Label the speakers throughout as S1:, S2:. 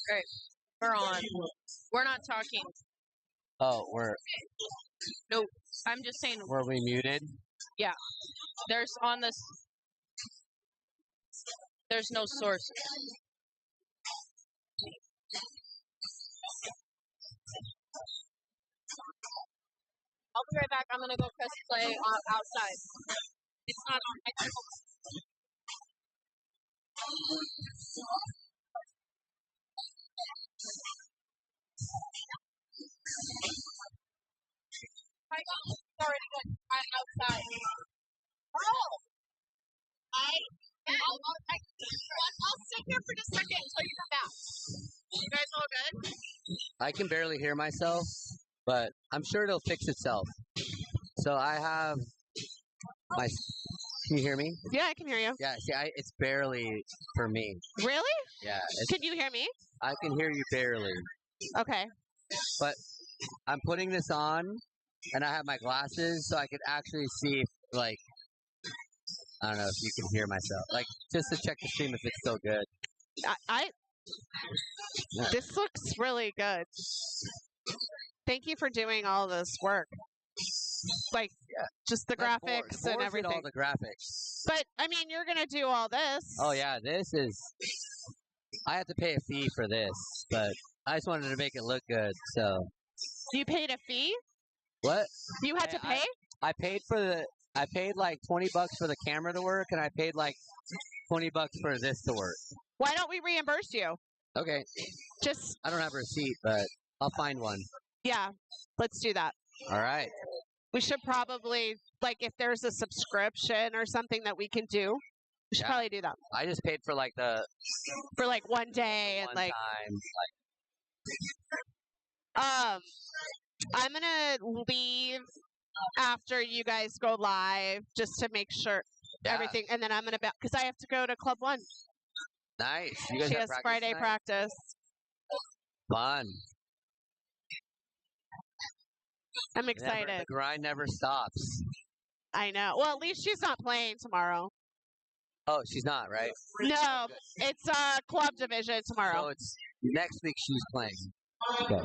S1: Great. We're on. We're not talking.
S2: Oh,
S1: No, I'm just saying.
S2: were we muted?
S1: Yeah. There's on this. There's no source. I'll be right back. I'm gonna go press play outside. It's not on my phone. It's already good. I'm outside. Oh! I'll sit here for just a second until you come back. You guys all good?
S2: I can barely hear myself, but I'm sure it'll fix itself. So I have my. Can you hear me?
S1: Yeah, I can hear you.
S2: Yeah. See, it's barely for me.
S1: Really?
S2: Yeah.
S1: Can you hear me?
S2: I can hear you barely.
S1: Okay.
S2: But I'm putting this on, and I have my glasses, so I could actually see if, like, I don't know if you can hear myself. Like, just to check the stream if it's still good.
S1: This looks really good. Thank you for doing all this work. Like, just the graphics and everything.
S2: All the graphics.
S1: But, I mean, you're going to do all this.
S2: Oh, yeah. This is... I have to pay a fee for this, but I just wanted to make it look good, so...
S1: You paid a fee?
S2: What?
S1: You had to pay?
S2: I paid like $20 for the camera to work, and I paid like $20 for this to work.
S1: Why don't we reimburse you?
S2: Okay. I don't have a receipt, but I'll find one.
S1: Yeah, let's do that.
S2: All right.
S1: We should probably, like, if there's a subscription or something that we can do, we should probably do that.
S2: I just paid for like
S1: for like one day and like
S2: time.
S1: I'm gonna leave after you guys go live just to make sure everything, and then I'm gonna because I have to go to Club 1.
S2: Nice. You guys
S1: she
S2: have
S1: has Friday practice.
S2: Fun.
S1: I'm excited.
S2: The grind never stops.
S1: I know. Well, at least she's not playing tomorrow.
S2: Oh, she's not, right?
S1: No, it's club division tomorrow.
S2: So it's next week she's playing. Okay.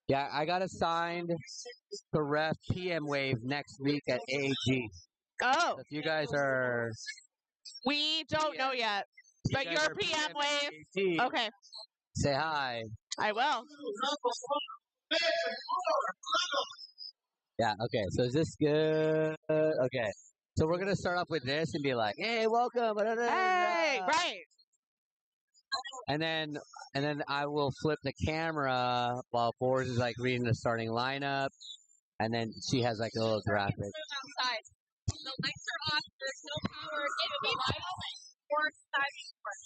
S2: Yeah, I got assigned to ref PM Wave next week at AAG.
S1: Oh.
S2: So if you guys are...
S1: We don't know yet. But you're PM Wave.
S2: AAG,
S1: okay.
S2: Say hi.
S1: I will.
S2: Yeah, okay. So is this good? Okay. So we're going to start off with this and be like, hey, welcome.
S1: Hey, right.
S2: And then I will flip the camera while Boris is like reading the starting lineup. And then she has like a little graphic.
S1: Outside. The lights are off. There's no power. It would be light or side support.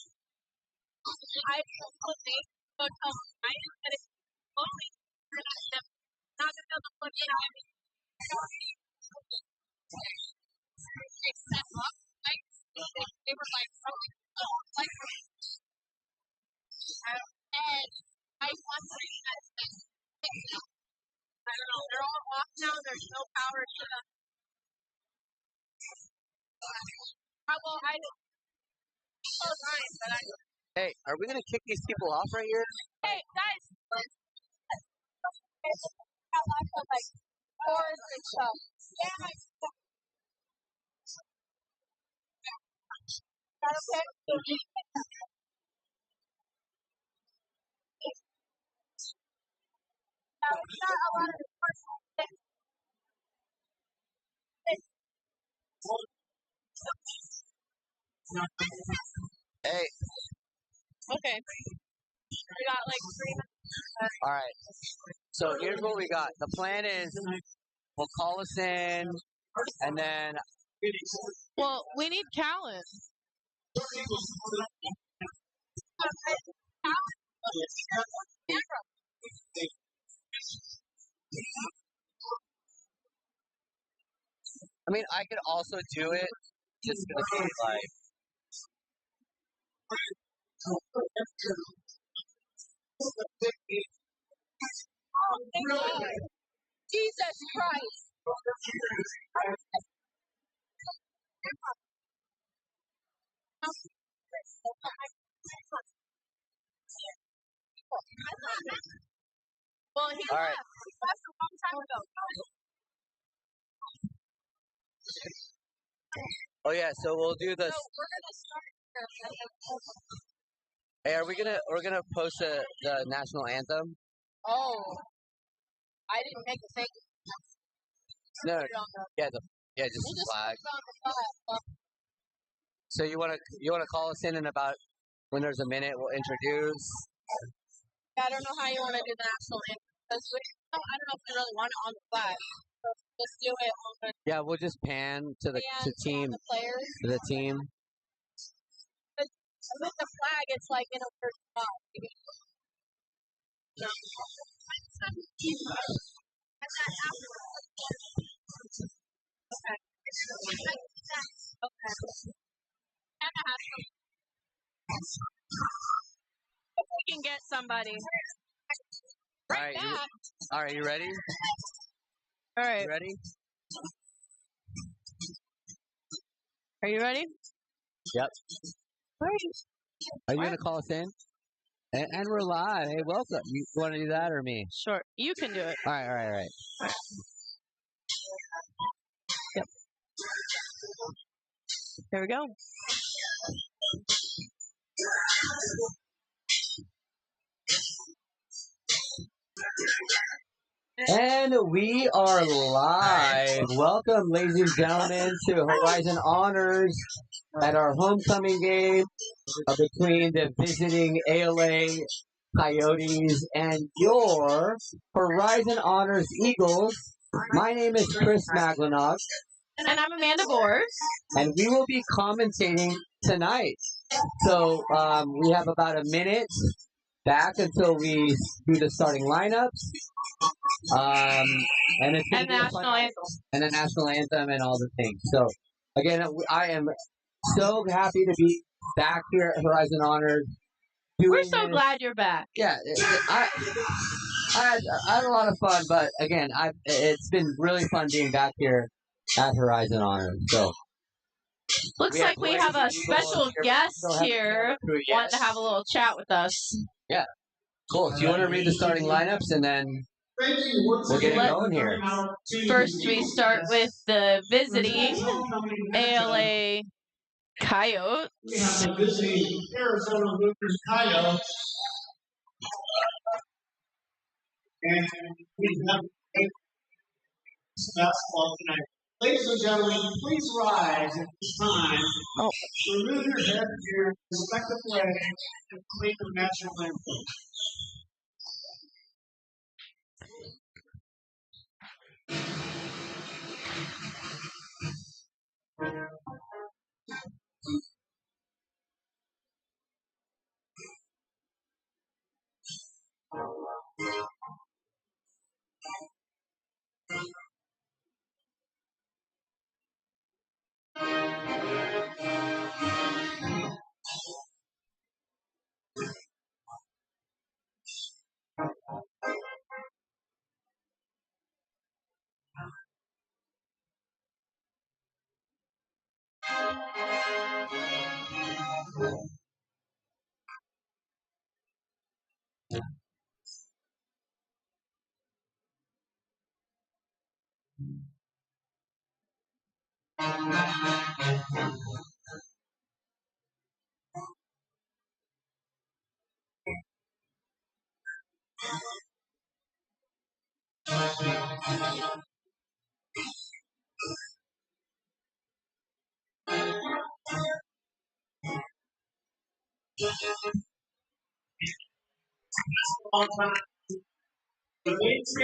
S1: I will make but I know that it's only not to build a flip time. Except lights. They were like like and I want to I don't know. They're all off now. There's no power to them. Well, I don't.
S2: Hey, are we going to kick these people off right here?
S1: Hey, guys. Like boards and stuff. Yeah. Okay. It's not a lot of personal things.
S2: Hey.
S1: Okay. We got like 3 minutes.
S2: All right. So here's what we got. The plan is we'll call us in, and then...
S1: Well, we need Callan.
S2: I mean, I could also do it. Just gonna be like...
S1: Oh, thank God. Jesus Christ. Well, he
S2: All right.
S1: left. He left a long time ago.
S2: Oh yeah, so we'll do this.
S1: So we're gonna start here.
S2: Hey, we're gonna post the national anthem?
S1: Oh, I didn't make a thing.
S2: No,
S1: Put it on the-
S2: yeah, just
S1: We'll just
S2: flag.
S1: put it on the flag.
S2: So you wanna call us in about when there's a minute? We'll introduce.
S1: I don't know how you want to do the national anthem. Because I don't know if we really want it on the flag. So let's do it on the
S2: Yeah, we'll just pan to the team,
S1: the players.
S2: to the team.
S1: But with the flag, it's like in a weird spot. No. And that afterwards. Okay. Okay. Hannah has some. If we can get somebody. Right back.
S2: All right, you ready?
S1: All right.
S2: You ready?
S1: Are you ready?
S2: Yep.
S1: All right.
S2: Are you gonna call us in? And we're live. Hey, welcome. You want to do that or me?
S1: Sure. You can do it.
S2: All right.
S1: Yep. There we go.
S2: And we are live. Welcome, ladies and gentlemen, to Horizon Honors at our homecoming game between the visiting ALA Coyotes and your Horizon Honors Eagles. My name is Chris Maglinock.
S1: And I'm Amanda Bors.
S2: And we will be commentating tonight. So we have about a minute back until we do the starting lineups. And it's
S1: And the national anthem.
S2: And the national anthem and all the things. So again, I am so happy to be back here at Horizon Honors.
S1: We're so glad you're back.
S2: Yeah, I had a lot of fun, but again, it's been really fun being back here at Horizon Honors. So
S1: looks like we have a special guest here wanting to have a little chat with us.
S2: Yeah, cool. Do you want to read the starting lineups and then we'll get it going here?
S1: First, we start with the visiting ALA Coyotes.
S3: We have the visiting Arizona Luthers Coyotes. And we have basketball tonight. Ladies and gentlemen, please rise at this time. Remove your headgear, respect the flag, and play the national anthem.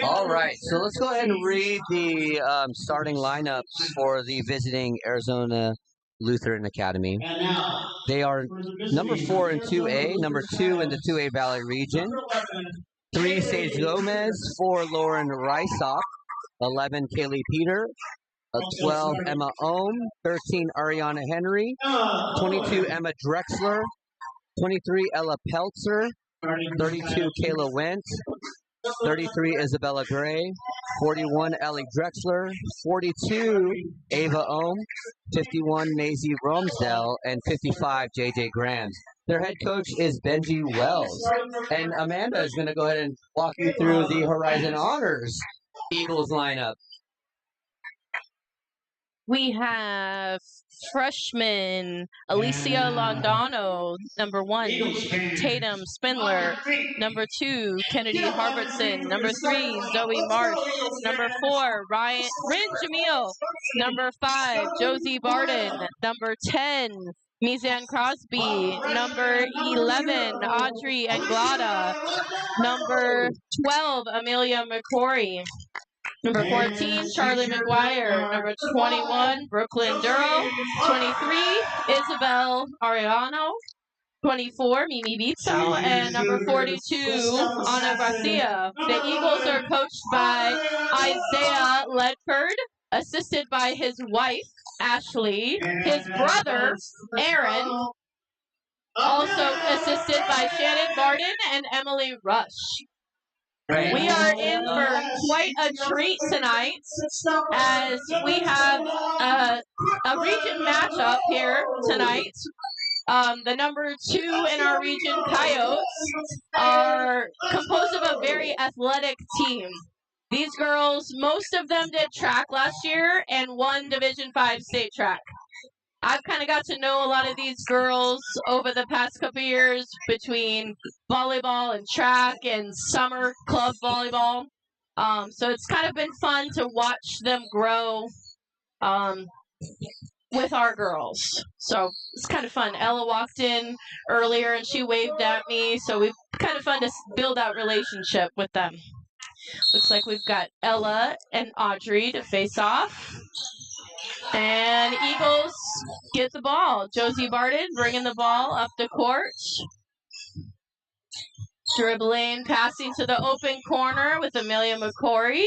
S2: All right, so let's go ahead and read the starting lineups for the visiting Arizona Lutheran Academy. They are number 4 in 2A, number 2 in the 2A Valley region, 3 Sage Gomez, 4 Lauren Rysock, 11 Kaylee Peter, 12 Emma Ohm, 13 Ariana Henry, 22 Emma Drexler, 23 Ella Peltzer, 32 Kayla Wentz, 33 Isabella Gray, 41 Ellie Drexler, 42 Ava Ohm, 51 Maisie Romsdale, and 55 JJ Graham. Their head coach is Benji Wells. And Amanda is going to go ahead and walk you through the Horizon Honors Eagles lineup.
S1: We have freshman Alicia Londano, number 1, Tatum Spindler, number 2, Kennedy Harbertson, number 3, Zoe Marsh, number 4, Rin Jamil, number 5, Josie Barden, number 10, Mizan Crosby, number 11, Audrey Anglada, number 12, Amelia McCory, number 14, Charlie McGuire. Number 21, Brooklyn Duro. 23, Isabel Ariano. 24, Mimi Bitso. And number 42, Ana Garcia. The Eagles are coached by Isaiah Ledford, assisted by his wife, Ashley, his brother, Aaron, also assisted by Shannon Barden and Emily Rush. We are in for quite a treat tonight, as we have a region matchup here tonight. The number 2 in our region, Coyotes, are composed of a very athletic team. These girls, most of them did track last year and won Division 5 state track. I've kind of got to know a lot of these girls over the past couple years between volleyball and track and summer club volleyball. So it's kind of been fun to watch them grow with our girls. So it's kind of fun. Ella walked in earlier and she waved at me. So it's kind of fun to build that relationship with them. Looks like we've got Ella and Audrey to face off. And Eagles get the ball. Josie Barden bringing the ball up the court. Dribbling, passing to the open corner with Amelia McCory.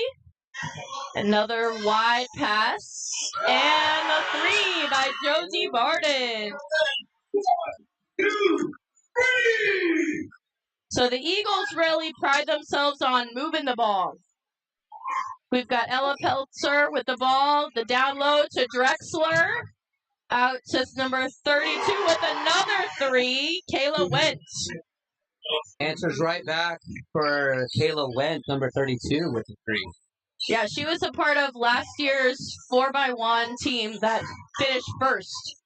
S1: Another wide pass. And a 3 by Josie Barden. So the Eagles really pride themselves on moving the ball. We've got Ella Peltzer with the ball, the down low to Drexler. Out to number 32 with another 3, Kayla Wentz.
S2: Answers right back for Kayla Wentz, number 32 with the 3.
S1: Yeah, she was a part of last year's 4x1 team that finished first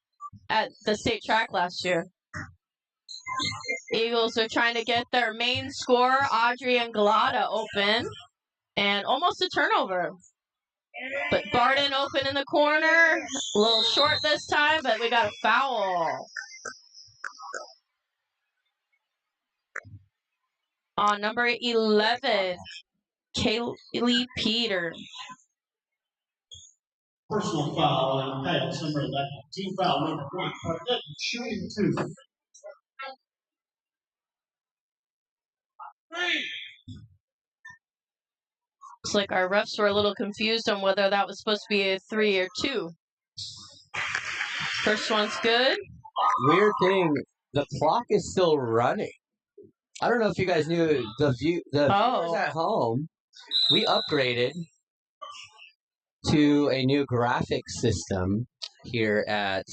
S1: at the state track last year. Eagles are trying to get their main scorer, Audrey Anglada, open. And almost a turnover. But Barden open in the corner. A little short this time, but we got a foul. On number 11, Kaylee Peter.
S3: Personal foul on Coyotes number 11. Team foul number 1. Shooting 2.
S1: Looks like our refs were a little confused on whether that was supposed to be a 3 or 2. First one's good.
S2: Weird thing, the clock is still running. I don't know if you guys knew the viewers at home. We upgraded to a new graphic system here at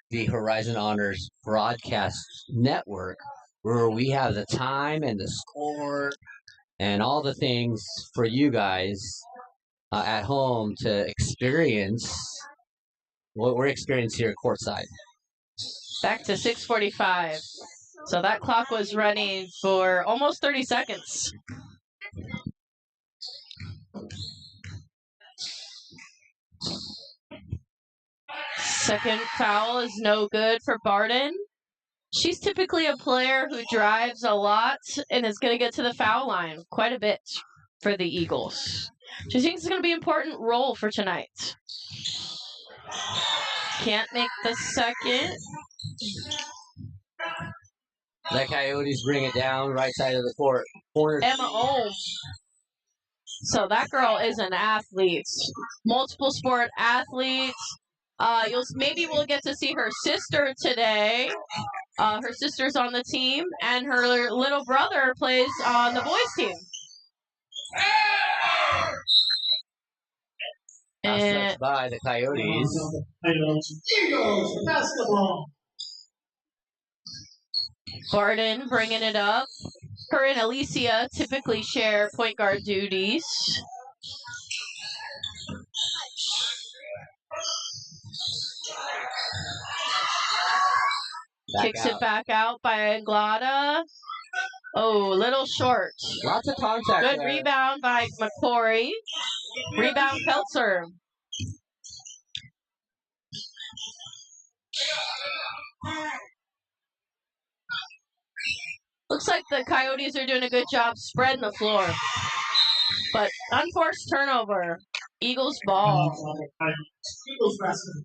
S2: the Horizon Honors Broadcast Network, where we have the time and the score and all the things for you guys at home to experience what we're experiencing here courtside.
S1: Back to 6:45. So that clock was running for almost 30 seconds. Second foul is no good for Barden. She's typically a player who drives a lot and is going to get to the foul line quite a bit for the Eagles. She thinks it's going to be an important role for tonight. Can't make the second.
S2: The Coyotes bring it down right side of the court. Corner.
S1: Emma Ohm. So that girl is an athlete. Multiple sport athlete. Maybe we'll get to see her sister today. Her sister's on the team, and her little brother plays on the boys' team.
S2: And by the Coyotes.
S3: Eagles basketball.
S1: Barden bringing it up. Her and Alicia typically share point guard duties. Kicks it back out by Anglada. Oh, little short.
S2: Lots of contact.
S1: Good rebound by McCory. Rebound Peltzer. Looks like the Coyotes are doing a good job spreading the floor. But unforced turnover. Eagles ball.
S3: Eagles basket.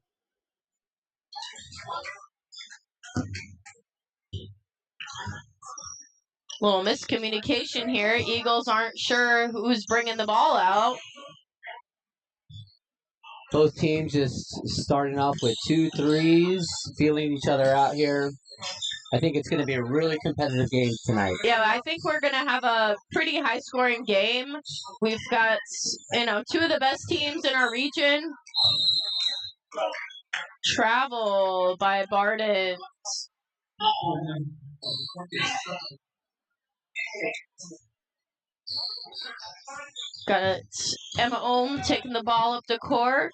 S1: Little miscommunication here. Eagles aren't sure who's bringing the ball out.
S2: Both teams just starting off with 2 threes, feeling each other out here. I think it's going to be a really competitive game tonight.
S1: Yeah, I think we're going to have a pretty high-scoring game. We've got, two of the best teams in our region. Travel by Barden. Got it. Emma Ohm taking the ball up the court.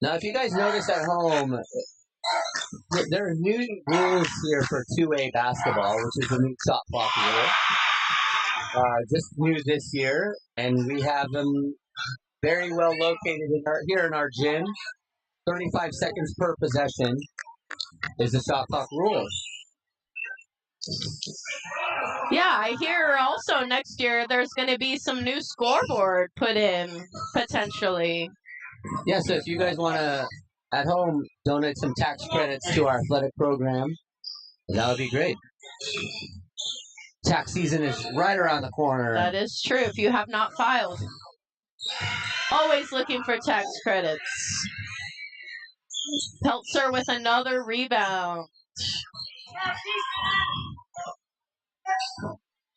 S2: Now, if you guys notice at home, there are new rules here for 2A basketball, which is a new shot clock rule. Just new this year, and we have them very well located here in our gym. 35 seconds per possession is the shot clock rule.
S1: Yeah, I hear also next year there's going to be some new scoreboard put in, potentially.
S2: Yeah, so if you guys want to, at home, donate some tax credits to our athletic program, that would be great. Tax season is right around the corner.
S1: That is true, if you have not filed. Always looking for tax credits. Peltzer with another rebound.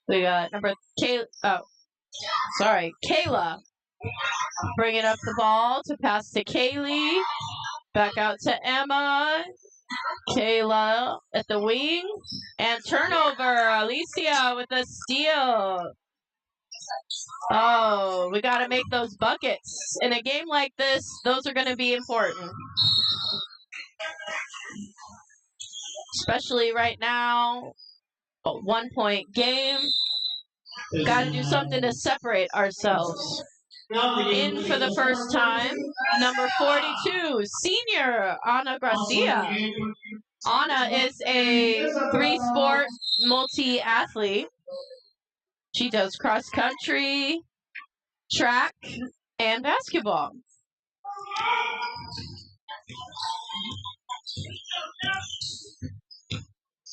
S1: We got Kayla. Bringing up the ball to pass to Kaylee. Back out to Emma. Kayla at the wing. And turnover. Alicia with a steal. Oh, we got to make those buckets. In a game like this, those are going to be important. Especially right now. A 1-point game. Got to do something to separate ourselves. In for the first time, number 42, senior Ana Gracia. Ana is a 3-sport multi-athlete. She does cross country, track, and basketball.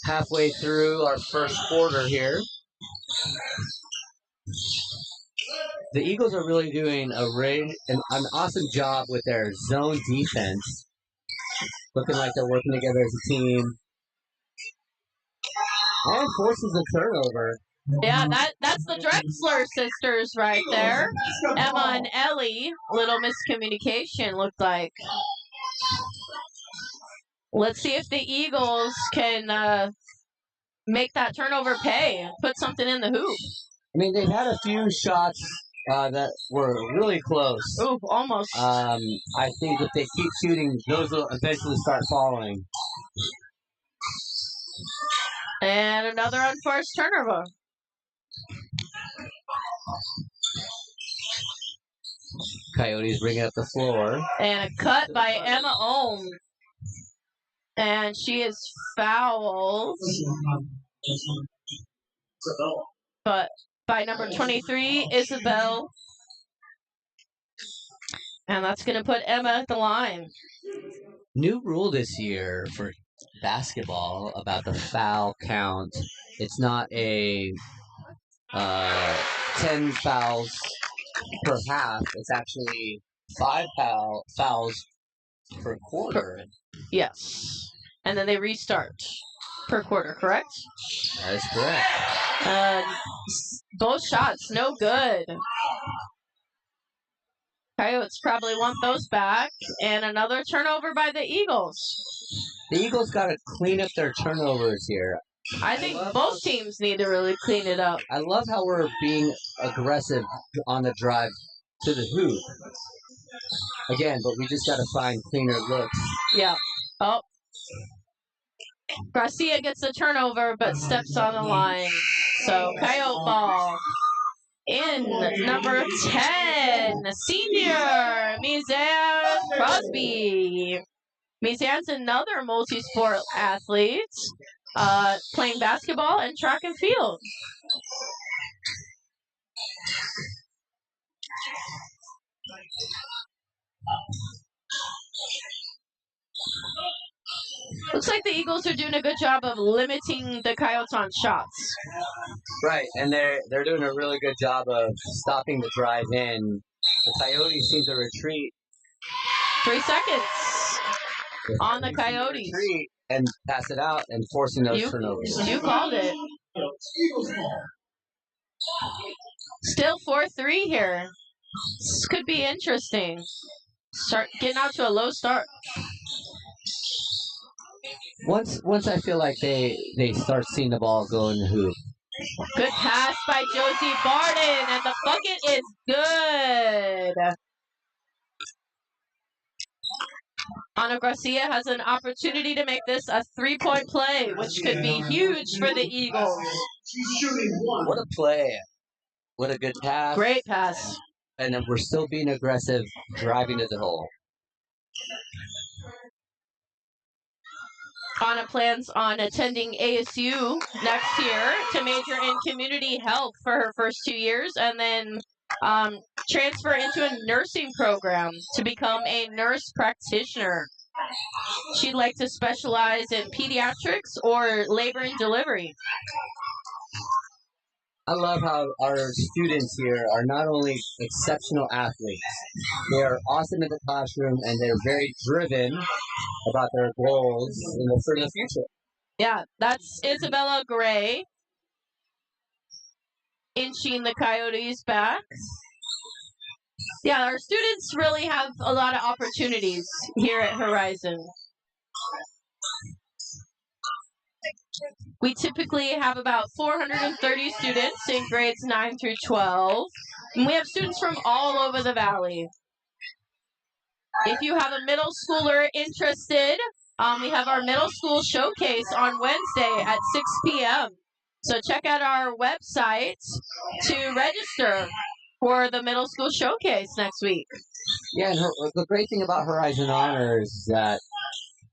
S2: Halfway through our first quarter here. The Eagles are really doing an awesome job with their zone defense. Looking like they're working together as a team. And forces a turnover.
S1: Yeah, that's the Drexler sisters right there. Emma and Ellie. Little miscommunication looked like. Let's see if the Eagles can make that turnover pay and put something in the hoop.
S2: I mean, they've had a few shots that were really close.
S1: Ooh, almost.
S2: I think if they keep shooting, those will eventually start falling.
S1: And another unforced turnover.
S2: Coyotes bring up the floor.
S1: And a cut by Emma Ohm. And she is fouled. But by number 23, Isabel. And that's going to put Emma at the line.
S2: New rule this year for basketball about the foul count. It's not a 10 fouls per half. It's actually 5 fouls per quarter.
S1: Yes. And then they restart per quarter, correct?
S2: That is correct.
S1: Both shots, no good. Coyotes probably want those back. And another turnover by the Eagles.
S2: The Eagles got to clean up their turnovers here.
S1: I think both teams need to really clean it up.
S2: I love how we're being aggressive on the drive to the hoop. Again, but we just got to find cleaner looks.
S1: Yeah. Oh. Garcia gets the turnover, but steps on the line. So, Coyote ball in number 10, senior Mizan Crosby. Mizan's another multi-sport athlete, playing basketball and track and field. Looks like the Eagles are doing a good job of limiting the Coyotes on shots.
S2: Right, and they're doing a really good job of stopping the drive in. The Coyotes seem to retreat.
S1: 3 seconds on the Coyotes.
S2: Retreat and pass it out and forcing those turnovers.
S1: You called it. Still 4-3 here. This could be interesting. Start getting out to a low start.
S2: Once I feel like they start seeing the ball go in the hoop.
S1: Good pass by Josie Barden, and the bucket is good. Ana Garcia has an opportunity to make this a 3-point play, which could be huge for the Eagles.
S2: What a play. What a good pass.
S1: Great pass.
S2: And then we're still being aggressive, driving to the hole.
S1: Ana plans on attending ASU next year to major in community health for her first 2 years, and then transfer into a nursing program to become a nurse practitioner. She'd like to specialize in pediatrics or labor and delivery.
S2: I love how our students here are not only exceptional athletes, they are awesome in the classroom, and they're very driven about their goals for the future.
S1: Yeah, that's Isabella Gray inching the Coyotes back. Yeah, our students really have a lot of opportunities here at Horizon. We typically have about 430 students in grades 9 through 12. And we have students from all over the valley. If you have a middle schooler interested, we have our middle school showcase on Wednesday at 6 p.m. So check out our website to register for the middle school showcase next week.
S2: Yeah, and the great thing about Horizon Honors is that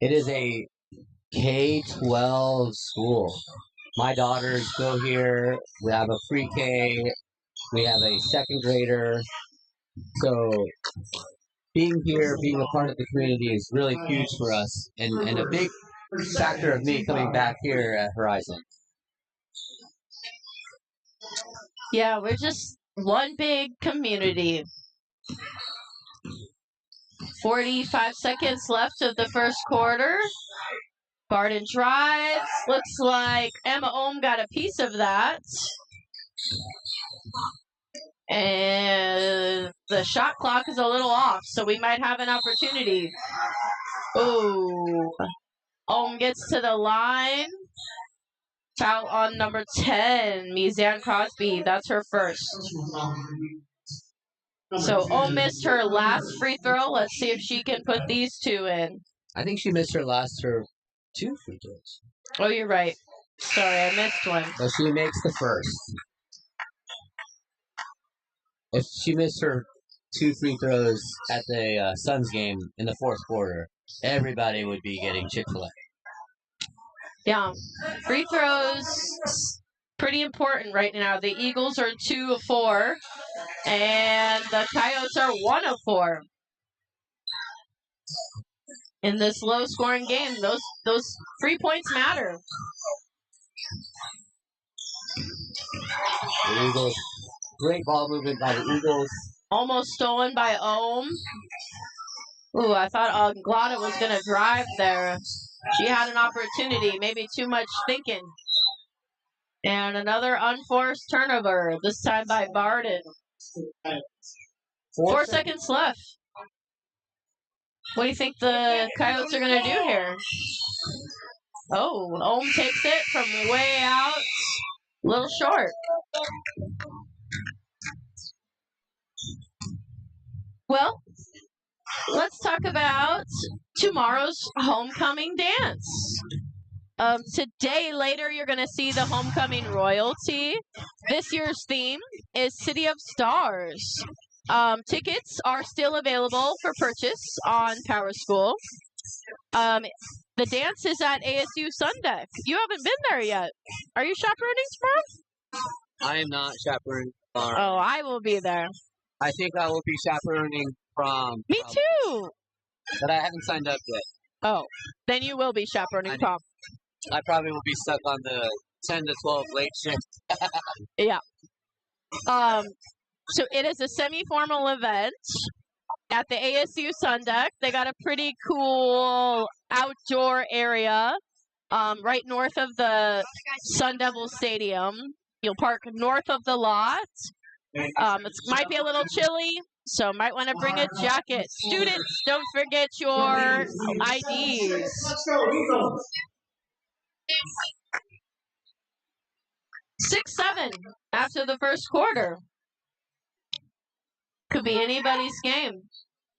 S2: it is a K-12 school. My daughters go here. We have a pre-K. We have a second grader. So being here, being a part of the community is really huge for us, and a big factor of me coming back here at Horizon.
S1: Yeah, we're just one big community. 45 seconds left of the first quarter. Barden drives. Looks like Emma Ohm got a piece of that. And the shot clock is a little off, so we might have an opportunity. Oh, Ohm gets to the line. Foul on number 10, Mizan Crosby. That's her first. So Ohm missed her last free throw. Let's see if she can put these two in.
S2: I think she missed her two free throws.
S1: Oh, you're right. Sorry, I missed one.
S2: So she makes the first. If she missed her 2 free throws at the Suns game in the fourth quarter, everybody would be getting Chick-fil-A.
S1: Yeah, free throws, pretty important right now. The Eagles are 2 of 4, and the Coyotes are 1 of 4. In this low-scoring game, those 3 points matter.
S2: The Eagles, great ball movement by the Eagles.
S1: Almost stolen by Ohm. Ooh, I thought Anglada was going to drive there. She had an opportunity, maybe too much thinking. And another unforced turnover, this time by Barden. 4 seconds left. What do you think the Coyotes are going to do here? Oh, Ohm takes it from way out. A little short. Well, let's talk about tomorrow's homecoming dance. Today, later, you're going to see the homecoming royalty. This year's theme is City of Stars. Tickets are still available for purchase on Power School. The dance is at ASU Sundeck. You haven't been there yet. Are you chaperoning tomorrow?
S2: I am not chaperoning tomorrow.
S1: Oh, I will be there.
S2: I think I will be chaperoning prom.
S1: Me too.
S2: But I haven't signed up yet.
S1: Oh, then you will be chaperoning prom.
S2: I probably will be stuck on the 10 to 12 late shift.
S1: Yeah. So it is a semi-formal event at the ASU Sundeck. They got a pretty cool outdoor area right north of the Sun Devil Stadium. You'll park north of the lot. It might be a little chilly, so might want to bring a jacket. Students, don't forget your IDs.
S3: Let's go, Eagles.
S1: 6-7 after the first quarter. Could be anybody's game.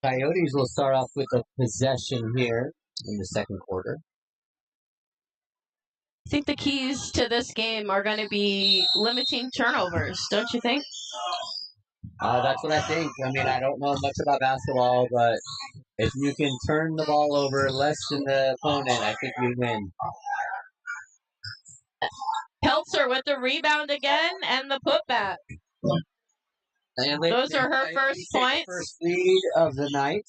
S2: Coyotes will start off with a possession here in the second quarter.
S1: I think the keys to this game are going to be limiting turnovers, don't you think?
S2: That's what I think. I mean, I don't know much about basketball, but if you can turn the ball over less than the opponent, I think you win.
S1: Peltzer with the rebound again and the putback.
S2: And
S1: those are her first points.
S2: First lead of the night.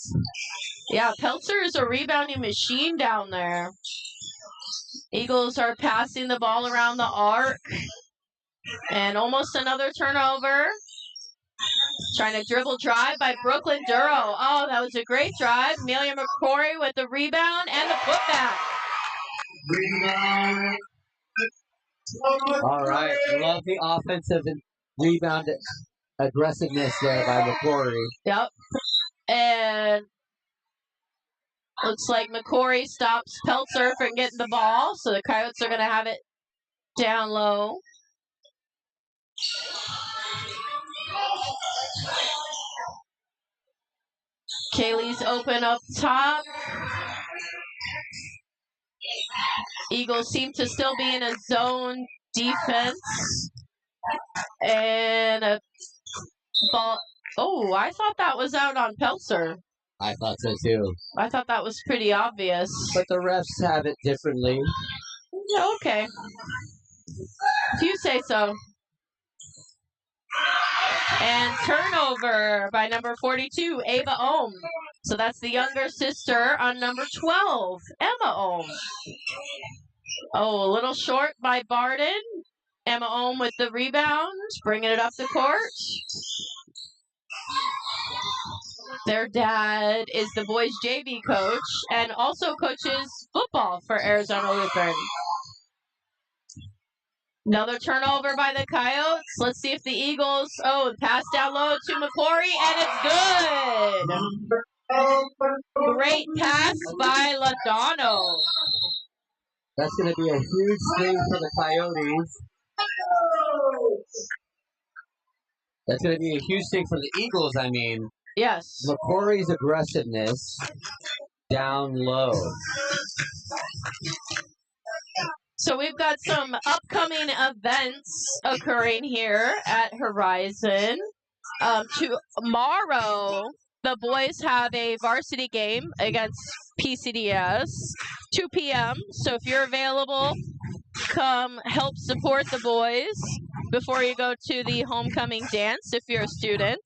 S1: Yeah, Peltzer is a rebounding machine down there. Eagles are passing the ball around the arc. And almost another turnover. Trying to dribble drive by Brooklyn Duro. Oh, that was a great drive. Amelia McCrory with the rebound and the putback.
S3: Rebound.
S2: All right. Love the offensive rebound aggressiveness there by McCrory.
S1: Yep. And looks like McCrory stops Peltzer from getting the ball, so the Coyotes are going to have it down low. Kaylee's open up top. Eagles seem to still be in a zone defense. And a ball. Oh, I thought that was out on Peltzer.
S2: I thought so too.
S1: I thought that was pretty obvious.
S2: But the refs have it differently.
S1: Yeah, okay. If you say so. And turnover by number 42, Ava Ohm. So that's the younger sister on number 12, Emma Ohm. Oh, a little short by Barden. Emma Ohm with the rebound, bringing it up the court. Their dad is the boys' JV coach and also coaches football for Arizona Lutheran. Another turnover by the Coyotes. Let's see if the Eagles, pass down low to McCrory, and it's good. Great pass by Ladano.
S2: That's going to be a huge thing for the Coyotes. That's going to be a huge thing for the Eagles, I mean.
S1: Yes.
S2: McCrory's aggressiveness down low.
S1: So we've got some upcoming events occurring here at Horizon. Tomorrow, the boys have a varsity game against PCDS, 2 p.m. So if you're available, come help support the boys before you go to the homecoming dance if you're a student.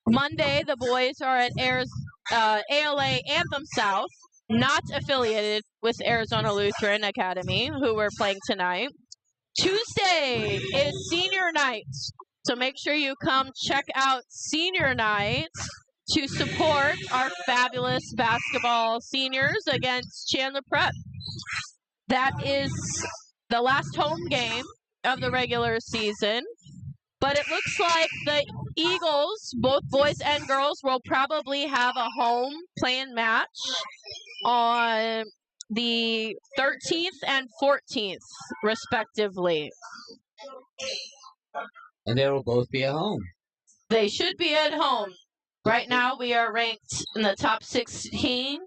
S1: Monday, the boys are at ALA Anthem South, not affiliated with Arizona Lutheran Academy, who we're playing tonight. Tuesday is senior night, so make sure you come check out senior night to support our fabulous basketball seniors against Chandler Prep. That is the last home game of the regular season. But it looks like the Eagles, both boys and girls, will probably have a home playing match on the 13th and 14th, respectively.
S2: And they will both be at home.
S1: They should be at home. Right now, we are ranked in the top 16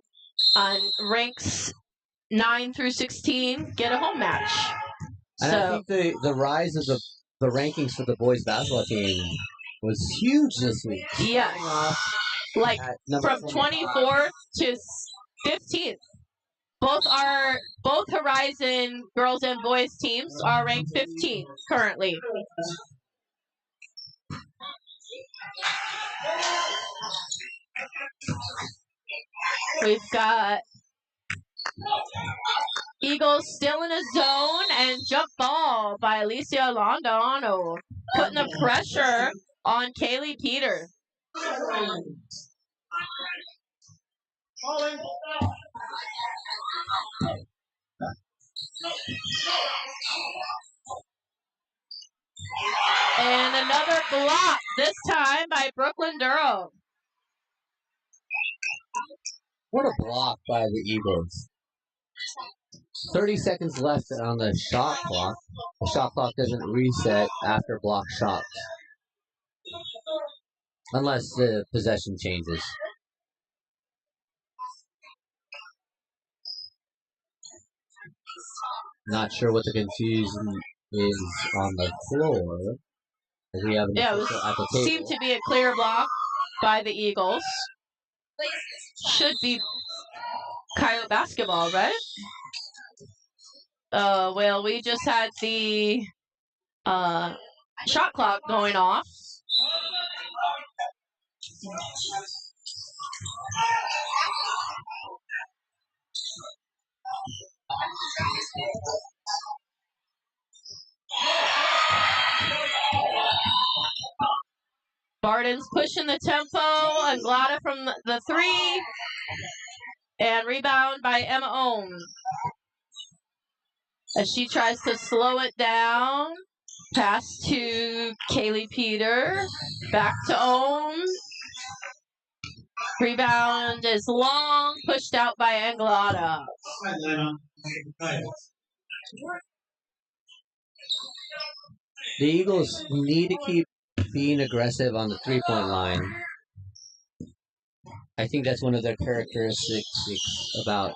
S1: on ranks 9 through 16 get a home match.
S2: And I think the rise of the rankings for the boys basketball team was huge this week.
S1: Yeah. Like from 24th to 15th. Both Horizon girls and boys teams are ranked 15th currently. We've got Eagles still in a zone and jump ball by Alicia Londano, putting the pressure on Kaylee Peter. And another block, this time by Brooklyn Durham.
S2: What a block by the Eagles. 30 seconds left on the shot clock. The shot clock doesn't reset after block shots. Unless the possession changes. Not sure what the confusion is on the floor. We have an official at the table.
S1: Seemed to be a clear block by the Eagles. Should be Coyote basketball, right? Well, we just had the shot clock going off. Barden's pushing the tempo. Anglada from the three. And rebound by Emma Ohm. As she tries to slow it down. Pass to Kaylee Peter. Back to Ohm. Rebound is long. Pushed out by Anglada.
S2: The Eagles need to keep being aggressive on the three-point line. I think that's one of their characteristics about.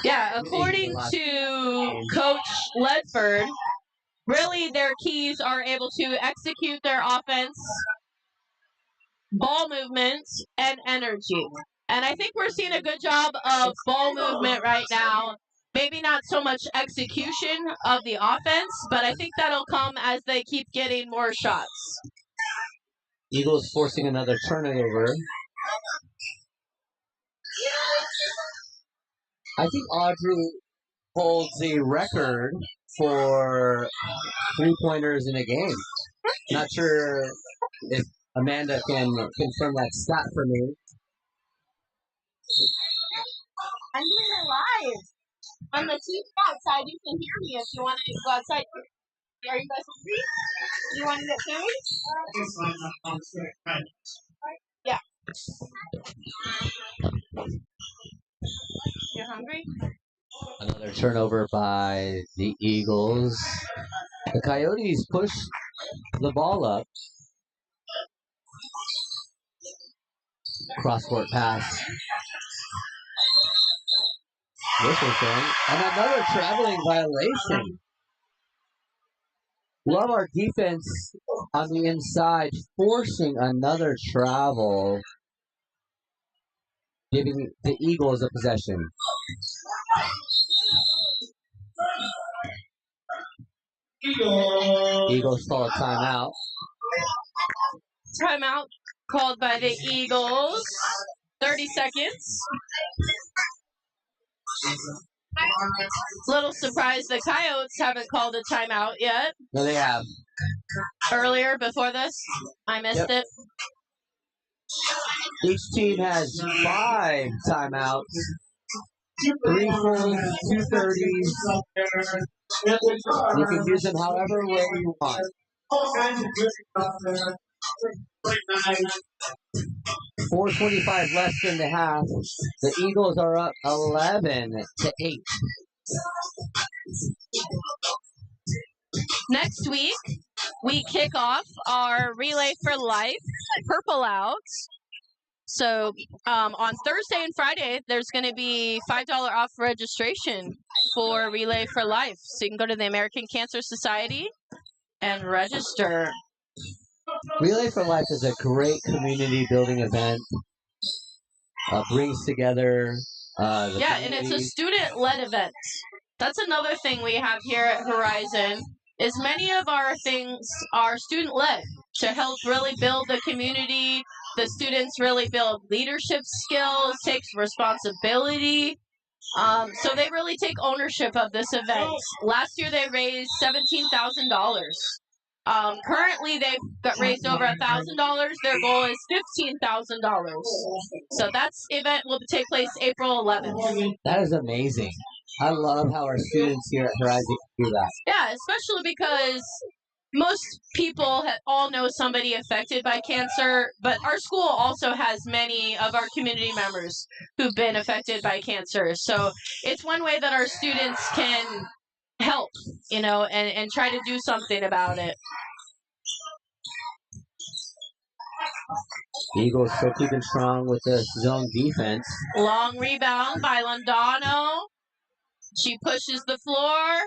S1: Yeah, according to Coach Ledford, really their keys are able to execute their offense, ball movement, and energy. And I think we're seeing a good job of ball movement right now. Maybe not so much execution of the offense, but I think that'll come as they keep getting more shots.
S2: Eagles forcing another turnover. I think Audrey holds the record for three-pointers in a game. Not sure if Amanda can confirm that stat for me.
S1: I'm doing it live on the TV outside. You can hear me if you want to go outside. Are you guys hungry? You want to get food? Yeah. You're hungry?
S2: Another turnover by the Eagles. The Coyotes push the ball up. Cross-court pass. Whistle and another traveling violation. Love our defense on the inside, forcing another travel, giving the Eagles a possession. Eagles call a timeout.
S1: Timeout called by the Eagles. 30 seconds. Little surprised the Coyotes haven't called a timeout yet.
S2: No, they have.
S1: Earlier, before this, I missed it.
S2: Each team has 5 timeouts. 3 fulls, 2 30s. You can use them however way you want.
S3: all kinds of good stuff there. Pretty nice.
S2: 4:25 less than the half. The Eagles are up 11-8.
S1: Next week, we kick off our Relay for Life Purple Outs. So on Thursday and Friday, there's going to be $5 off registration for Relay for Life. So you can go to the American Cancer Society and register.
S2: Relay for Life is a great community building event. Brings together the
S1: and it's a student-led event. That's another thing we have here at Horizon, is many of our things are student-led to help really build the community. The students really build leadership skills, takes responsibility. So they really take ownership of this event. Last year they raised $17,000. Currently they've got raised over $1,000. Their goal is $15,000. So that event will take place April 11th.
S2: That is amazing. I love how our students here at Horizon do that.
S1: Yeah, especially because most people all know somebody affected by cancer, but our school also has many of our community members who've been affected by cancer. So it's one way that our students can help, and try to do something about it.
S2: Eagles still keeping strong with the zone defense.
S1: Long rebound by Londano. She pushes the floor.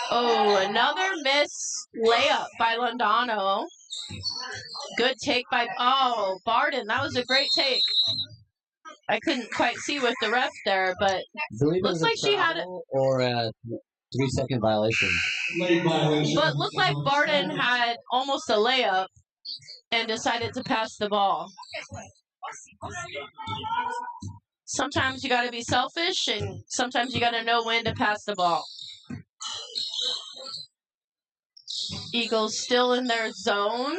S1: Oh, another miss layup by Londano. Good take by, Barden. That was a great take. I couldn't quite see with the ref there, but looks like she had it.
S2: Or a 3-second violation.
S1: But looked like Barden had almost a layup and decided to pass the ball. Sometimes you got to be selfish, and sometimes you got to know when to pass the ball. Eagles still in their zone,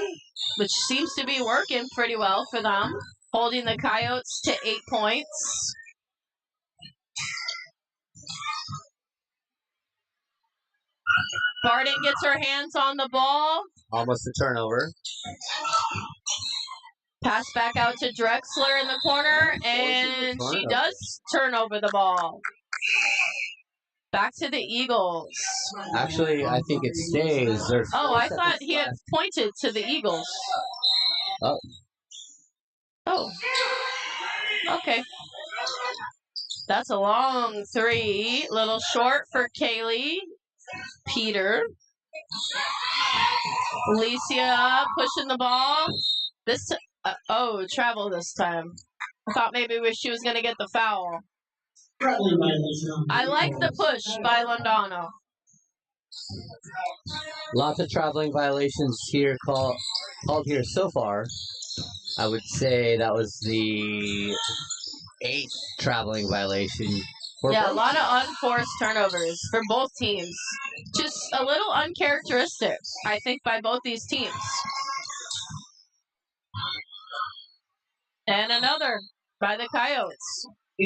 S1: which seems to be working pretty well for them, holding the Coyotes to 8 points. Barden gets her hands on the ball.
S2: Almost a turnover.
S1: Pass back out to Drexler in the corner, and she does turn over the ball. Back to the Eagles.
S2: Actually, I think it stays.
S1: I thought he had pointed to the Eagles. Oh. Okay. That's a long three. Little short for Kaylee. Peter. Alicia pushing the ball. Travel this time. I thought maybe she was going to get the foul. I like the push by Londano.
S2: Lots of traveling violations here called here so far. I would say that was the 8th traveling violation.
S1: A lot of unforced turnovers for both teams. Just a little uncharacteristic, I think, by both these teams. And another by the Coyotes. I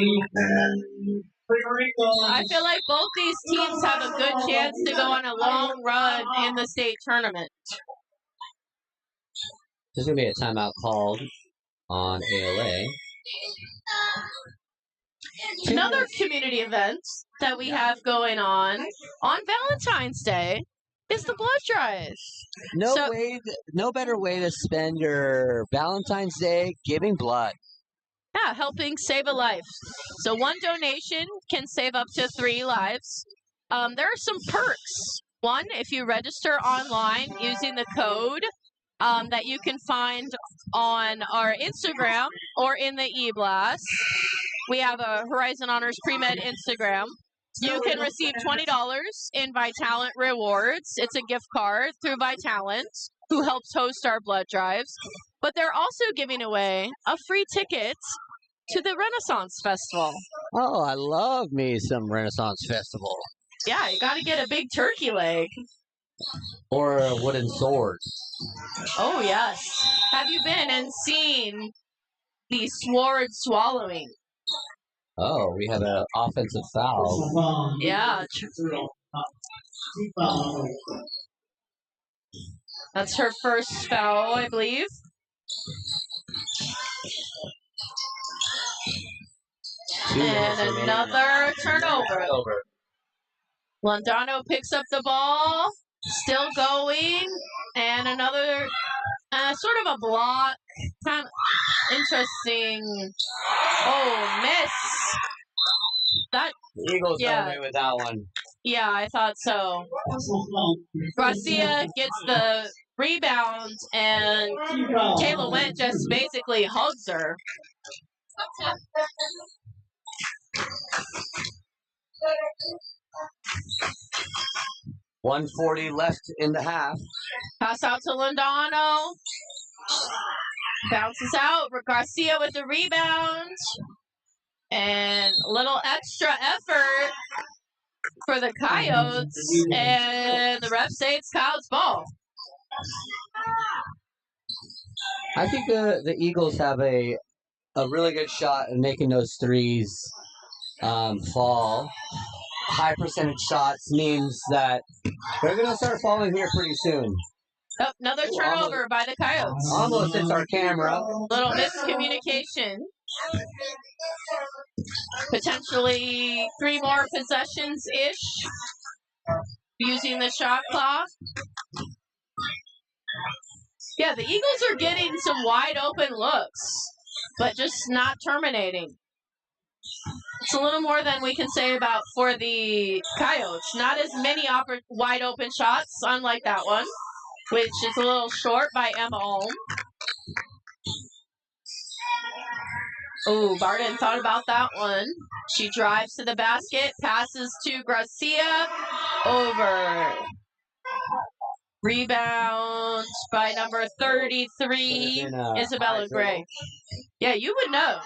S1: feel like both these teams have a good chance to go on a long run in the state tournament.
S2: There's going to be a timeout called on ALA.
S1: Another community event that we have going on Valentine's Day is the blood drive.
S2: No better way to spend your Valentine's Day giving blood.
S1: Yeah, helping save a life. So one donation can save up to 3 lives. There are some perks. One, if you register online using the code that you can find on our Instagram or in the e-blast. We have a Horizon Honors Pre-Med Instagram. You can receive $20 in Vitalent rewards. It's a gift card through Vitalent, who helps host our blood drives. But they're also giving away a free ticket to the Renaissance Festival.
S2: Oh, I love me some Renaissance Festival.
S1: Yeah, you got to get a big turkey leg.
S2: Or a wooden sword.
S1: Oh, yes. Have you been and seen the sword swallowing?
S2: Oh, we have an offensive foul.
S1: Yeah. That's her first foul, I believe. And another turnover. Londano picks up the ball, still going, and another sort of a block. Kind of interesting. Oh, miss. That
S2: The Eagles got away with that one.
S1: Yeah, I thought so. Garcia gets the rebound, and Kayla Went just basically hugs her.
S2: 1:40 left in the half.
S1: Pass out to Londano. Bounces out. Garcia with the rebound. And a little extra effort for the Coyotes. And the refs say it's Kyle's ball.
S2: I think the Eagles have a really good shot at making those threes fall. High percentage shots means that they're going to start falling here pretty soon.
S1: Oh, another turnover by the Coyotes.
S2: Almost hits our camera.
S1: Little miscommunication. Potentially 3 more possessions-ish using the shot clock. Yeah, the Eagles are getting some wide open looks, but just not terminating. It's a little more than we can say about for the Coyotes. Not as many wide open shots, unlike that one, which is a little short by Emma Olm. Oh, Barden thought about that one. She drives to the basket, passes to Garcia, over. Rebound by number 33, Isabella Gray. Yeah, you would know.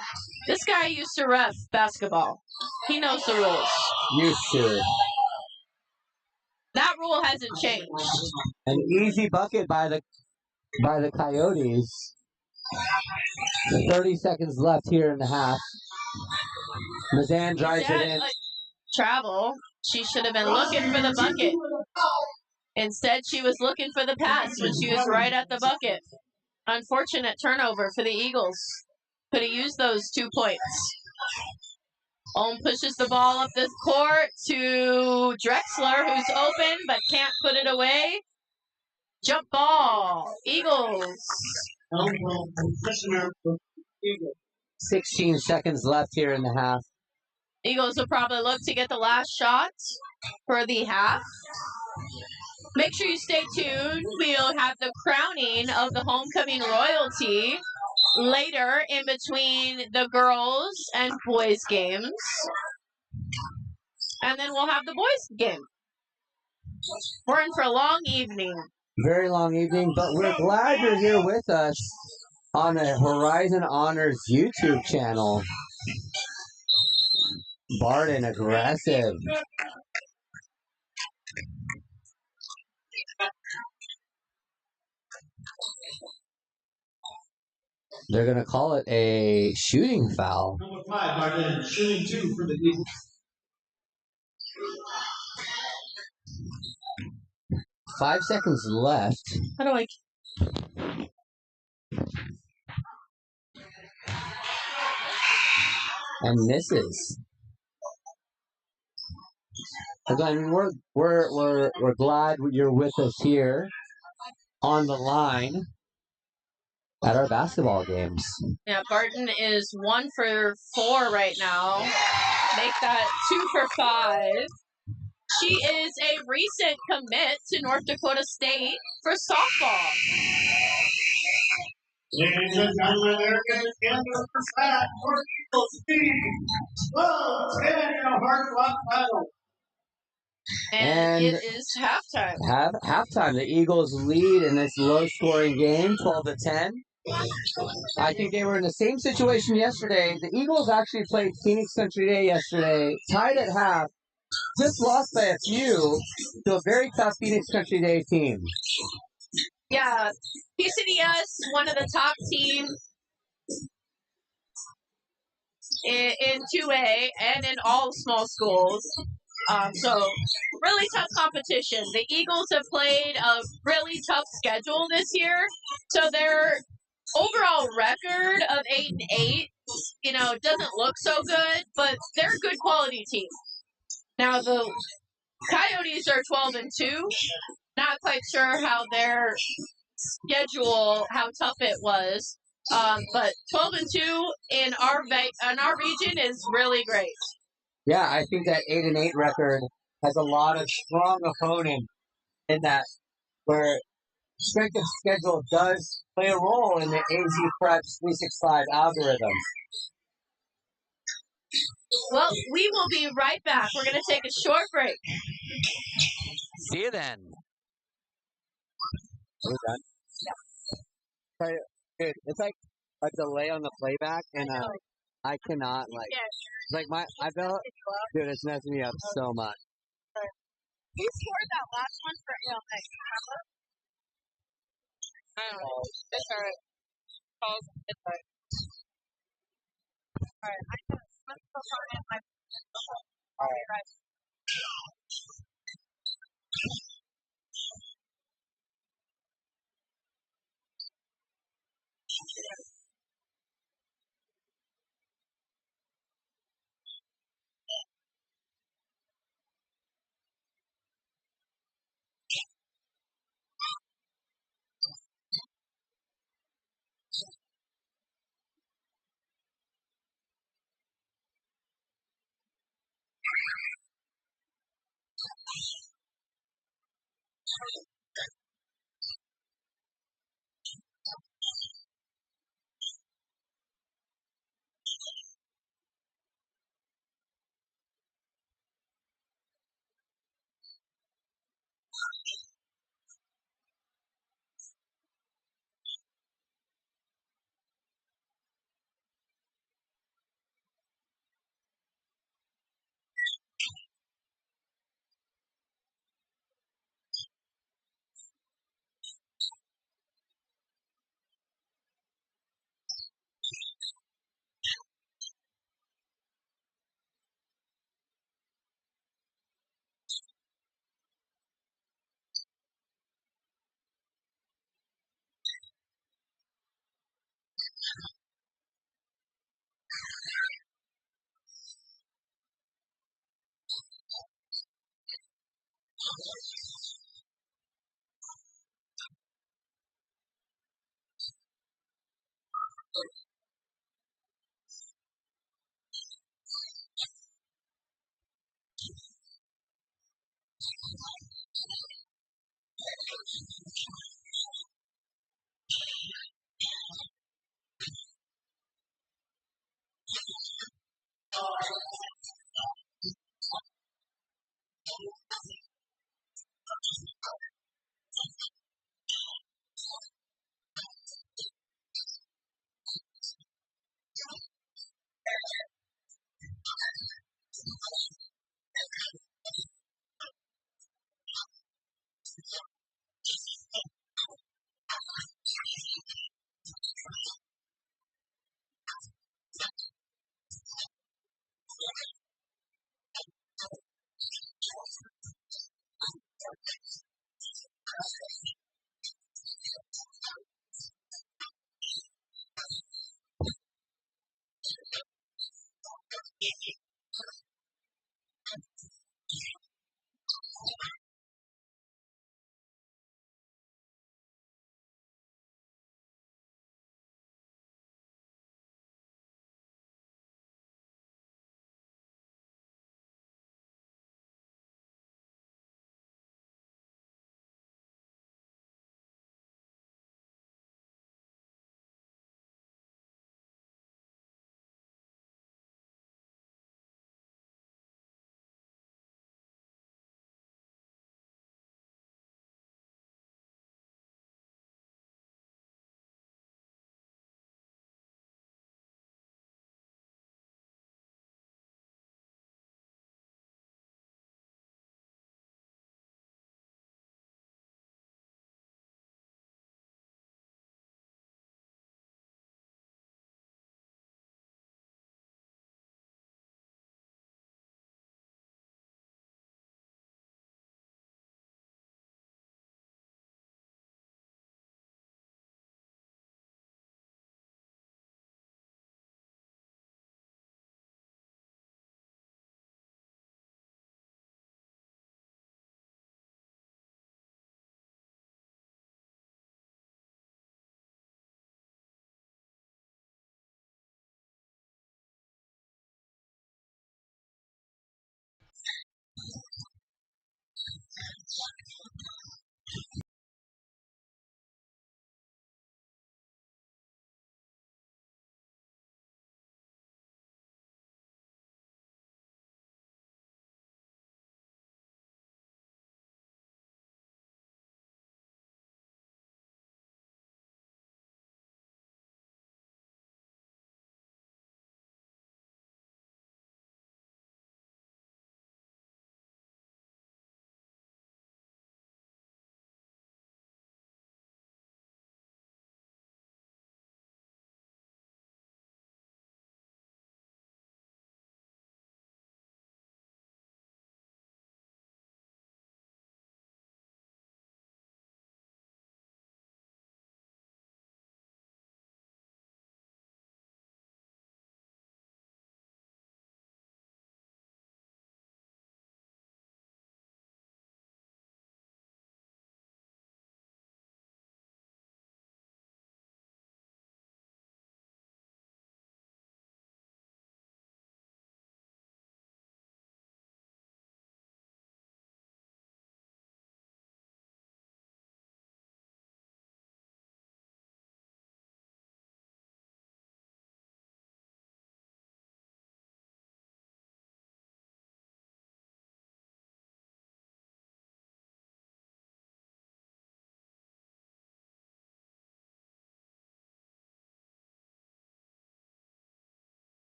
S1: This guy used to ref basketball. He knows the rules.
S2: Used to.
S1: That rule hasn't changed.
S2: An easy bucket by the Coyotes. 30 seconds left here in the half. Mazan drives it in.
S1: Travel. She should have been looking for the bucket. Instead, she was looking for the pass when she was right at the bucket. Unfortunate turnover for the Eagles. Could have used those 2 points. Olm pushes the ball up the court to Drexler, who's open but can't put it away. Jump ball. Eagles.
S2: 16 seconds left here in the half.
S1: Eagles will probably look to get the last shot for the half. Make sure you stay tuned. We'll have the crowning of the homecoming royalty later in between the girls and boys games. And then we'll have the boys game. We're in for a long evening.
S2: Very long evening, but we're glad you're here with us on the Horizon Honors YouTube channel. Barden aggressive. They're going to call it a shooting foul.
S3: Number 5, Barden, shooting 2 for the Eagles.
S2: 5 seconds left.
S1: How do I...
S2: And misses. Again, we're glad you're with us here on the line at our basketball games.
S1: Yeah, Barton is 1 for 4 right now. Make that 2 for 5. She is a recent commit to North Dakota State for softball.
S3: Ladies and gentlemen, there is the end of the set for Eagles team. 12-10 in a hard-fought battle.
S1: And it is halftime.
S2: Halftime. The Eagles lead in this low-scoring game, 12-10. I think they were in the same situation yesterday. The Eagles actually played Phoenix Country Day yesterday, tied at half, just lost by a few to a very tough Phoenix Country Day team.
S1: Yeah, PCDS, one of the top teams in 2A and in all small schools. So really tough competition. The Eagles have played a really tough schedule this year, so their overall record of 8-8, doesn't look so good, but they're a good quality team. Now the Coyotes are 12-2. Not quite sure how their schedule, how tough it was, but 12-2 in our region is really great.
S2: Yeah, I think that 8-8 record has a lot of strong opponents in that, where strength of schedule does play a role in the AZ Preps 365 algorithm.
S1: Well, we will be right back. We're going to take a short break.
S2: See you then. We're done. Yeah. Dude, it's like a delay on the playback, and I cannot I felt, dude, it's messing me up so much.
S1: You scored that last one for ALA. I don't know. It's alright. It's alright. Alright, I know. Let's go find my. Alright.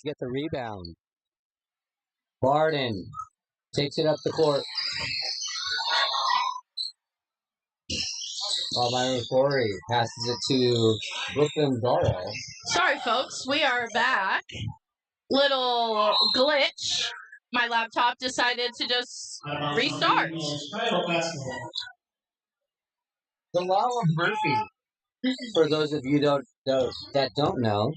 S2: Get the rebound. Barden takes it up the court. Ball by Corey passes it to Brooklyn Zara.
S1: Sorry, folks. We are back. Little glitch. My laptop decided to just restart.
S2: The law of Murphy. For those of you that don't know,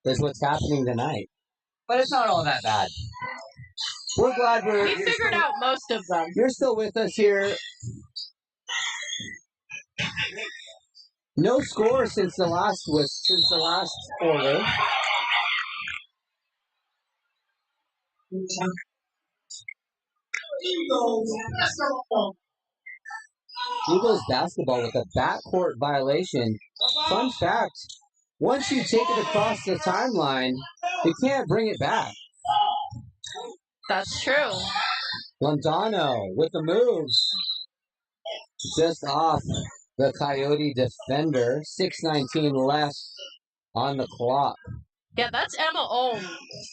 S2: is what's happening tonight. But it's not all that bad. We're glad
S1: We figured out most of them.
S2: You're still with us here. No score since the last quarter. Eagles basketball with a backcourt violation. Fun fact, once you take it across the timeline, you can't bring it back.
S1: That's true.
S2: Londano with the moves. Just off the Coyote defender. 6:19 left on the clock.
S1: Yeah, that's Emma Olm,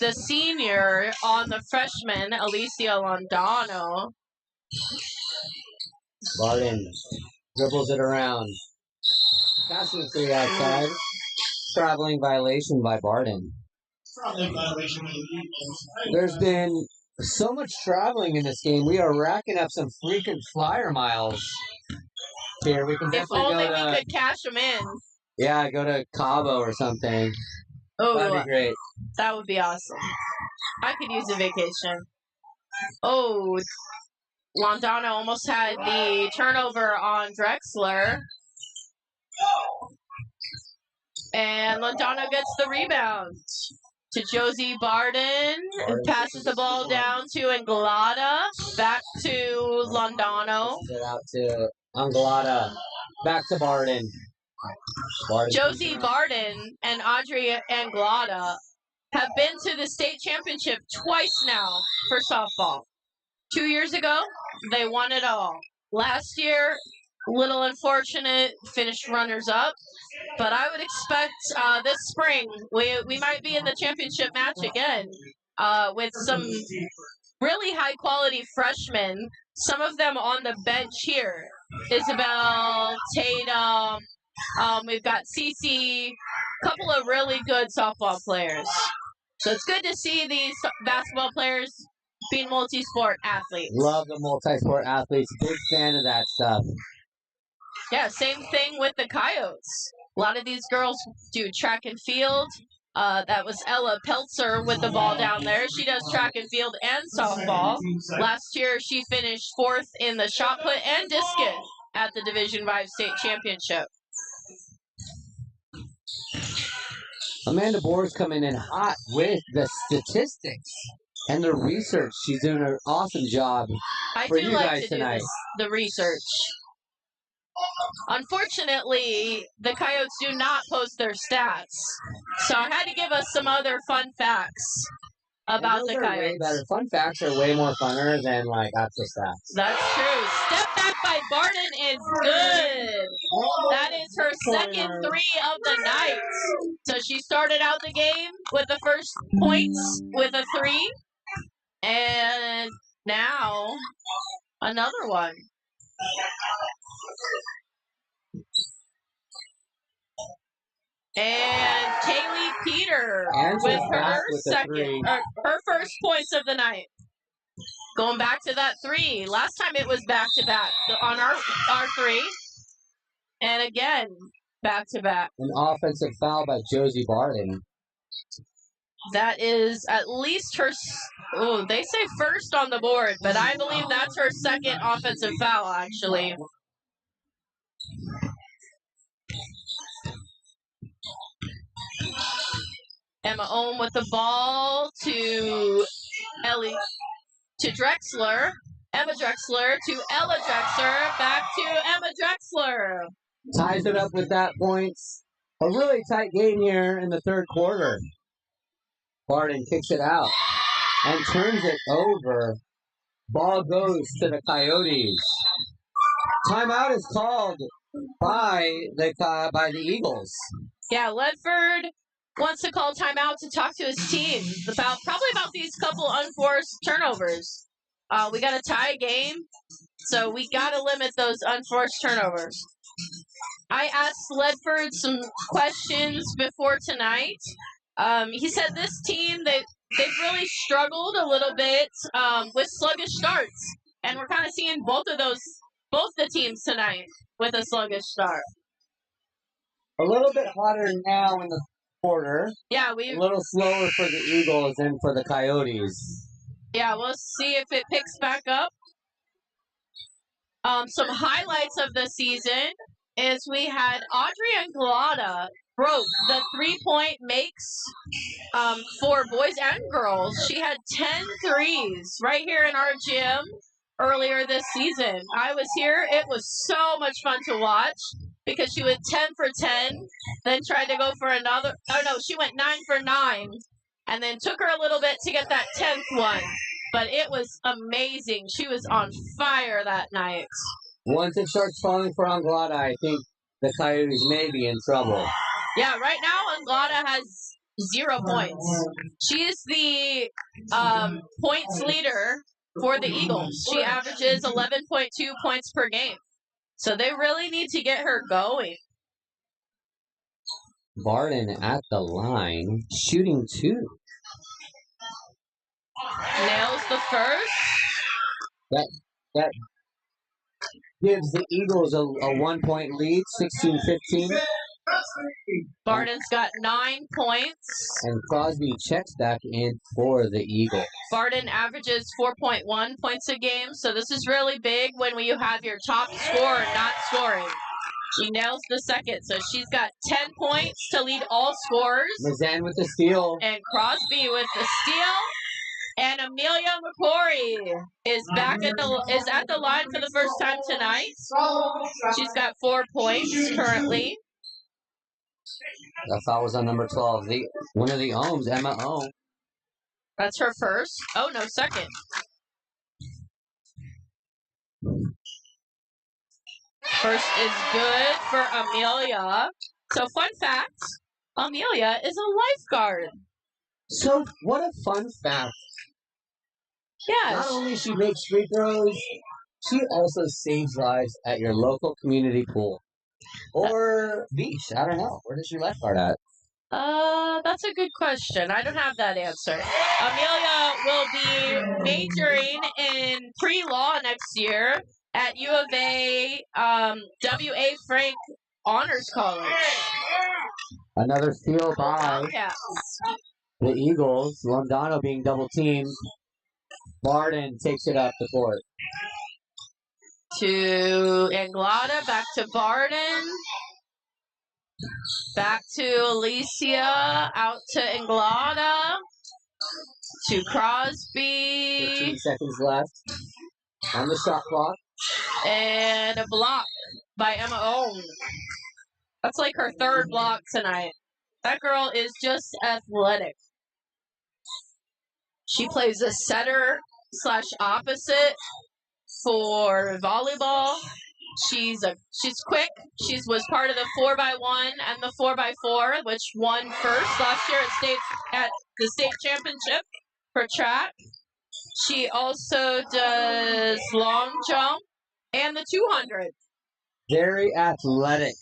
S1: the senior on the freshman, Alicia Londano.
S2: Barden dribbles it around. Passing to the outside. Traveling violation by Barden. There's been so much traveling in this game. We are racking up some freaking flyer miles here. We can definitely
S1: if only we could cash them in.
S2: Yeah, go to Cabo or something.
S1: Oh,
S2: that'd be great.
S1: That would be awesome. I could use a vacation. Oh, Londano almost had the turnover on Drexler. And Londano gets the rebound to Josie Barden. Passes the ball down to Anglada. Back to Londano.
S2: It out to Anglada. Back to Barden.
S1: Josie Barden and Audrey Anglada have been to the state championship twice now for softball. 2 years ago, they won it all. Last year, little unfortunate, finished runners-up. But I would expect this spring we might be in the championship match again with some really high-quality freshmen. Some of them on the bench here. Isabel, Tatum, we've got Cece, a couple of really good softball players. So it's good to see these basketball players being multi-sport athletes.
S2: Love the multi-sport athletes. Big fan of that stuff.
S1: Yeah, same thing with the Coyotes. A lot of these girls do track and field. That was Ella Peltzer with the ball down there. She does track and field and softball. Last year, she finished 4th in the shot put and discus at the Division 5 state championship.
S2: Amanda Boer's coming in hot with the statistics and the research. She's doing an awesome job for you guys tonight.
S1: The research. Unfortunately, the Coyotes do not post their stats, so I had to give us some other fun facts about the Coyotes.
S2: Way better. Fun facts are way more funner than like actual stats.
S1: That's true. Step back by Barden is good. That is her second 3 of the night. So she started out the game with the first points with a 3, and now another one. And Kaylee Peter with her her first points of the night. Going back to that 3. Last time it was back-to-back on our 3. And again, back-to-back.
S2: An offensive foul by Josie Barden.
S1: That is at least her... Oh, they say first on the board, but I believe that's her second offensive foul, actually. Emma Ohm with the ball to Drexler. Emma Drexler to Ella Drexler. Back to Emma Drexler.
S2: Ties it up with that points. A really tight game here in the third quarter. Barden kicks it out and turns it over. Ball goes to the Coyotes. Timeout is called by the Eagles.
S1: Yeah, Ledford wants to call timeout to talk to his team about these couple unforced turnovers. We got a tie game, so we got to limit those unforced turnovers. I asked Ledford some questions before tonight. He said this team, they've really struggled a little bit with sluggish starts, and we're kind of seeing both the teams tonight with a sluggish start.
S2: A little bit hotter now in the quarter.
S1: Yeah,
S2: a little slower for the Eagles than for the Coyotes.
S1: Yeah, we'll see if it picks back up. Some highlights of the season is we had Audrey Anglada broke the 3-point makes for boys and girls. She had 10 threes right here in our gym earlier this season. I was here. It was so much fun to watch because she went 10 for 10, then tried to go for another. Oh, no, she went 9 for 9, and then took her a little bit to get that 10th one. But it was amazing. She was on fire that night.
S2: Once it starts falling for Anglada, I think the Coyotes may be in trouble.
S1: Yeah, right now Anglada has 0 points. She is the points leader for the Eagles. She averages 11.2 points per game. So they really need to get her going.
S2: Barden at the line, shooting 2.
S1: Nails the first.
S2: That gives the Eagles a 1-point lead, 16-15.
S1: Barden's got 9 points.
S2: And Crosby checks back in for the Eagles.
S1: Barden averages 4.1 points a game, so this is really big when you have your top scorer not scoring. She nails the second, so she's got 10 points to lead all scorers.
S2: Mazan with the steal.
S1: And Crosby with the steal. And Amelia McCory is at the line for the first time tonight. She's got 4 points currently.
S2: That foul was on number 12. One of the Ohms, Emma Ohm.
S1: That's her first. Oh, no, second. First is good for Amelia. So, fun fact, Amelia is a lifeguard.
S2: So, what a fun fact.
S1: Yeah.
S2: Not only she makes free throws, she also saves lives at your local community pool. Or beach. I don't know. Where does your lifeguard at?
S1: That's a good question. I don't have that answer. Amelia will be majoring in pre-law next year at U of A, W.A. Frank Honors College.
S2: Another steal by the Eagles. Londano being double teamed. Barden takes it up the court.
S1: To Anglada, back to Barden. Back to Alicia, out to Anglada. To Crosby.
S2: 15 seconds left on the shot clock.
S1: And a block by Emma Ohm. That's like her third block tonight. That girl is just athletic. She plays a setter / opposite for volleyball. She's quick. She was part of the 4x1 and the 4x4, which won first last year at the state championship for track. She also does long jump and the 200.
S2: Very athletic.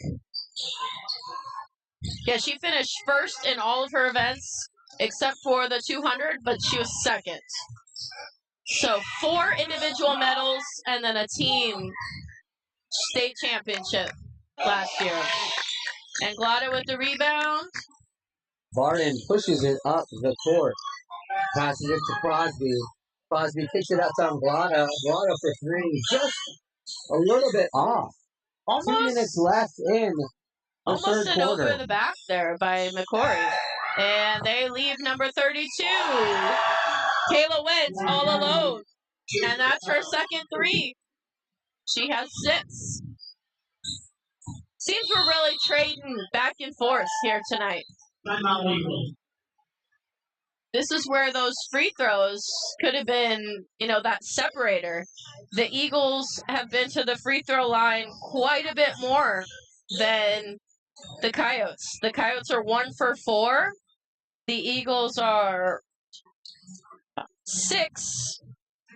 S1: Yeah, she finished first in all of her events except for the 200, but she was second. So 4 individual medals and then a team state championship last year. Anglada with the rebound.
S2: Barden pushes it up the court. Passes it to Crosby. Crosby kicks it out to Anglada. Anglada for 3. Just a little bit off.
S1: Almost
S2: 2 minutes left in the
S1: almost
S2: third
S1: an
S2: quarter.
S1: over the back there by McCory. And they leave number 32. Kayla Wentz all alone. And that's her second 3. She has 6. Seems we're really trading back and forth here tonight. This is where those free throws could have been, that separator. The Eagles have been to the free throw line quite a bit more than the Coyotes. The Coyotes are 1 for 4. The Eagles are 6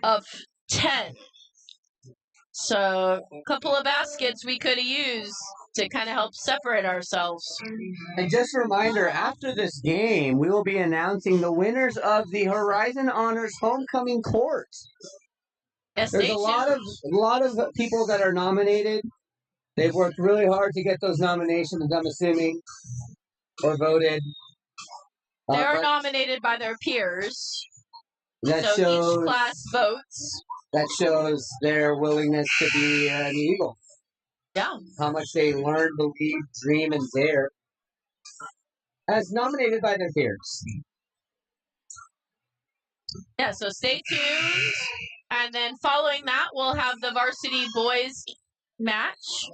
S1: of 10. So a couple of baskets we could have used to kind of help separate ourselves.
S2: And just a reminder, after this game, we will be announcing the winners of the Horizon Honors Homecoming Court.
S1: Yes,
S2: there's a lot of people that are nominated. They've worked really hard to get those nominations, I'm assuming, or voted.
S1: They are nominated by their peers.
S2: That
S1: so
S2: shows,
S1: each class votes.
S2: That shows their willingness to be an Eagle.
S1: Yeah.
S2: How much they learn, believe, dream, and dare. As nominated by their peers.
S1: Yeah, so stay tuned. And then following that, we'll have the varsity boys match.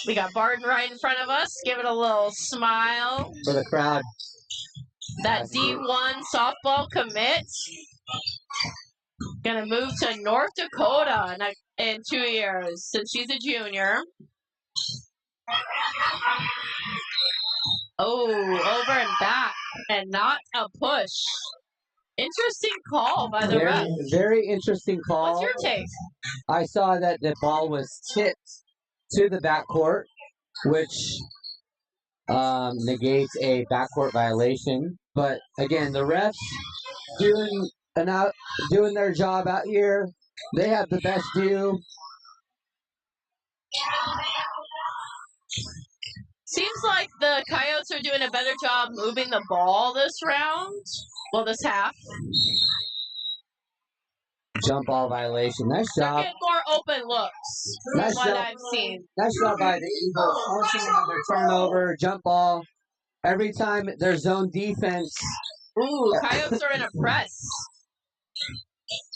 S1: We got Barden right in front of us. Give it a little smile.
S2: For the crowd.
S1: That D1 softball commit. Gonna move to North Dakota in 2 years since she's a junior. Oh, over and back, and not a push. Interesting call by the ref.
S2: Very interesting call.
S1: What's your take?
S2: I saw that the ball was tipped to the backcourt, which negates a backcourt violation. But again, the refs doing their job out here. They have the best view.
S1: Seems like the Coyotes are doing a better job moving the ball this round. Well, this half.
S2: Jump ball violation. Nice
S1: They're
S2: job.
S1: getting more open looks from
S2: Nice
S1: what
S2: job.
S1: I've seen.
S2: Nice job by the Eagles. Forcing another turnover, jump ball. Every time their zone defense.
S1: Ooh, Coyotes are in a press.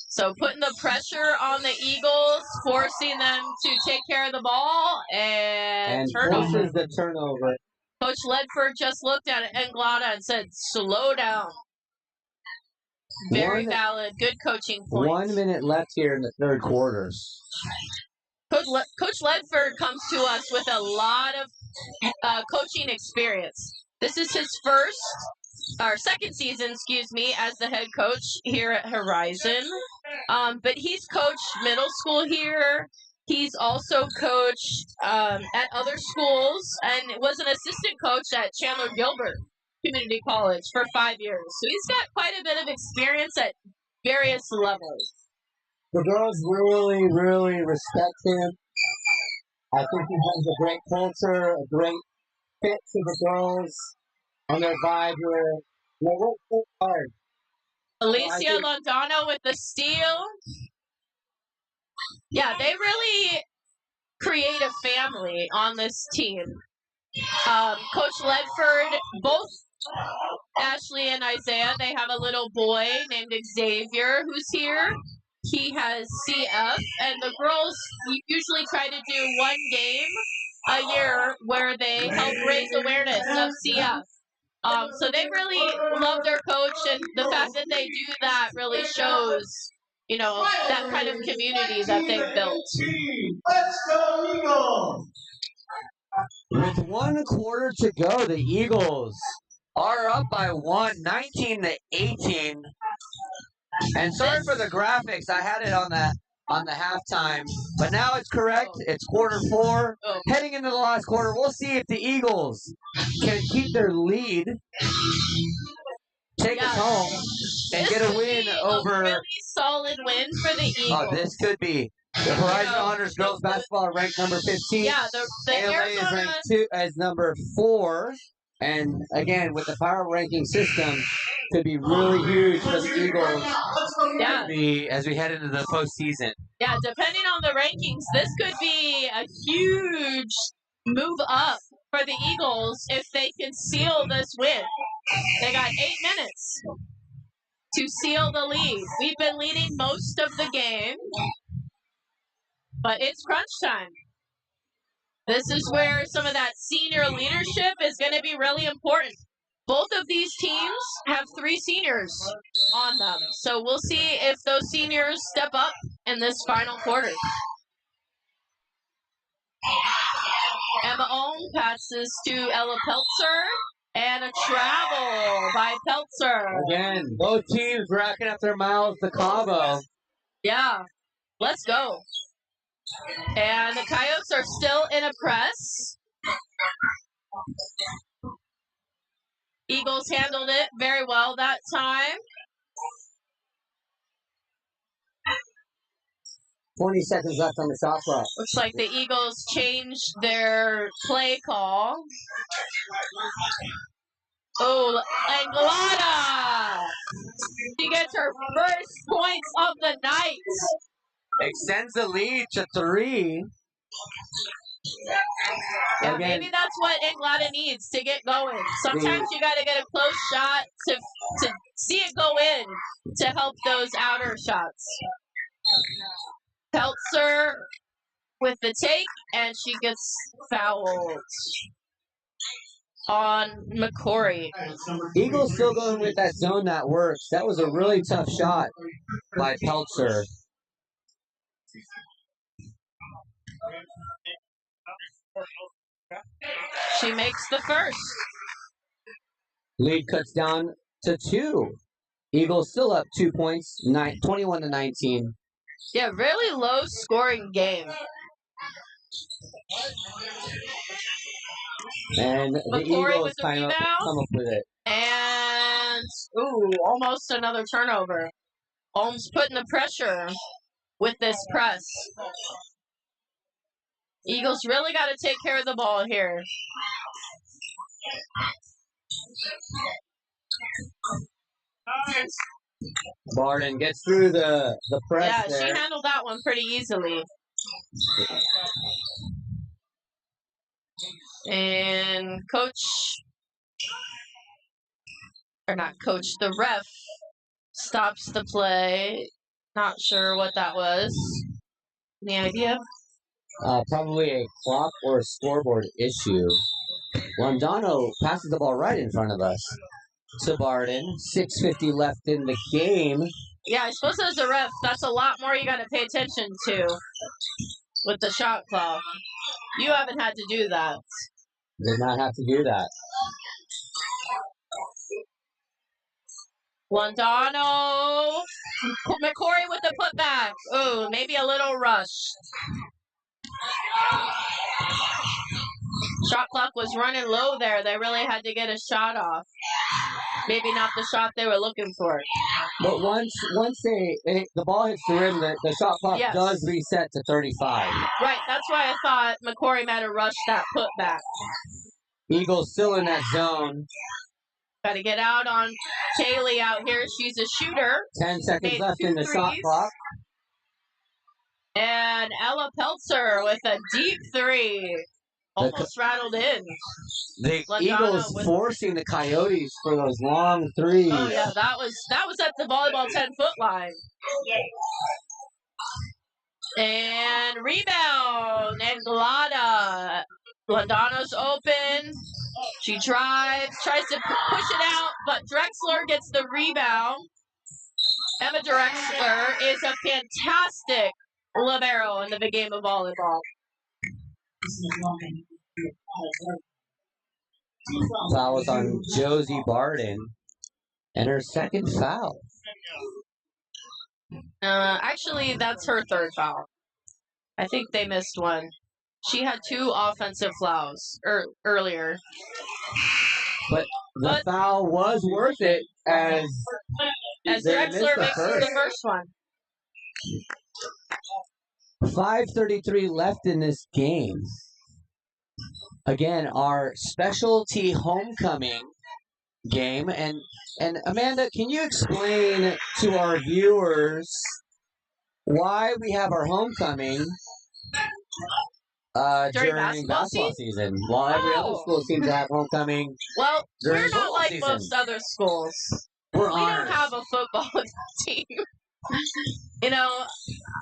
S1: So putting the pressure on the Eagles, forcing them to take care of the ball, and turnover.
S2: Forces the turnover.
S1: Coach Ledford just looked at Englada and said, slow down. Very valid. Good coaching point.
S2: 1 minute left here in the third quarter.
S1: Coach Ledford comes to us with a lot of coaching experience. This is his second season, as the head coach here at Horizon. But he's coached middle school here. He's also coached at other schools and was an assistant coach at Chandler Gilbert Community College for 5 years. So he's got quite a bit of experience at various levels.
S2: The girls really, really respect him. I think he has a great culture, a great fit to the girls on their vibe here. They work so hard.
S1: Alicia Londano with the steal. Yeah, they really create a family on this team. Coach Ledford, both Ashley and Isaiah, they have a little boy named Xavier who's here. He has CF, and the girls usually try to do one game a year where they help raise awareness of CF. So they really love their coach, and the fact that they do that really shows, that kind of community that they've built.
S3: Let's go, Eagles!
S2: With 1 quarter to go, the Eagles are up by 19-18. And sorry for the graphics. I had it on the halftime, but now it's correct. It's quarter 4. Heading into the last quarter, we'll see if the Eagles can keep their lead, take us home, and get a win over.
S1: A really solid win for the Eagles.
S2: Oh, this could be. The Horizon Honors girls basketball are ranked number 15.
S1: Yeah, the
S2: ALA is ranked as number 4. And again, with the power ranking system, could be really huge for the Eagles as we head into the postseason.
S1: Yeah, depending on the rankings, this could be a huge move up for the Eagles if they can seal this win. They got 8 minutes to seal the lead. We've been leading most of the game, but it's crunch time. This is where some of that senior leadership is going to be really important. Both of these teams have 3 seniors on them. So we'll see if those seniors step up in this final quarter. Emma Ohm passes to Ella Peltzer, and a travel by Peltzer.
S2: Again, both teams racking up their miles to Cabo.
S1: Yeah, let's go. And the Coyotes are still in a press. Eagles handled it very well that time.
S2: 20 seconds left on the shot clock.
S1: Looks like the Eagles changed their play call. Oh, Anglada! She gets her first points of the night.
S2: Extends the lead to 3.
S1: Yeah,
S2: again,
S1: maybe that's what Anglada needs to get going. Sometimes you got to get a close shot to see it go in to help those outer shots. Peltzer with the take, and she gets fouled on McCory.
S2: Eagles still going with that zone that works. That was a really tough shot by Peltzer.
S1: She makes the first.
S2: Lead cuts down to 2. Eagles still up 2 points, 21-19.
S1: Yeah, really low scoring game.
S2: And the
S1: McCory
S2: Eagles
S1: with the
S2: come
S1: rebound.
S2: up with it.
S1: And, almost another turnover. Ohm's putting the pressure with this press. Eagles really got to take care of the ball here.
S2: Barden gets through the press
S1: Yeah,
S2: there.
S1: she handled that one pretty easily. And the ref stops the play. Not sure what that was. Any idea?
S2: Probably a clock or a scoreboard issue. Londano passes the ball right in front of us to Barden. 6:50 left in the game.
S1: Yeah, I suppose as a ref, that's a lot more you got to pay attention to with the shot clock. You haven't had to do that.
S2: Did not have to do that.
S1: Londano. McCory with the putback. Ooh, maybe a little rush. Shot clock was running low there. They really had to get a shot off. Maybe not the shot they were looking for.
S2: But once the ball hits the rim, the shot clock does reset to 35.
S1: Right, that's why I thought McCory might have rushed that putback.
S2: Eagles still in that zone.
S1: Got to get out on Kaylee out here. She's a shooter.
S2: 10 seconds left in the shot clock.
S1: And Ella Peltzer with a deep three. Almost rattled in.
S2: The Eagles forcing the Coyotes for those long threes.
S1: Oh yeah, that was at the volleyball 10-foot line. And rebound, and Glada. Londano's open. She tries to push it out, but Drexler gets the rebound. Emma Drexler is a fantastic libero in the game of volleyball.
S2: Fouls on Josie Barden, and her second foul.
S1: Actually, that's her third foul. I think they missed one. She had 2 offensive fouls earlier.
S2: But the foul was worth it as
S1: Drexler makes the first one.
S2: 5:33 left in this game. Again, our specialty homecoming game. And Amanda, can you explain to our viewers why we have our homecoming during basketball season? While every other school seems to have homecoming.
S1: Well, we're not like
S2: season.
S1: most other schools. We don't have a football team.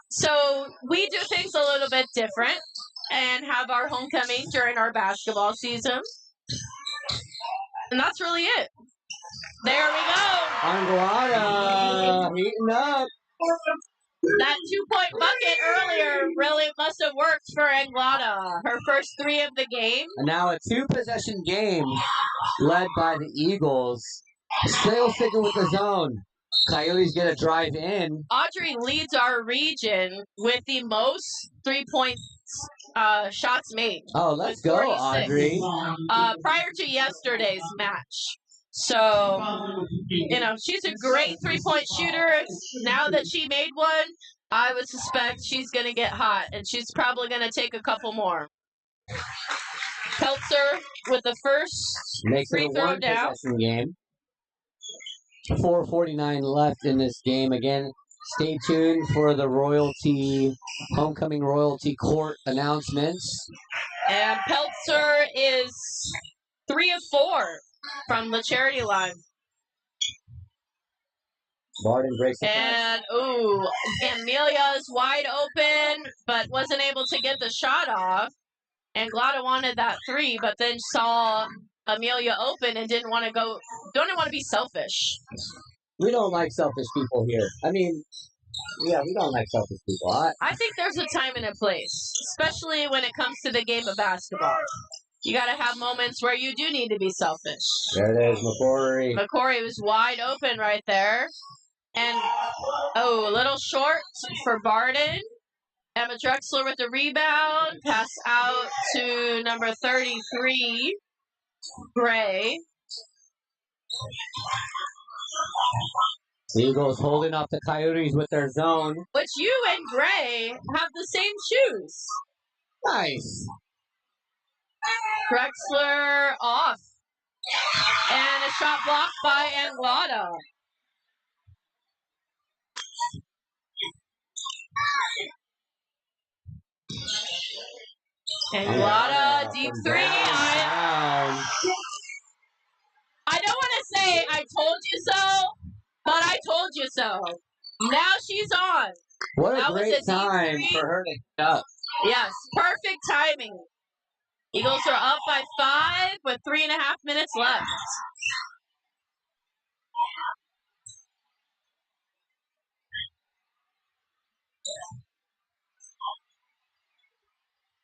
S1: So we do things a little bit different and have our homecoming during our basketball season. And that's really it. There we go.
S2: Anglada heating up.
S1: That 2-point bucket earlier really must have worked for Anglada. Her first 3 of the game.
S2: And now a 2-possession game led by the Eagles. Still sticking with the zone. Coyotes get a drive in.
S1: Audrey leads our region with the most 3-point shots made.
S2: Oh, let's go, Audrey.
S1: Prior to yesterday's match. So, she's a great 3-point shooter. Now that she made one, I would suspect she's going to get hot, and she's probably going to take a couple more. Peltzer with the first free throw down.
S2: Game. 4:49 left in this game. Again, stay tuned for the homecoming royalty court announcements.
S1: And Peltzer is 3 of 4 from the charity line.
S2: Barden breaks the
S1: and Amelia's wide open, but wasn't able to get the shot off. And Glada wanted that 3, but then saw Amelia open and don't want to be selfish.
S2: We don't like selfish people here. I mean, yeah, we don't like selfish people.
S1: I think there's a time and a place, especially when it comes to the game of basketball. You got to have moments where you do need to be selfish.
S2: There it is, McCory.
S1: McCory was wide open right there. And, a little short for Barden. Emma Drexler with the rebound. Pass out to number 33, Gray.
S2: Eagles holding off the Coyotes with their zone.
S1: Which you and Gray have the same shoes.
S2: Nice.
S1: Drexler off. And a shot blocked by Anglada. And Glada, deep
S2: from
S1: three.
S2: down.
S1: I don't want to say I told you so, but I told you so. Now she's on.
S2: What a
S1: That was
S2: great
S1: a deep
S2: time
S1: three.
S2: for her to get up.
S1: Yes, perfect timing. Eagles are up by 5 with 3.5 minutes left.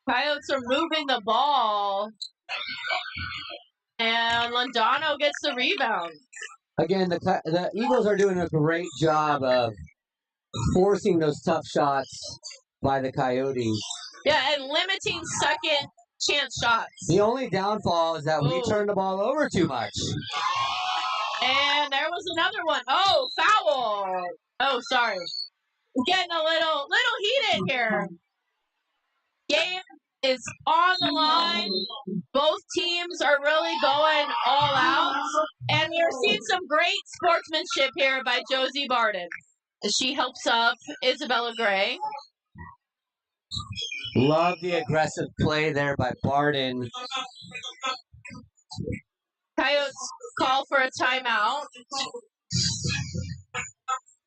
S1: Coyotes are moving the ball. And Londano gets the rebound.
S2: Again, the Eagles are doing a great job of forcing those tough shots by the Coyotes.
S1: Yeah, and limiting second chance shots.
S2: The only downfall is that we turn the ball over too much.
S1: And there was another one. Oh, foul. Oh, sorry. Getting a little heated here. Game is on the line. Both teams are really going all out. And we're seeing some great sportsmanship here by Josie Barden. She helps up Isabella Gray.
S2: Love the aggressive play there by Barden.
S1: Coyotes call for a timeout.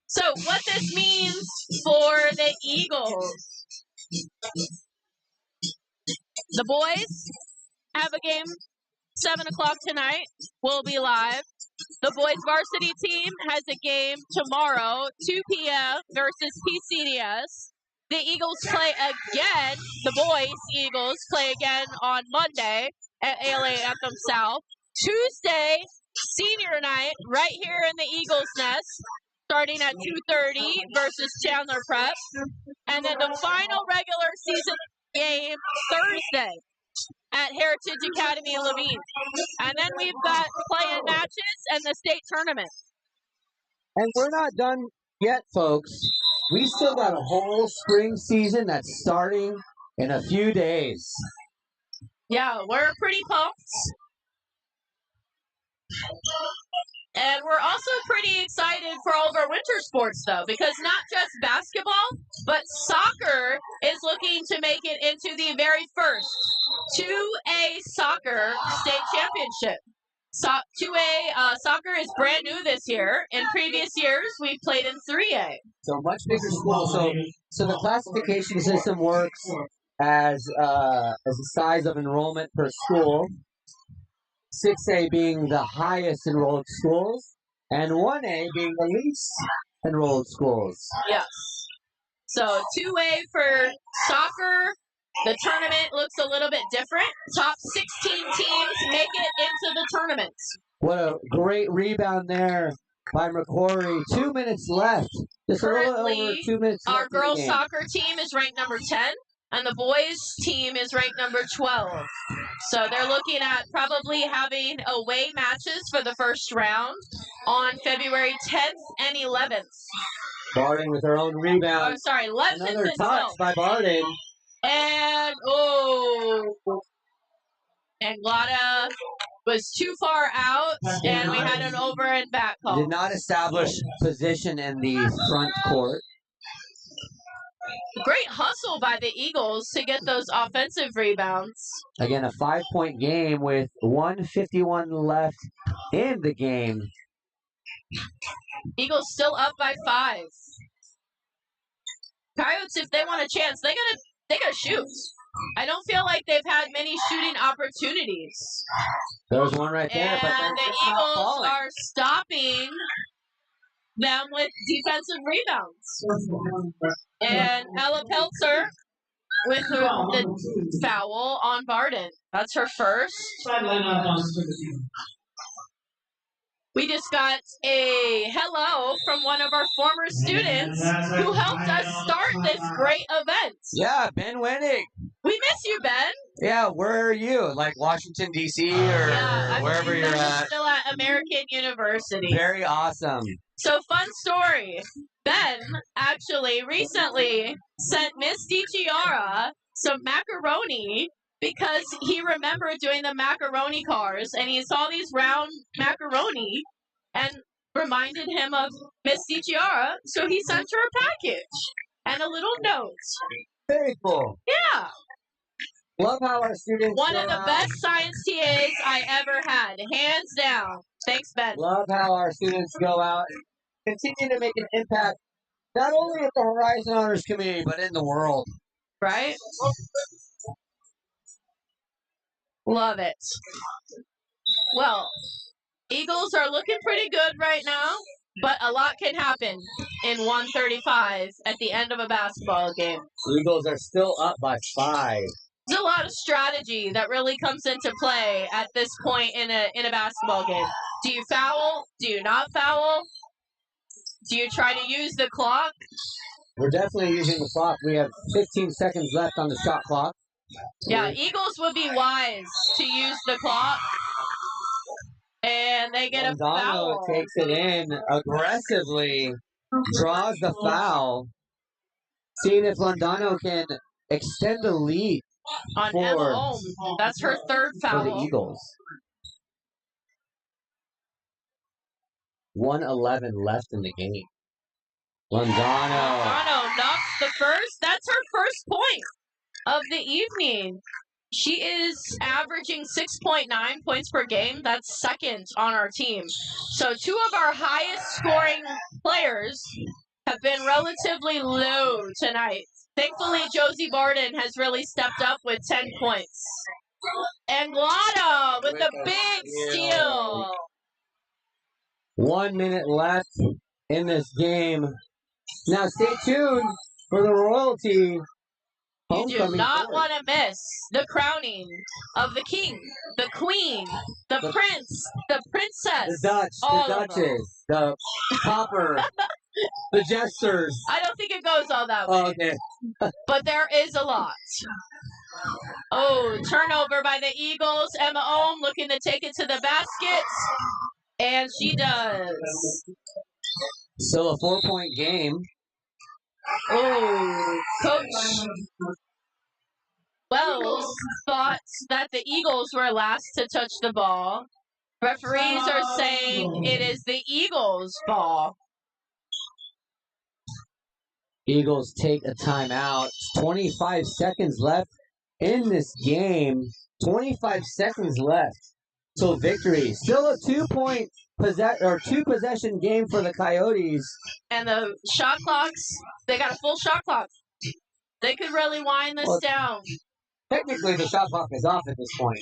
S1: So what this means for the Eagles. The boys have a game 7 o'clock tonight. We'll be live. The boys varsity team has a game tomorrow, 2 p.m. versus PCDS. The Eagles play again. The boys Eagles play again on Monday at ALA Anthem South. Tuesday, senior night, right here in the Eagles Nest, starting at 2:30 versus Chandler Prep. And then the final regular season game Thursday at Heritage Academy in Levine. And then we've got play-in matches and the state tournament.
S2: And we're not done yet, folks. We still got a whole spring season that's starting in a few days.
S1: Yeah, we're pretty pumped. And we're also pretty excited for all of our winter sports, though, because not just basketball, but soccer is looking to make it into the very first 2A soccer state championship. 2A soccer is brand new this year. In previous years, we played in 3A.
S2: So much bigger school. So the classification system works as the size of enrollment per school. 6A being the highest enrolled schools, and 1A being the least enrolled schools.
S1: Yes. So 2A for soccer. The tournament looks a little bit different. Top 16 teams make it into the tournament.
S2: What a great rebound there by McCrory. 2 minutes left. Just
S1: Currently,
S2: a little over 2 minutes left.
S1: Our girls soccer team is ranked number 10, and the boys team is ranked number 12. So they're looking at probably having away matches for the first round on February 10th and 11th.
S2: Barden with her own rebound.
S1: Oh, sorry, 11th
S2: Another
S1: and
S2: touch
S1: 12th.
S2: by Barden.
S1: And, and Glada was too far out, and we had an over and back call.
S2: Did not establish position in the front court.
S1: Great hustle by the Eagles to get those offensive rebounds.
S2: Again, a 5-point game with 1:51 left in the game.
S1: Eagles still up by 5. Coyotes, if they want a chance, they gotta shoot. I don't feel like they've had many shooting opportunities.
S2: There's one right there, but
S1: and the Eagles are stopping them with defensive rebounds. And Ella Peltzer with the foul on Barden. That's her first. We just got a hello from one of our former students who helped us start this great event.
S2: Yeah, Ben Wendig.
S1: We miss you, Ben.
S2: Yeah, where are you? Like Washington, D.C. or wherever you're at?
S1: Still at American University.
S2: Very awesome.
S1: So, fun story. Ben actually recently sent Miss DiChiara some macaroni because he remembered doing the macaroni cars, and he saw these round macaroni and reminded him of Miss DiChiara, so he sent her a package and a little note.
S2: Very cool.
S1: Yeah.
S2: Love how our students
S1: One of the best science TAs I ever had, hands down. Thanks, Ben.
S2: Love how our students go out and continue to make an impact, not only at the Horizon Honors community, but in the world.
S1: Right? Love it. Well, Eagles are looking pretty good right now, but a lot can happen in 135 at the end of a basketball game.
S2: Eagles are still up by 5.
S1: There's a lot of strategy that really comes into play at this point in a basketball game. Do you foul? Do you not foul? Do you try to use the clock?
S2: We're definitely using the clock. We have 15 seconds left on the shot clock.
S1: Yeah, Eagles would be wise to use the clock. And they get a foul.
S2: Takes it in aggressively, draws the foul, seeing if Londano can extend the lead
S1: on Emma Ohm. That's her third foul.
S2: For the Eagles. 1:11 left in the game.
S1: Londano knocks the first. That's her first point of the evening. She is averaging 6.9 points per game. That's second on our team. So 2 of our highest scoring players have been relatively low tonight. Thankfully, Josie Barden has really stepped up with 10 points. And Glotto with the big steal.
S2: 1 minute left in this game. Now stay tuned for the royalty.
S1: You do not want to miss the crowning of the king, the queen, the prince, the princess,
S2: the Dutch, the Duchess, the Popper, the Jesters.
S1: I don't think it goes all that way.
S2: Oh, okay.
S1: But there is a lot. Oh, turnover by the Eagles. Emma Ohm looking to take it to the basket. And she does.
S2: Still a 4-point game.
S1: Oh, Coach Wells thought that the Eagles were last to touch the ball. Referees are saying it is the Eagles' ball.
S2: Eagles take a timeout. 25 seconds left in this game. 25 seconds left till victory. Still a 2-point two-possession game for the Coyotes.
S1: And the shot clocks, they got a full shot clock. They could really wind this down.
S2: Technically, the shot clock is off at this point.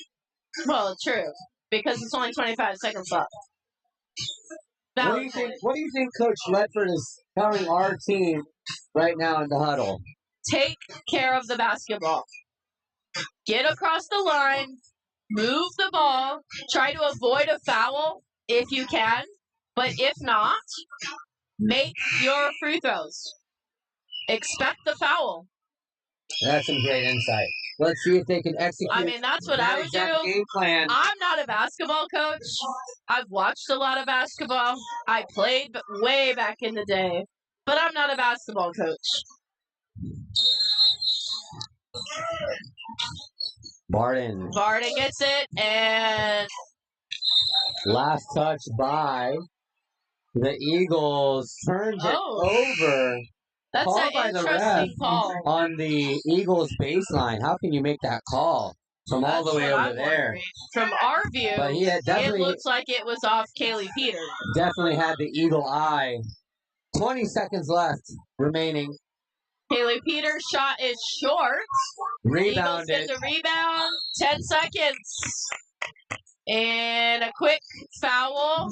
S1: Well, true, because it's only 25 seconds left.
S2: What do you think Coach Ledford is telling our team right now in the huddle?
S1: Take care of the basketball. Get across the line. Move the ball. Try to avoid a foul if you can. But if not, make your free throws. Expect the foul.
S2: That's some great insight. Let's see if they can execute.
S1: I mean, that's what I would do.
S2: Game plan.
S1: I'm not a basketball coach. I've watched a lot of basketball. I played way back in the day. But I'm not a basketball coach.
S2: Barden
S1: gets it, and
S2: last touch by the Eagles. Turns it over.
S1: That's
S2: call
S1: an interesting call.
S2: On the Eagles baseline. How can you make that call from all the way over there?
S1: From our view,
S2: but
S1: it looks like it was off Kaylee Peter.
S2: Definitely had the eagle eye. 20 seconds left remaining.
S1: Kaylee Peter's shot is short.
S2: Rebounded.
S1: Eagles get the rebound. 10 seconds. And a quick foul.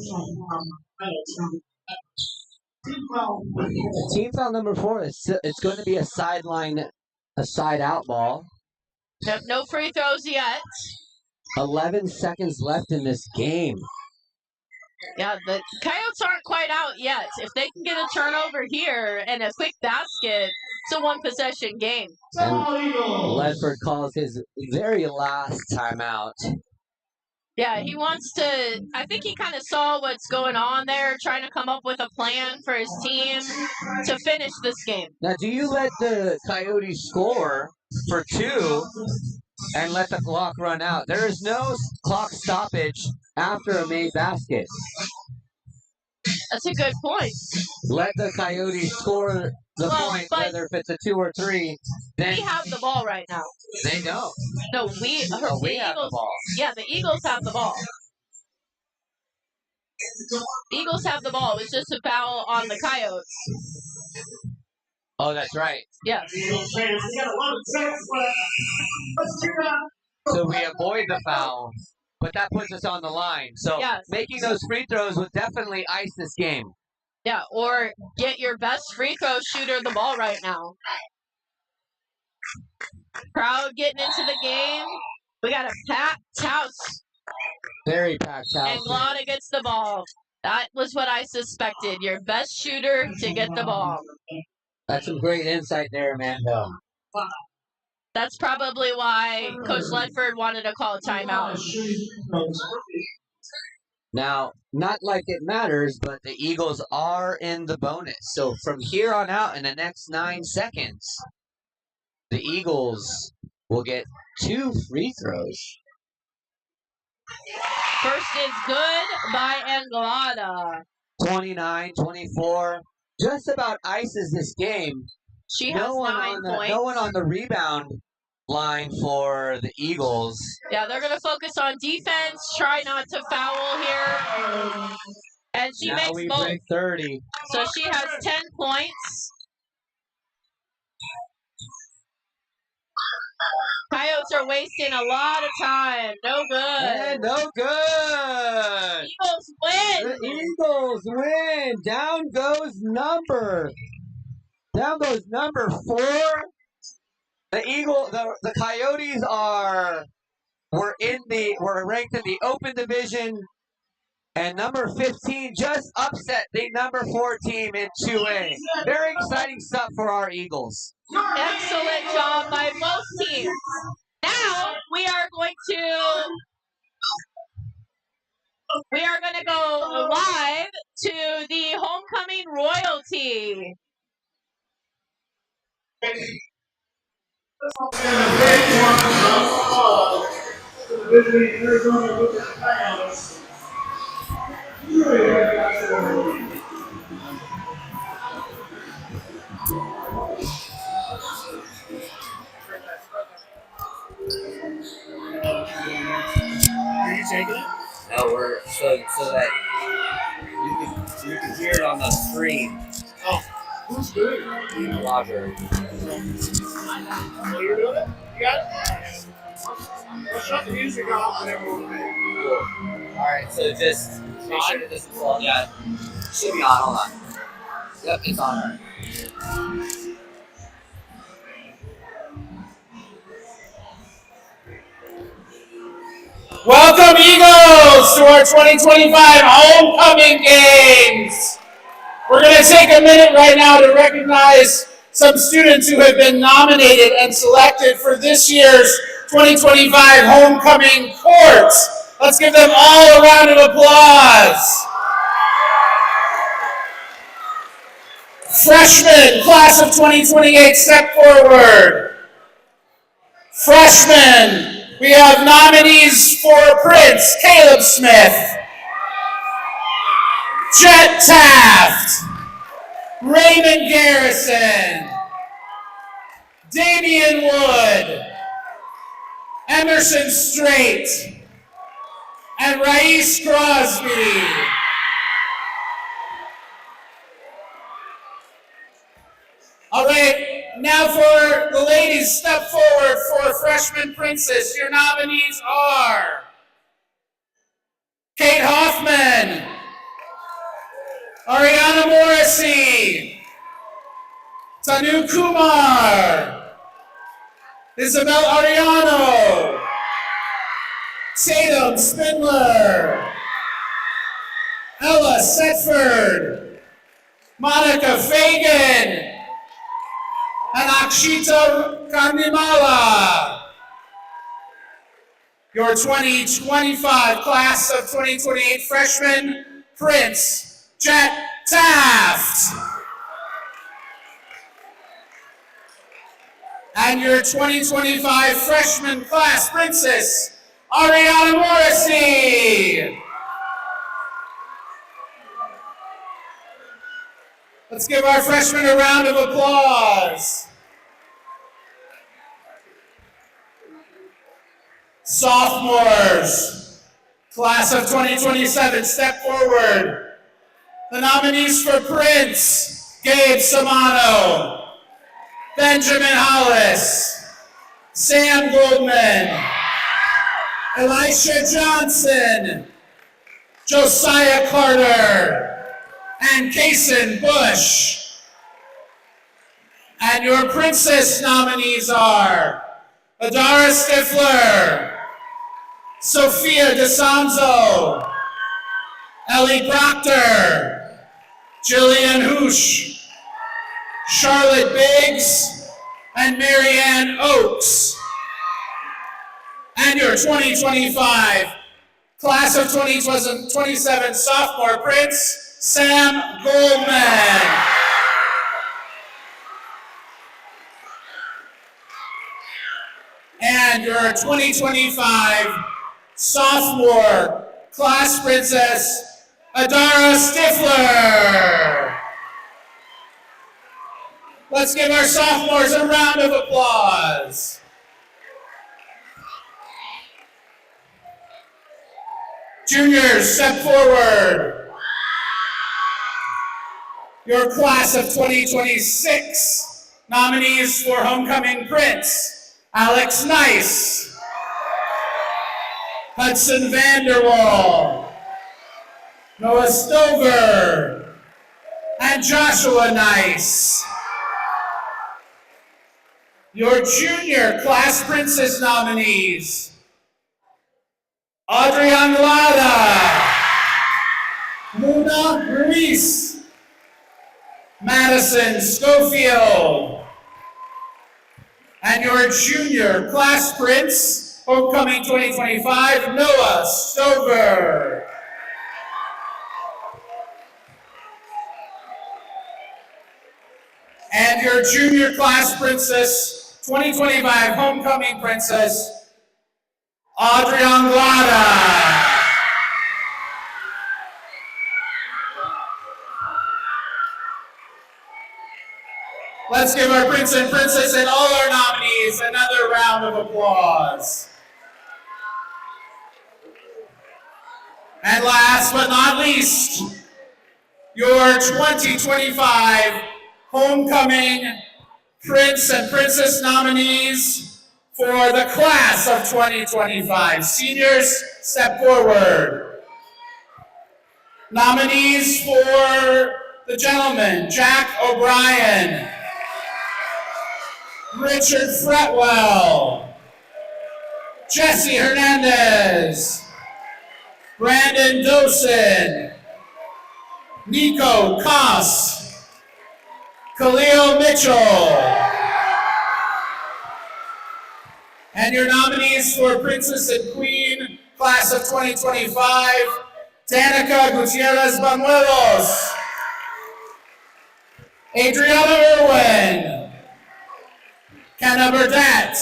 S2: Team foul number 4. It's going to be a side out ball.
S1: No free throws yet.
S2: 11 seconds left in this game.
S1: Yeah, the Coyotes aren't quite out yet. If they can get a turnover here and a quick basket, it's a one-possession game.
S2: And Ledford calls his very last timeout.
S1: Yeah, he wants to, I think he kind of saw what's going on there, trying to come up with a plan for his team to finish this game.
S2: Now, do you let the Coyotes score for 2 and let the clock run out? There is no clock stoppage after a made basket.
S1: That's a good point.
S2: Let the Coyotes score the point, whether if it's a 2 or 3, then
S1: we have the ball right now.
S2: They don't.
S1: No, we
S2: have
S1: Eagles,
S2: the ball.
S1: Yeah, the Eagles have the ball. Eagles have the ball. It's just a foul on the Coyotes.
S2: Oh, that's right.
S1: Yes.
S2: So we avoid the foul, but that puts us on the line. So making those free throws would definitely ice this game.
S1: Yeah, or get your best free throw shooter the ball right now. Crowd getting into the game. We got a packed house.
S2: Very packed house.
S1: And Glada gets the ball. That was what I suspected. Your best shooter to get the ball.
S2: That's some great insight there, Mando.
S1: That's probably why Coach Ledford wanted to call a timeout.
S2: Now, not like it matters, but the Eagles are in the bonus. So from here on out in the next 9 seconds, the Eagles will get 2 free throws.
S1: First is good by Anglada.
S2: 29-24. Just about ices this game.
S1: She has 9 points.
S2: No one on the rebound line for the Eagles.
S1: Yeah, they're going to focus on defense, try not to foul here. And she makes
S2: we
S1: both.
S2: break 30.
S1: So she has 10 points. Coyotes are wasting a lot of time. No good.
S2: And no good.
S1: Eagles win.
S2: The Eagles win. Down goes number 4. The Coyotes were ranked in the open division, and number 15 just upset the number 4 team in 2A. Very exciting stuff for our Eagles.
S1: Excellent job by both teams. Now we are going to go live to the homecoming royalty.
S3: Are you taking it?
S2: No, we're so that you can hear it on the screen.
S3: Oh, who's doing it?
S2: Roger.
S3: So you're doing it? You got it? We'll shut the music off and everyone will be.
S2: Cool. Alright, so just make sure that this is on. Yeah. Should be on, hold on. Yep, it's on.
S3: Welcome, Eagles, to our 2025 homecoming games. We're going to take a minute right now to recognize some students who have been nominated and selected for this year's 2025 homecoming court. Let's give them all a round of applause. Freshmen, class of 2028, step forward. Freshmen. We have nominees for Prince, Caleb Smith, Jet Taft, Raymond Garrison, Damian Wood, Emerson Strait, and Raíce Crosby. All right, now for the ladies, step forward for Freshman Princess. Your nominees are Kate Hoffman, Ariana Morrissey, Tanu Kumar, Isabel Ariano, Tatum Spindler, Ella Setford, Monica Fagan, and Akshita Kandimala. Your 2025 class of 2028 freshman, Prince Jet Taft. And your 2025 freshman class, Princess Ariana Morrissey. Let's give our freshmen a round of applause. Sophomores, class of 2027, step forward. The nominees for Prince: Gabe Samano, Benjamin Hollis, Sam Goldman, Elisha Johnson, Josiah Carter, and Kason Bush. And your Princess nominees are Adara Stifler, Sophia DeSanzo, Ellie Proctor, Jillian Hoosh, Charlotte Biggs, and Marianne Oakes. And your 2025 class of 2027 sophomore Prince, Sam Goldman. And your 2025 sophomore class princess, Adara Stifler. Let's give our sophomores a round of applause. Juniors, step forward. Your class of 2026 nominees for Homecoming Prince: Alex Nice, Hudson Vanderwall, Noah Stover, and Joshua Nice. Your junior class princess nominees: Audrey Anglada, Luna Ruiz, Madison Schofield. And your junior class prince, Homecoming 2025, Noah Stover. And your junior class princess, 2025 Homecoming Princess, Audrey Anglada. Let's give our prince and princess and all our nominees another round of applause. And last but not least, your 2025 Homecoming Prince and Princess nominees for the class of 2025. Seniors, step forward. Nominees for the gentlemen: Jack O'Brien, Richard Fretwell, Jesse Hernandez, Brandon Dosen, Nico Koss, Khalil Mitchell. And your nominees for Princess and Queen, class of 2025, Danica Gutierrez Banuelos, Adriana Irwin, Kenna Burdett,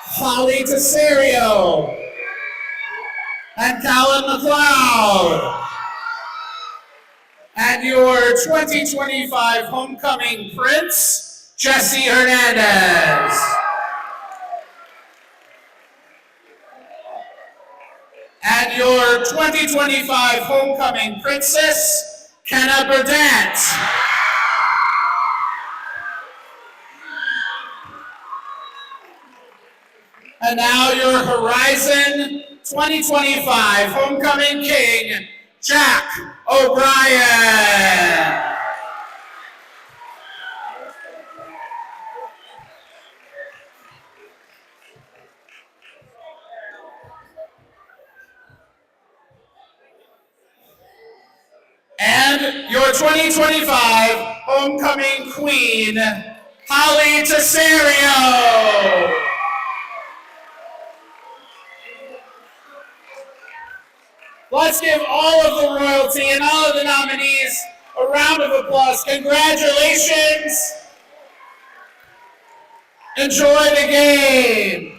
S3: Holly Tesario, and Callan McLeod. And your 2025 Homecoming Prince, Jesse Hernandez. And your 2025 Homecoming Princess, Kenna Burdett. And now your Horizon 2025 Homecoming King, Jack O'Brien. And your 2025 Homecoming Queen, Holly Tesario. Let's give all of the royalty and all of the nominees a round of applause. Congratulations. Enjoy the game.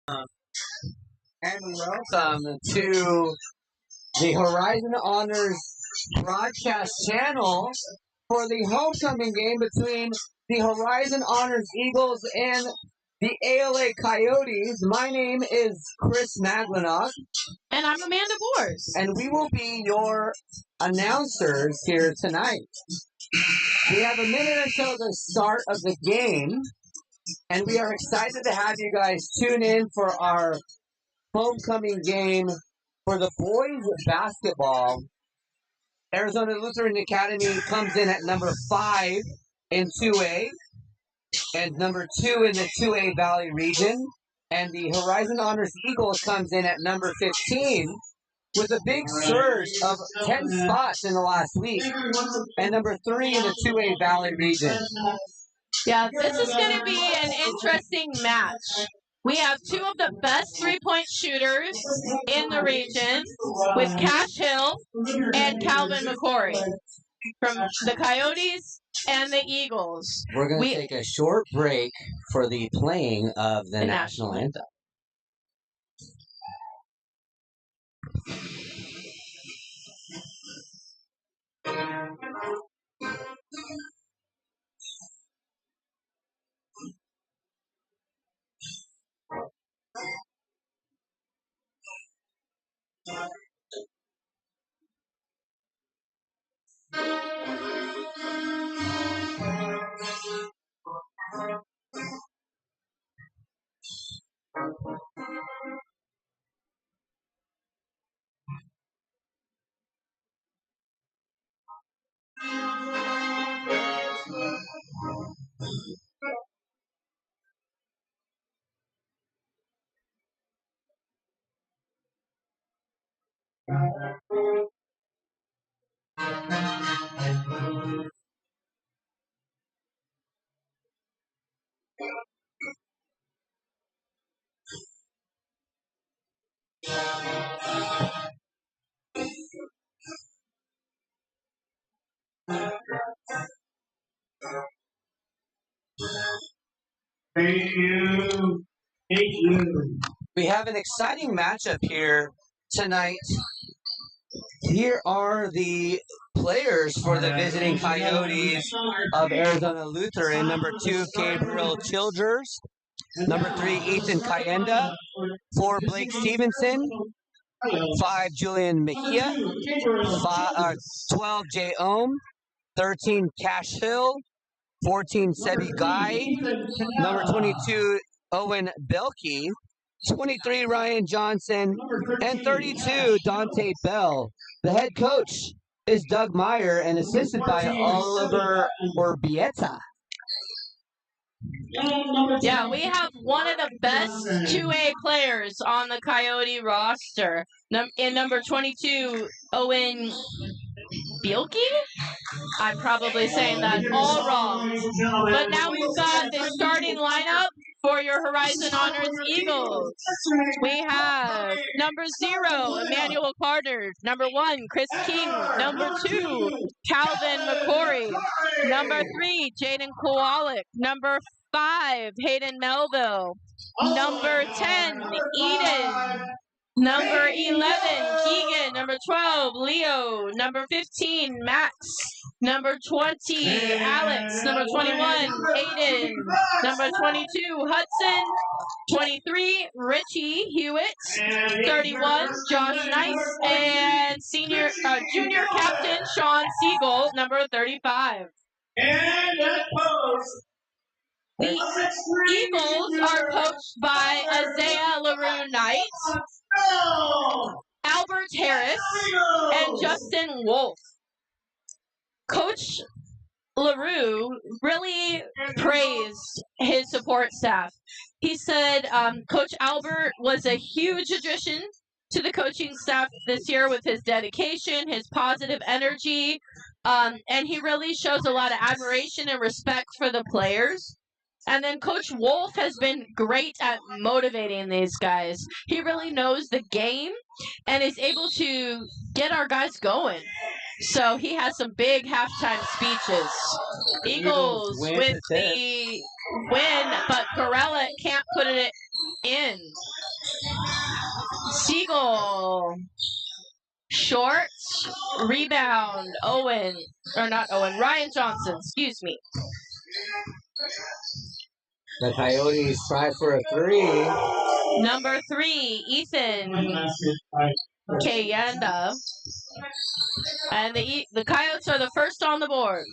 S2: And welcome to the Horizon Honors broadcast channel for the homecoming game between the Horizon Honors Eagles and the ALA Coyotes. My name is Chris Maglinock.
S1: And I'm Amanda Boers.
S2: And we will be your announcers here tonight. We have a minute until the start of the game, and we are excited to have you guys tune in for our homecoming game for the boys basketball. Arizona Lutheran Academy comes in at number 5 in 2A and number 2 in the 2A Valley region. And the Horizon Honors Eagles comes in at number 15 with a big surge of 10 spots in the last week. And number 3 in the 2A Valley region.
S1: Yeah, this is going to be an interesting match. We have two of the best three-point shooters in the region with Cash Hill and Calvin McCory from the Coyotes and the Eagles.
S2: We're going to take a short break for the playing of the national anthem.
S3: Thank you. Thank you.
S2: We have an exciting matchup here tonight. Here are the players for the visiting Coyotes of Arizona Lutheran. Number 2, Gabriel Childers. Number 3, Ethan Cayenda. 4, Blake Stevenson. 5, Julian Mejia. 12, Jay Ohm. 13, Cash Hill. 14, Sebi Guy. Number 22, Owen Belkey. 23, Ryan Johnson. And 32, Dante Bell. The head coach is Doug Meyer and assisted by Oliver Orbieta.
S1: Yeah, we have one of the best 2A players on the Coyote roster. In number 22, Owen Bielke? I'm probably saying that all wrong. But now we've got the starting lineup for your Horizon Honors Eagles. We have number 0, Emmanuel Carter. Number 1, Chris King. Number 2, Calvin McCory. Number 3, Jaden Kowalik. Number 5, Hayden Melville. Number 10, Eden. Number 11, Keegan. Number 12, Leo. Number 15, Max. Number 20, Alex. Number 21, Aiden. Number 22, Hudson. 23, Richie Hewitt. 31, Josh Nice. And junior captain, Sean Siegel, number 35.
S3: And that pose.
S1: The Eagles are coached by Isaiah LaRue Knight, Albert Harris, and Justin Wolf. Coach LaRue really praised his support staff. He said Coach Albert was a huge addition to the coaching staff this year with his dedication, his positive energy, and he really shows a lot of admiration and respect for the players. And then Coach Wolf has been great at motivating these guys. He really knows the game and is able to get our guys going. So he has some big halftime speeches. Eagles with the win, but Corella can't put it in. Siegel. Short. Rebound. Ryan Johnson, excuse me.
S2: The Coyotes try for a three.
S1: Number 3, Ethan Kayanda. And the Coyotes are the first on the board.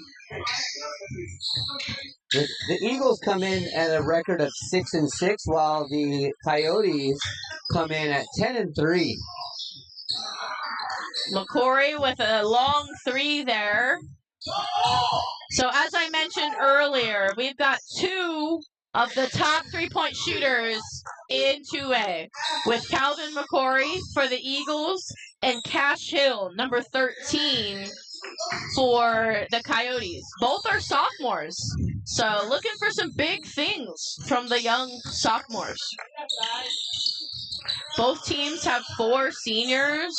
S2: The Eagles come in at a record of 6-6, while the Coyotes come in at 10-3.
S1: McCory with a long 3 there. So as I mentioned earlier, we've got 2 of the top 3-point shooters in 2A, with Calvin McCory for the Eagles and Cash Hill, number 13, for the Coyotes. Both are sophomores, so looking for some big things from the young sophomores. Both teams have 4 seniors.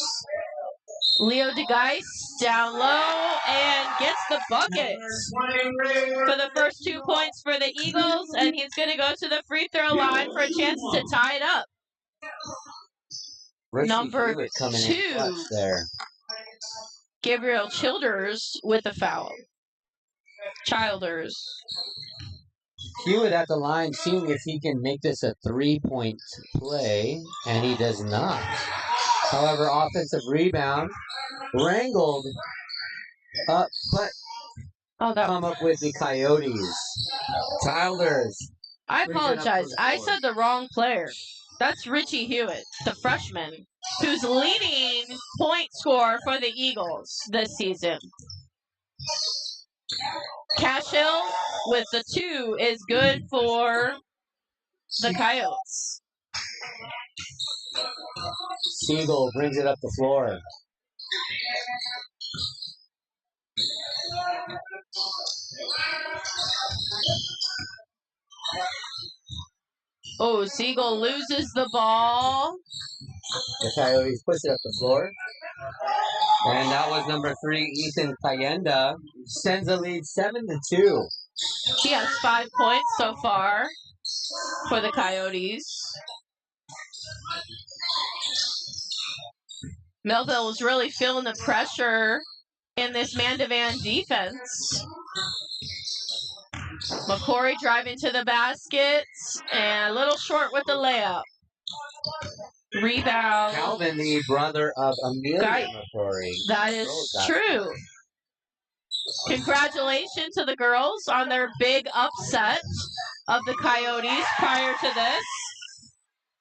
S1: Leo DeGeis down low and gets the bucket for the first 2 points for the Eagles, and he's going to go to the free throw line for a chance to tie it up. Number 2,
S2: there.
S1: Gabriel Childers with a foul. Childers.
S2: Hewitt at the line, seeing if he can make this a 3-point play, and he does not. However, offensive rebound, wrangled up, but come up with the Coyotes. Childers.
S1: I apologize. I said the wrong player. That's Richie Hewitt, the freshman, who's leading point scorer for the Eagles this season. Cash Hill with the 2 is good for the Coyotes.
S2: Siegel brings it up the floor.
S1: Oh, Siegel loses the ball.
S2: The Coyotes push it up the floor. And that was number 3, Ethan Kayenda. Sends the lead 7-2.
S1: He has 5 points so far for the Coyotes. Melville was really feeling the pressure in this man-to-man defense. McCory driving to the basket and a little short with the layup. Rebound.
S2: Calvin, the brother of Amelia McCory.
S1: That is true. Congratulations to the girls on their big upset of the Coyotes prior to this.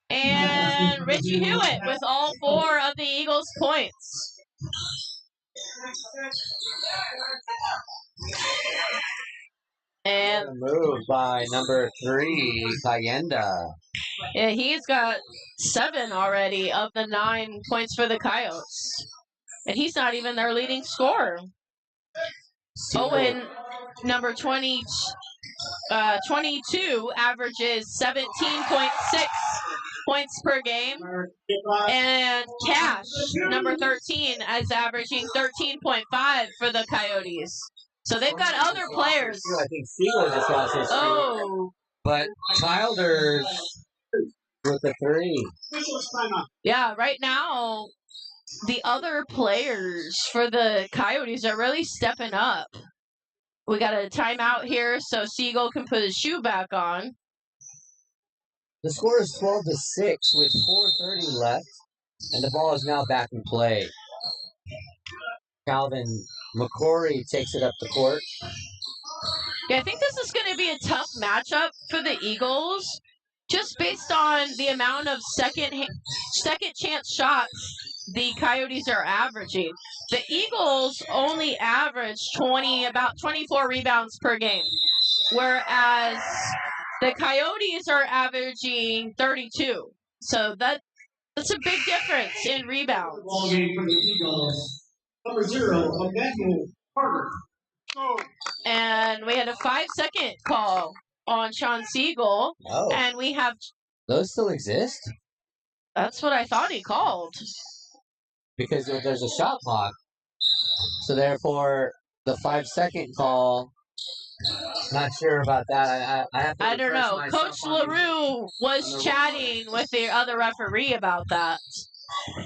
S1: And Richie Hewitt with all 4 of the Eagles' points. And
S2: a move by number 3, Kayenda.
S1: Yeah, he's got 7 already of the 9 points for the Coyotes. And he's not even their leading scorer. Owen, number 22, averages 17.6 points per game. And Cash, number 13, is averaging 13.5 for the Coyotes. So they've got other players.
S2: I think Siegel just lost his
S1: Oh.
S2: But Childers with the 3.
S1: Yeah, right now, the other players for the Coyotes are really stepping up. We got a timeout here so Siegel can put his shoe back on.
S2: The score is 12-6 with 4:30 left, and the ball is now back in play. Calvin McCory takes it up the court.
S1: Yeah, I think this is going to be a tough matchup for the Eagles, just based on the amount of second chance shots the Coyotes are averaging. The Eagles only average about 24 rebounds per game, whereas the Coyotes are averaging 32. So that's a big difference in rebounds.
S4: Ball game for the Eagles. Number 0, Emmanuel Carter.
S1: And we had a 5-second call on Sean Siegel.
S2: Oh.
S1: And we have...
S2: Those still exist?
S1: That's what I thought he called.
S2: Because there's a shot clock. So therefore, the 5-second call Not sure about that. I have to
S5: I don't
S2: refresh
S5: know.
S2: myself
S5: Coach
S2: on
S5: LaRue was chatting with the other referee about that.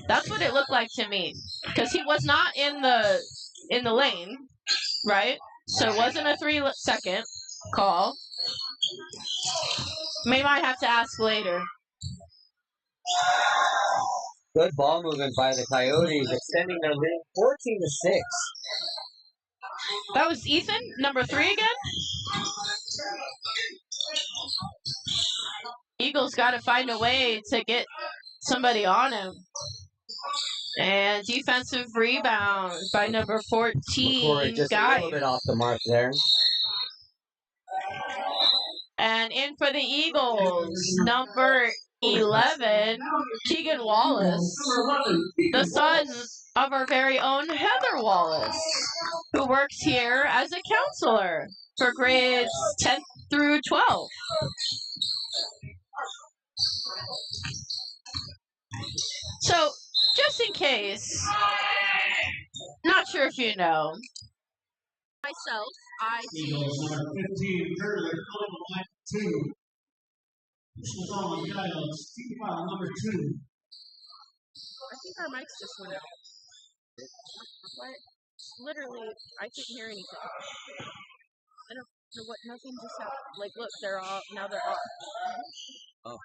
S5: That's what it looked like to me, because he was not in the lane, right? So it wasn't a 3-second call. Maybe I have to ask later.
S2: good ball movement by the Coyotes, extending their lead 14-6.
S5: That was Ethan, number 3 again? Eagles got to find a way to get somebody on him. And defensive rebound by number 14,
S2: Just a
S5: Guy.
S2: little bit off the mark there.
S5: And in for the Eagles, number 11, Keegan Wallace, the son of our very own Heather Wallace, who works here as a counselor for grades 10 through 12. So, just in case, not sure if you know, myself, I
S4: Eagles number 15, Turner, line 2. This was on the Giants, team foul number 2.
S1: I think our mics just went out. What? Literally, I couldn't hear anything. I don't know what, nothing just happened. Like, look, they're all, now they're off.
S2: Oh.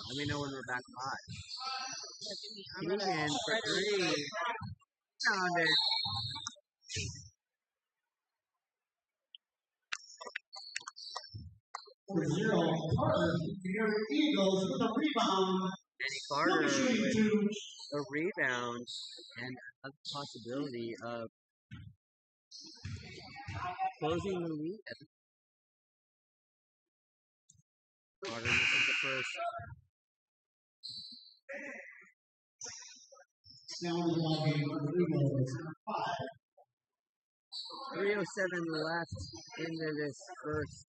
S2: Let me know when we're back live.
S1: I'm gonna
S2: Keegan for 3. Found it.
S4: For 0, Carter, the Eagles with a rebound.
S2: Eddie Carter with a rebound and a possibility of closing the lead. Carter misses the first.
S4: Now in the ball game for the Eagles, 5.
S2: 3:07 left into this first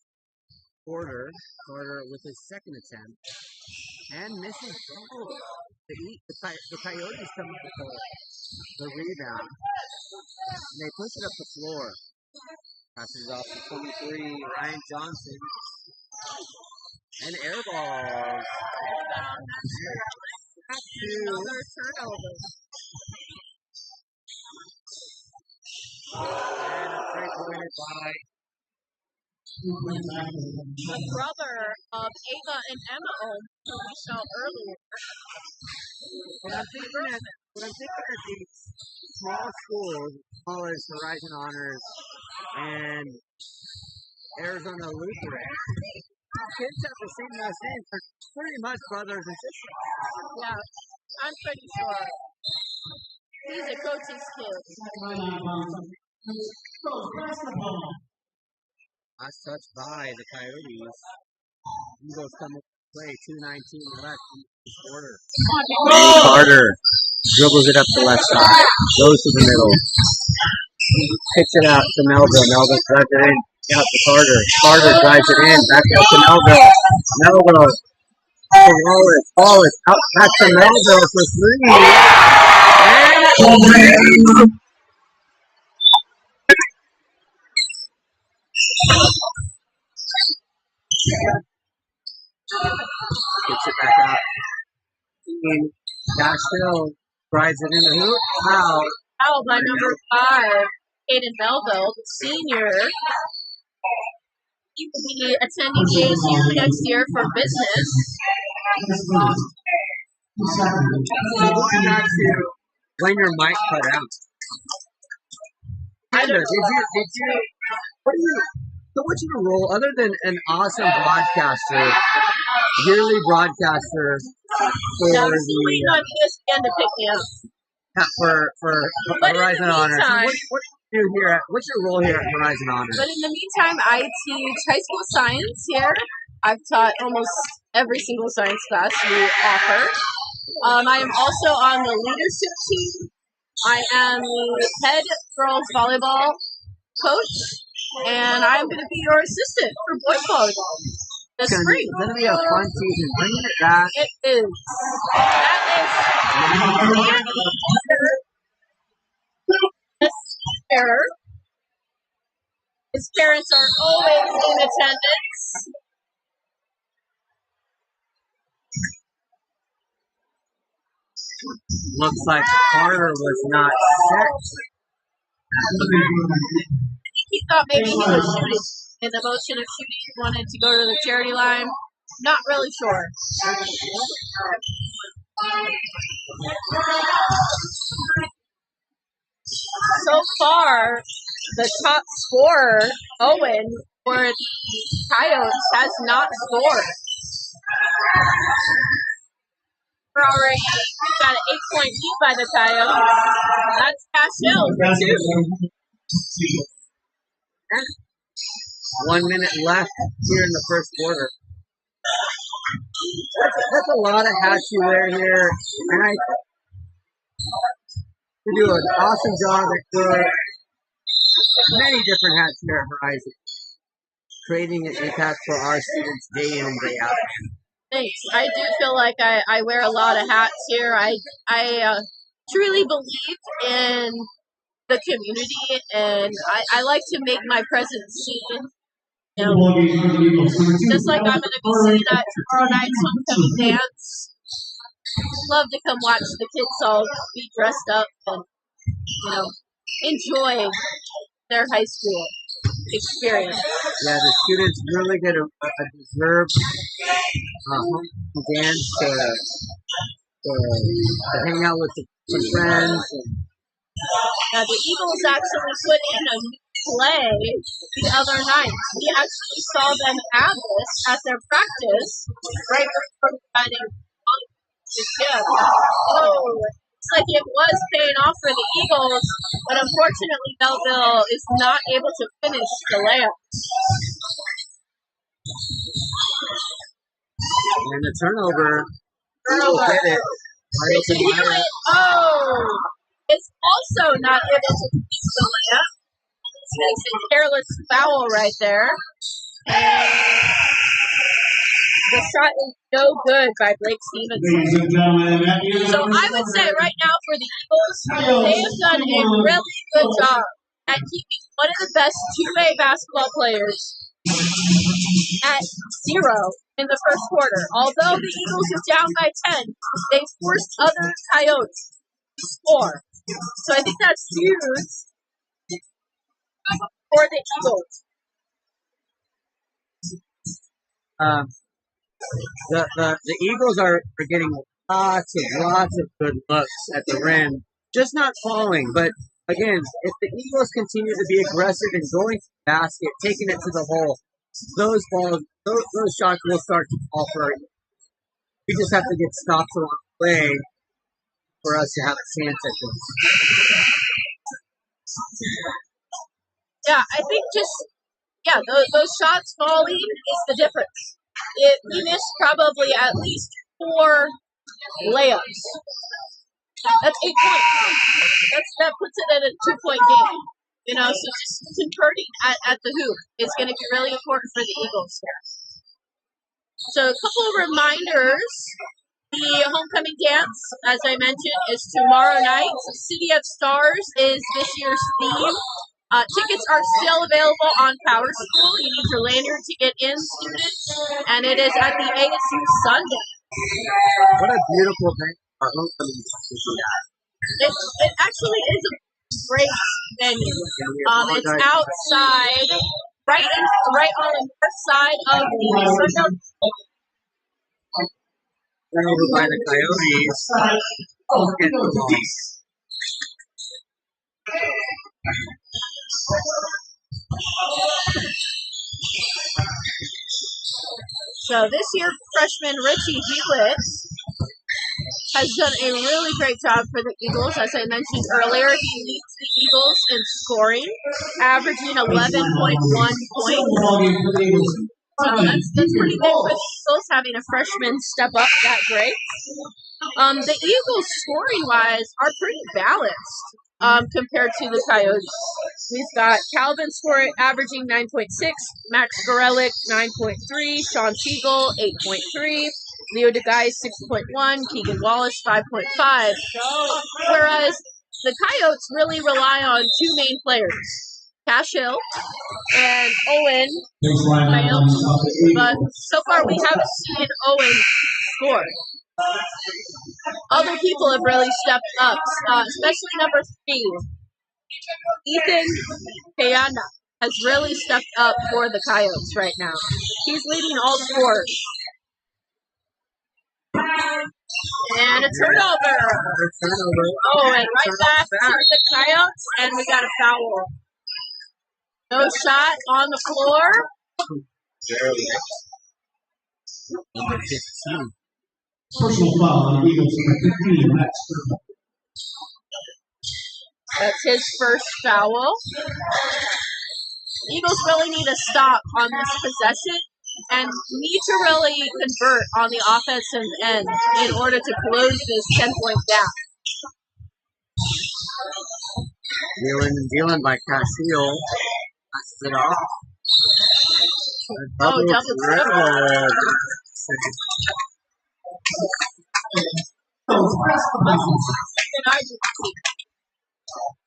S2: quarter. Carter with his second attempt and misses both. The Coyotes come up with the rebound. And they push it up the floor. Passes off to 23, Ryan Johnson. And air balls.
S1: Another turnover.
S2: And a three-pointer by
S1: The brother of Ava and Emma Ohm, who we saw earlier.
S2: When I'm thinking at these small schools, as well as Horizon Honors and Arizona Lutheran, kids have the same last name. They're pretty much brothers and sisters.
S1: Yeah, I'm pretty sure. He's a coach's kid.
S2: Last touch by the Coyotes. Eagles come up to play. 2:19 left in the quarter. Carter dribbles it up the left side. Goes to the middle. Kicks it out to Melville. Melville drives it in. Out to Carter. Carter drives it in. Back out to Melville. Melville to Wallace. Wallace out back to Melville for 3. Kicks it back out. Castile drives it in the hoop. Foul.
S1: Foul by number 5, Aiden Melville, the senior. He will be attending ASU next year for business.
S2: Going back to when your mic cut out. Heather, what's your role other than an awesome broadcaster, yearly broadcaster for
S1: Yeah, I was waiting on ESPN to pick me up.
S2: for Horizon Honors? What do you do here? What's your role here at Horizon Honors?
S1: But in the meantime, I teach high school science here. I've taught almost every single science class we offer. I am also on the leadership team. I am the head girls volleyball coach, and I'm going to be your assistant for boys volleyball this spring.
S2: It's going to be a fun season. Bringing it back.
S1: It is. That is there. His parents are always in attendance.
S2: Looks like Carter was not set.
S1: He thought maybe he was shooting. In the motion of shooting, he wanted to go to the charity line. Not really sure. So far, the top scorer, Owen, for the Coyotes, has not scored. We're already got an 8-point lead by the Coyotes. That's Cashel for 2.
S2: 1 minute left here in the first quarter. That's a lot of hats you wear here, and you do an awesome job at many different hats here at Horizon, creating an impact for our students day in and day out.
S1: Thanks. I do feel like I wear a lot of hats here. I truly believe in the community, and I like to make my presence seen. You know, just like I'm going to be seen at tomorrow night's homecoming dance. Love to come watch the kids all be dressed up and, enjoy their high school experience.
S2: Yeah, the students really get a deserved dance to hang out with some friends.
S1: The Eagles actually put in a new play the other night. We actually saw them have this at their practice right before deciding to give. Looks like it was paying off for the Eagles, but unfortunately Belleville is not able to finish the layup.
S2: And the turnover.
S1: Get it. It's also not able to finish the layup. It's a careless foul right there. And the shot is no good by Blake Stevenson. So I would say right now for the Eagles, they have done a really good job at keeping one of the best two-way basketball players at 0 in the first quarter. Although the Eagles are down by 10, they forced other Coyotes to score. So I think that's huge for the Eagles.
S2: The Eagles are getting lots of good looks at the rim, just not falling. But again, if the Eagles continue to be aggressive and going to the basket, taking it to the hole, those shots will start to fall for us. We just have to get stops along the way for us to have a chance at this.
S1: Yeah, I think those shots falling is the difference. We missed probably at least 4 layups. That's 8 points. That puts it at a 2-point game. So just converting at the hoop is going to be really important for the Eagles here. So a couple of reminders. The homecoming dance, as I mentioned, is tomorrow night. City of Stars is this year's theme. Tickets are still available on Power School. You need your lanyard to get in, students, and it is at the ASU Sunday.
S2: What a beautiful thing our homecoming is.
S1: It actually is a great venue. It's outside, right on the north side of the Sunday.
S2: Over by the Coyotes.
S1: So this year, freshman Richie Hewitt has done a really great job for the Eagles. As I mentioned earlier, he leads the Eagles in scoring, averaging 11.1 points. That's pretty big for the Eagles, having a freshman step up that great. The Eagles, scoring-wise, are pretty balanced compared to the Coyotes. We've got Calvin scoring, averaging 9.6, Max Gorelick 9.3, Sean Siegel 8.3, Leo DeGuy 6.1, Keegan Wallace 5.5. Whereas the Coyotes really rely on two main players, Cash Hill and Owen Coyote. But so far we haven't seen Owen score. Other people have really stepped up, especially number 3, Ethan Kayana has really stepped up for the Coyotes right now. He's leading all scores. And a turnover. Oh, and right back to the Coyotes, and we got a foul. No shot on the floor.
S2: Number 15.
S4: Personal foul on the Eagles, number 15, Max Sturman.
S1: That's his first foul. Eagles really need a stop on this possession and need to really convert on the offensive end in order to close this 10-point gap.
S2: Dealing by Castillo. Passes it off.
S1: Double dribble.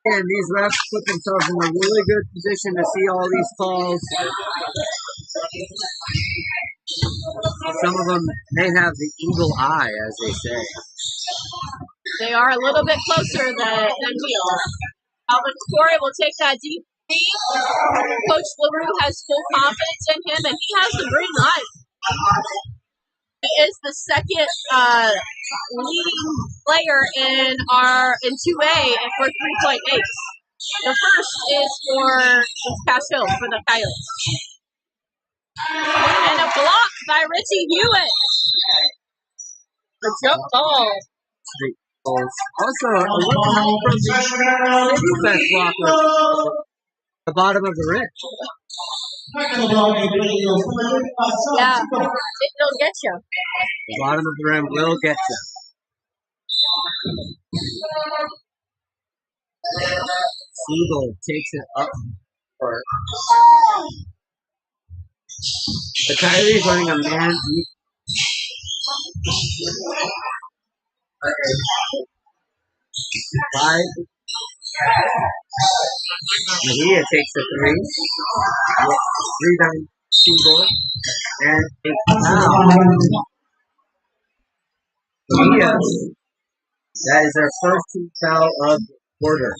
S2: And these refs put themselves in a really good position to see all these calls. Some of them, they have the eagle eye, as they say.
S1: They are a little bit closer than we are. Alvin Corey will take that deep three. Coach LaRue has full confidence in him, and he has the green light. He is the second leading player in 2A and for 3.8. The first is for Castle for the Coyotes. And a block by Richie Hewitt. The jump ball.
S2: Also, a little help from the defense blocker. The bottom of the rim.
S1: Yeah, it'll get you.
S2: The bottom of the rim will get you. Siegel takes it up for the Coyotes running a man deep. Five. Mejia takes the three. Rebound Siegel. And a foul. Mejia. That is our first team foul of the quarter.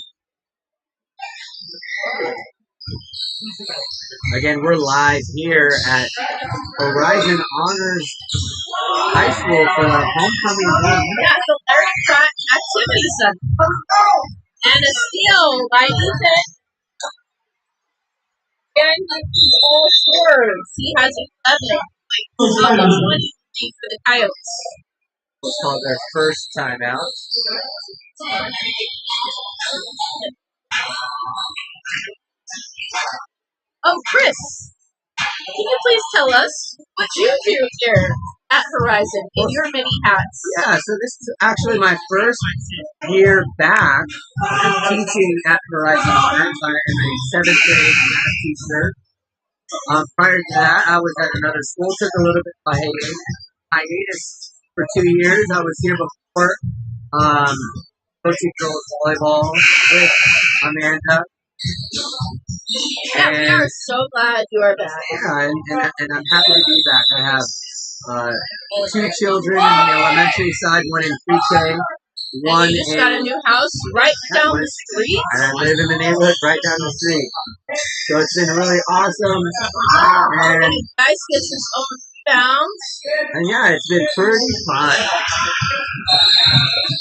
S2: Again, we're live here at Horizon Honors High School for the homecoming game.
S1: Yeah, so Larry Pratt Activity Center. And a steal by Ethan. And all scores. He has 11 of the 20 for the Coyotes.
S2: We'll call their first timeout.
S1: Oh, Chris, can you please tell us what you do here at Horizon in your mini hats?
S2: Yeah, so this is actually my first year back teaching at Horizon Honors. I'm a 7th grade math teacher. Prior to that, I was at another school, took a little bit of hiatus for 2 years. I was here before coaching girls volleyball with Amanda.
S1: Yeah, we are so glad you are back.
S2: Yeah, and I'm happy to be back. I have 2 children in the elementary side, one in pre-K, one
S1: and you just
S2: in...
S1: got a new house right down the street?
S2: And I live in the neighborhood right down the street. So it's been really awesome. And
S1: Guys gets his own bounds.
S2: And yeah, it's been pretty fun.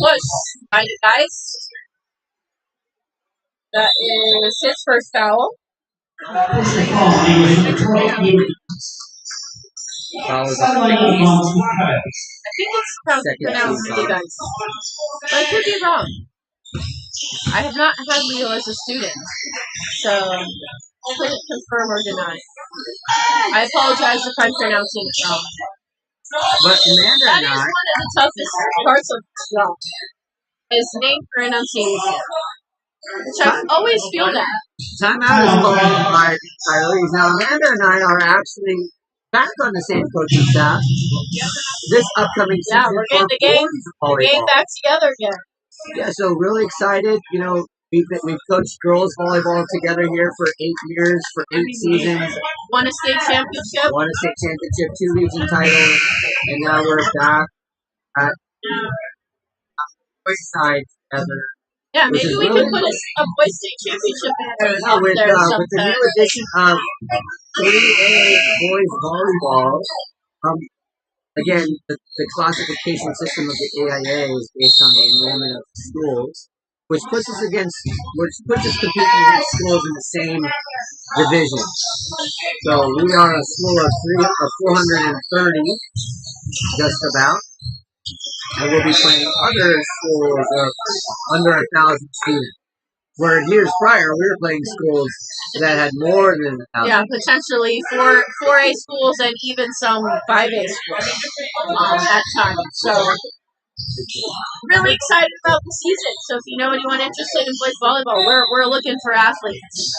S1: Push by the guys. That is his first foul.
S2: I was
S1: I think it's pronounced you guys. But I could be wrong. I have not had Leo as a student, so I couldn't confirm or deny. I apologize if I'm pronouncing it wrong.
S2: But Amanda
S1: That
S2: and
S1: is
S2: I,
S1: one of the toughest parts of this job. Is name pronunciation. Which I always feel that.
S2: timeout is called by Kylie's. Now Amanda and I are actually back on the same coaching staff this upcoming season.
S1: Yeah, we're getting the game back together again.
S2: Yeah, so really excited. We've coached girls volleyball together here for 8 years, for 8 seasons.
S5: Won a state championship.
S2: Won a state championship, 2 region titles, and now we're back at boys side together.
S5: Yeah, maybe we can put a boys state championship out
S2: with
S5: there
S2: the new addition of 3A boys volleyball. Again, the classification system of the AIA is based on the enrollment of schools, which puts us competing against schools in the same division. So we are a school of 430, just about, and we'll be playing other schools of under 1,000 students. Where years prior, we were playing schools that had more than 1,000.
S5: Yeah, potentially 4A schools and even some 5A schools at times. So, really excited about the season. So, if you know anyone interested in boys volleyball, we're looking for athletes.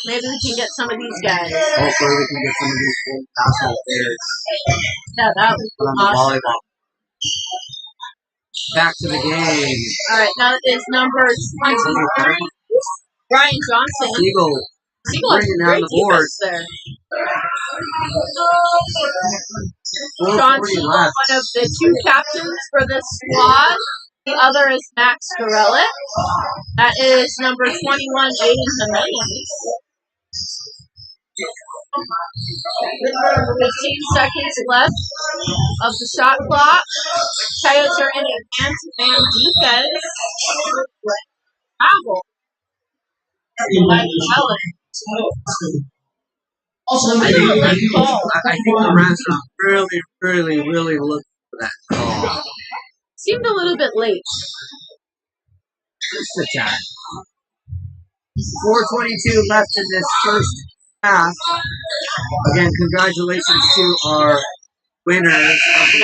S5: Maybe we can get some of these guys.
S2: Hopefully, we can get some of these basketball players.
S5: Yeah, that would be awesome.
S2: Volleyball. Back to the game.
S5: All right, that is number 23, Brian Johnson.
S2: Siegel
S5: has great defense there. Johnson, one of the two captains for this squad. The other is Max Gorelick. That is number 21, Aiden Jimenez. 15 seconds left of the shot clock. Coyotes are in a man-to-man defense. Travel.
S2: Also, I think the refs are really looking for that call.
S5: Seemed a little bit late.
S2: Just a tad. 4:22 left in this first half. Again, congratulations to our winners of the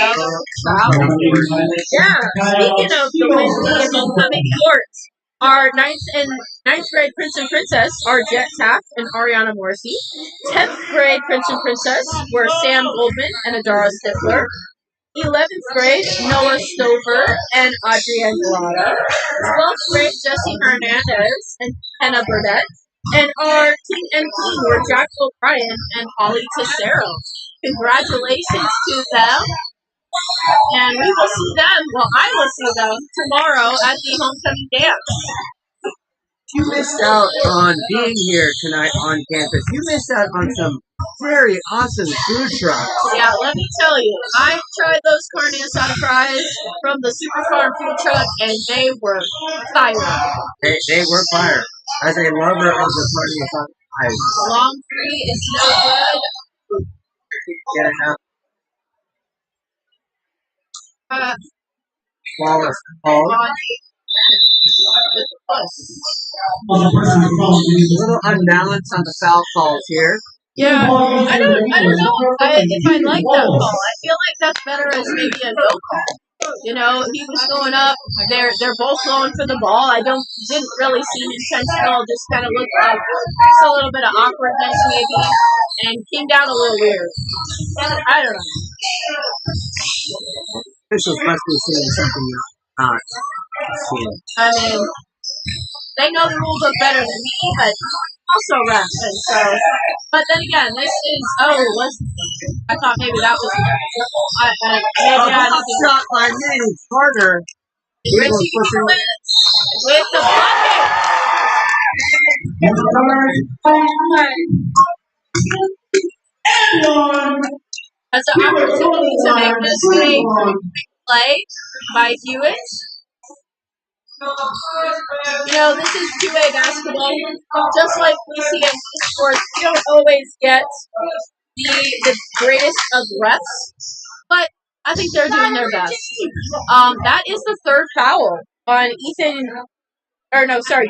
S5: Yeah, speaking of the winning homecoming courts, our ninth grade Prince and Princess are Jet Taft and Ariana Morrissey. 10th grade Prince and Princess were Sam Goldman and Adara Stifler. 11th grade Noah Stover and Audrey Angelada. 12th grade Jesse Hernandez and Hannah Burdett. And our team MP were Jack O'Brien and Holly Tessero. Congratulations to them. And we will see them, I will see them tomorrow at the homecoming dance.
S2: You missed out on being here tonight on campus. You missed out on some very awesome food trucks.
S5: Yeah, let me tell you, I tried those carne asada fries from the Super Farm food truck, and they were fire.
S2: They were fire. As a lover of the carne asada fries.
S5: Long free is no good.
S2: Get enough. Flawless call. A little unbalanced on the foul calls here.
S5: Yeah, I don't know if I like that call. I feel like that's better as maybe a no call. You know, he was going up. They're both going for the ball. I didn't really seem intentional. Just kind of looked like just a little bit of awkwardness maybe, and came down a little weird. I don't know.
S2: Officials must be seeing something not seeing.
S5: I mean, they know the rules book better than me, but also refs. And so, but then again, this is I thought maybe that was
S2: shot by Manny Carter.
S5: Richie with the blockade. That's an opportunity to make this big play by Hewitt. You know, this is 2A basketball. Just like we see in sports, we don't always get the greatest of refs, but I think they're doing their best. That is the third foul on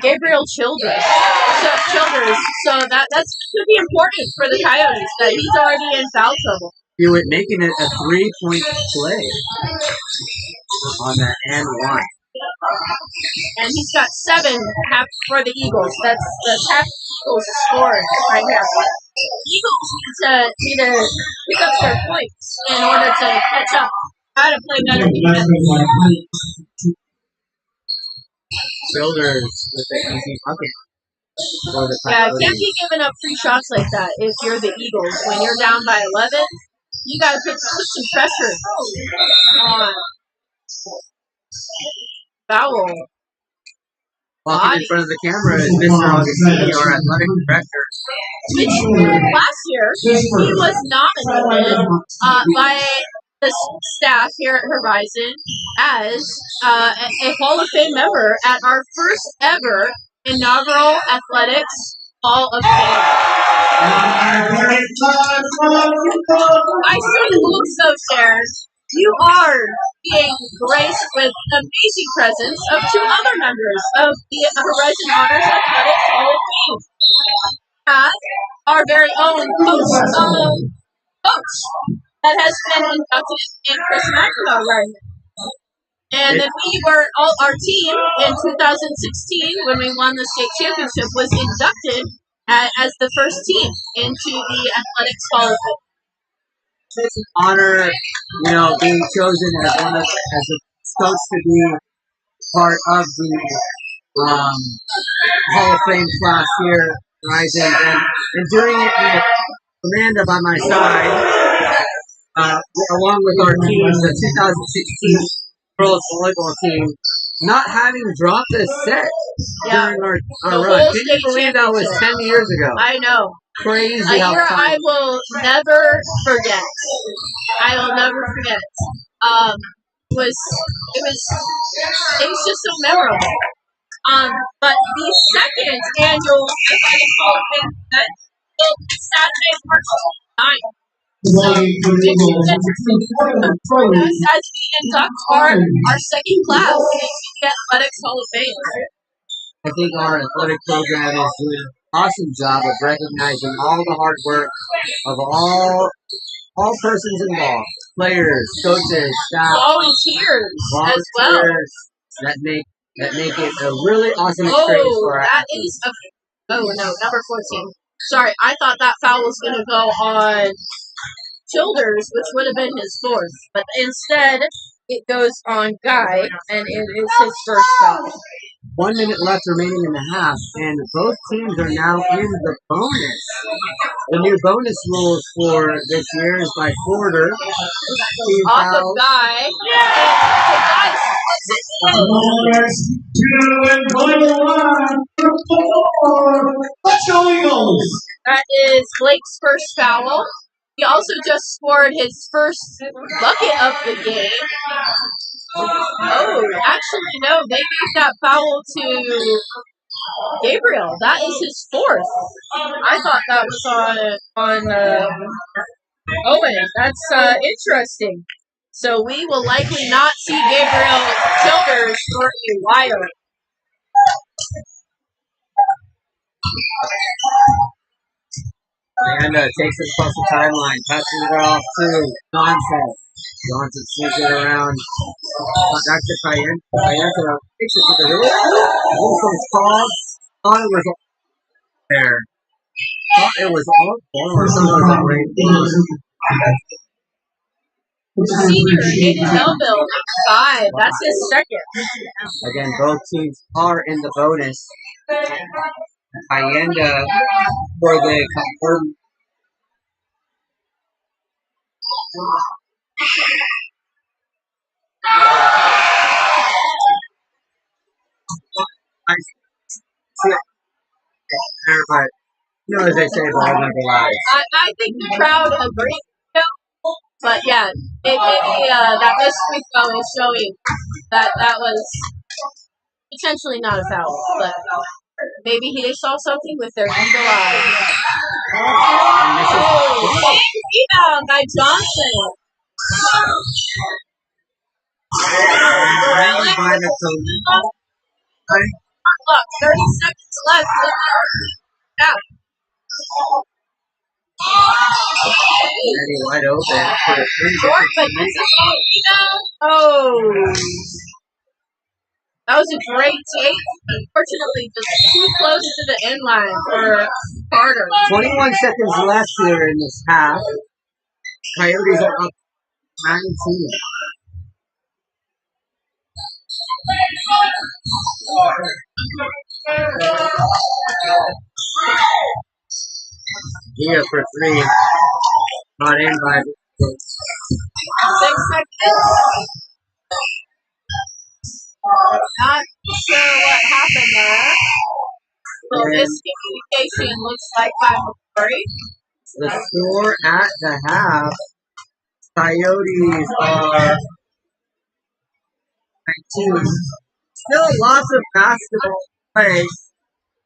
S5: Gabriel Childers. So that's going to be important for the Coyotes that he's already in foul trouble.
S2: Hewitt making it a 3-point play on that and one.
S5: And he's got 7 for the Eagles. That's half Eagles scoring right now. Eagles need to pick up their points in order to catch up. How to play better defense.
S2: Childers with the easy bucket for the
S5: Yeah,
S2: Coyotes.
S5: can't be giving up free shots like that if you're the Eagles. When you're down by 11, you got to put some pressure on. Foul.
S2: Walking in front of the camera is Mr. Augustini, our athletic director.
S5: Which last year he was nominated by the staff here at Horizon as a Hall of Fame member at our first ever inaugural Athletics Hall of Fame. I see the looks of there. You are being graced with an amazing presence of two other members of the Horizon Honors Athletics Hall of Fame. Our very own coach that has been inducted in Chris McEnroe right now. And then our team in 2016, when we won the state championship, was inducted as the first team into the Athletics Hall of Fame.
S2: It's an honor, being chosen as a coach to be part of the Hall of Fame class here, Rising, and doing it with Amanda by my side, along with our team, the 2016 girls volleyball team, not having dropped a set during our run. Can you believe that was 10 years ago?
S5: I know.
S2: Crazy
S5: A
S2: how
S5: year I will never forget. I will never forget. It was just so memorable. But the second annual Athletics Hall of Fame event will be Saturday, March 9th. So, as we induct our second class into the Athletics Hall of Fame.
S2: I think our athletic program is doing an awesome job of recognizing all the hard work of all persons involved, players, coaches, staff,
S5: volunteers as well,
S2: that make it a really awesome experience for us.
S5: Number 14. Sorry, I thought that foul was going to go on Childers, which would have been his fourth, but instead it goes on Guy, and it is his first foul.
S2: 1 minute left remaining in the half, and both teams are now in the bonus. The new bonus rules for this year is by quarter.
S5: Off of Guy.
S4: Let's go Eagles!
S5: That is Blake's first foul. He also just scored his first bucket of the game. Oh, actually, no. They gave that foul to Gabriel. That is his fourth. I thought that was on Owen. That's interesting. So we will likely not see Gabriel Childers for a while.
S2: Amanda takes it across the timeline, passes it off to Johnson. Johnson swings it around. Back to Cayenne. Cayenne takes it to the hoop. Wilson's called. Thought it was there. Thought it was all forward.
S5: Senior Aiden Melville, 5. That's his second.
S2: Again, both teams are in the bonus. Allenda for the confirmed. As they say, ball never lies.
S5: I think the crowd agrees, but yeah, maybe that missed free throw is showing that was potentially not a foul, but maybe they saw something with their eagle eye. Rebound by Johnson. Look, 30 seconds left. Yeah.
S2: Wide open.
S5: Short, but this is oh. That was a great take. Unfortunately, just too close to the end line for Carter.
S2: 21 seconds left here in this half. Coyotes are up 19. Here for three. Not in by
S1: 6 seconds. Not sure what happened there. So miscommunication looks like final story.
S2: the score at the half. Coyotes are 19. Still lots of basketball to play.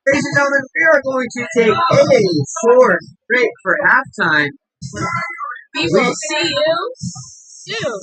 S2: Ladies and gentlemen, we are going to take a short break for halftime.
S1: We will see you soon.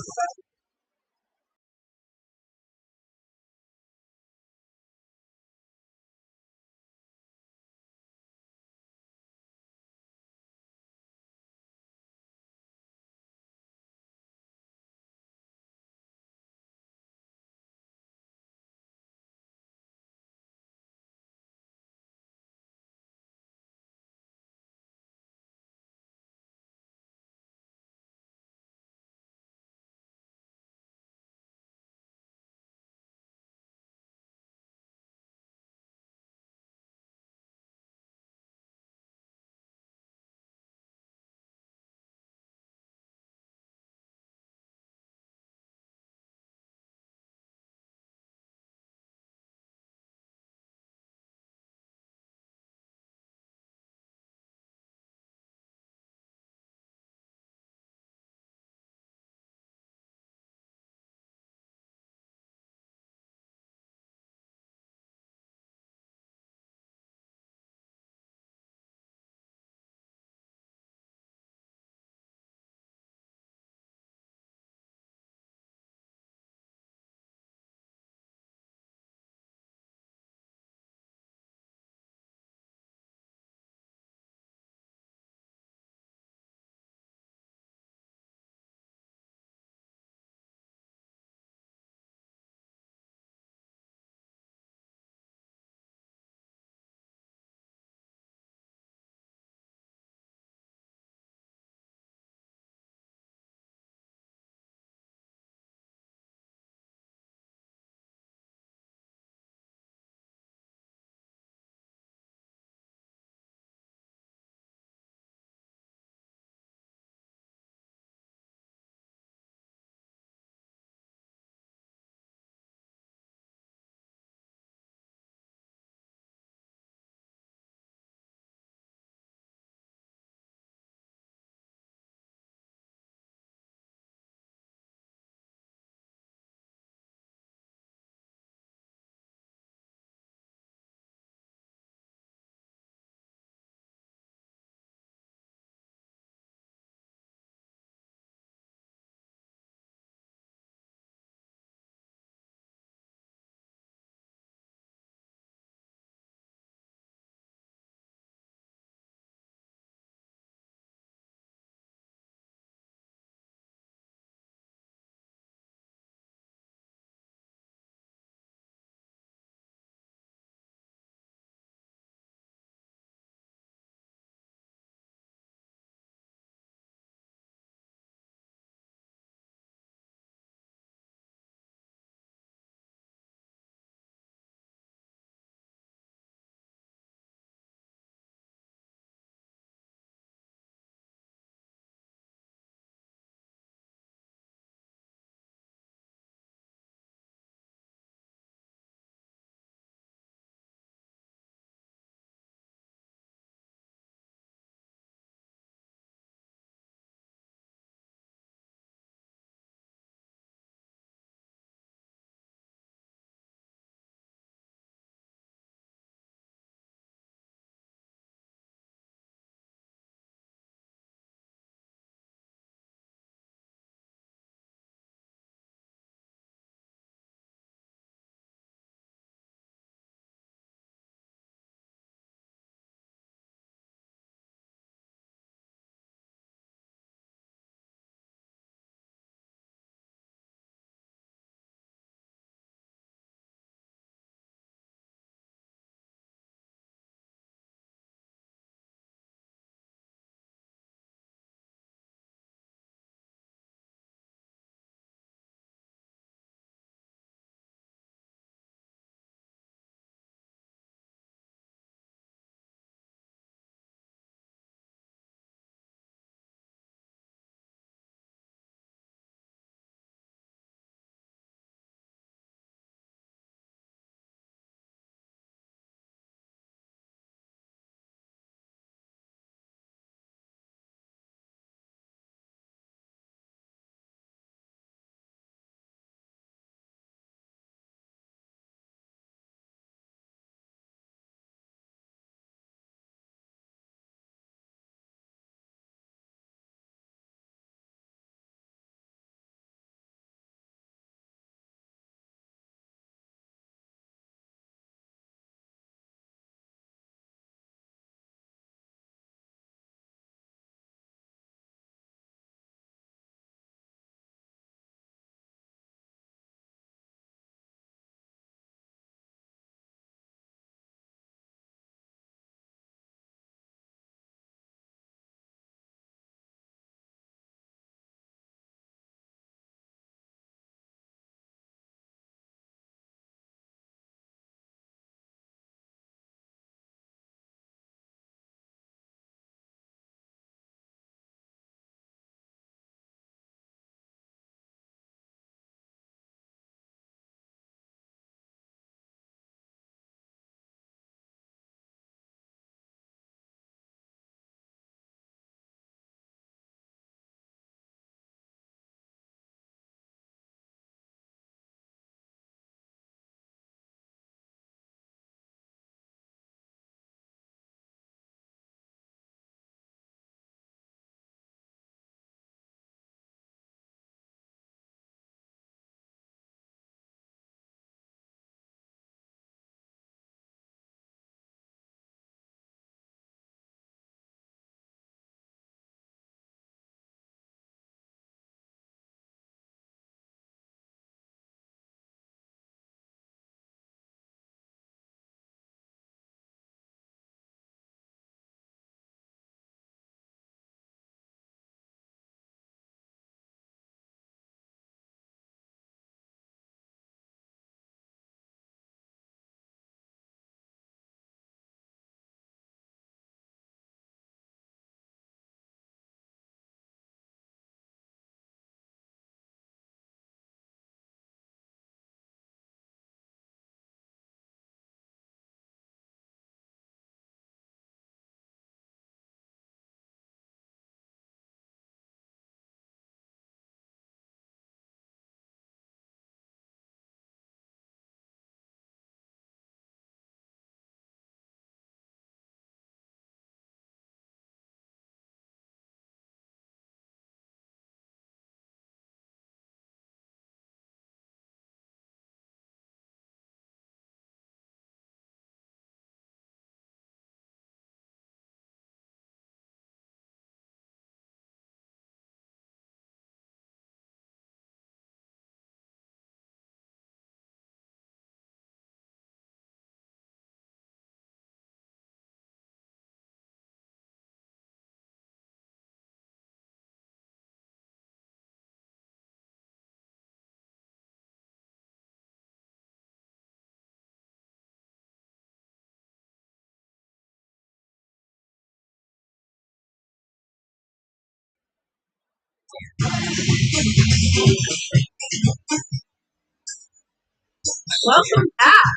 S1: Welcome back.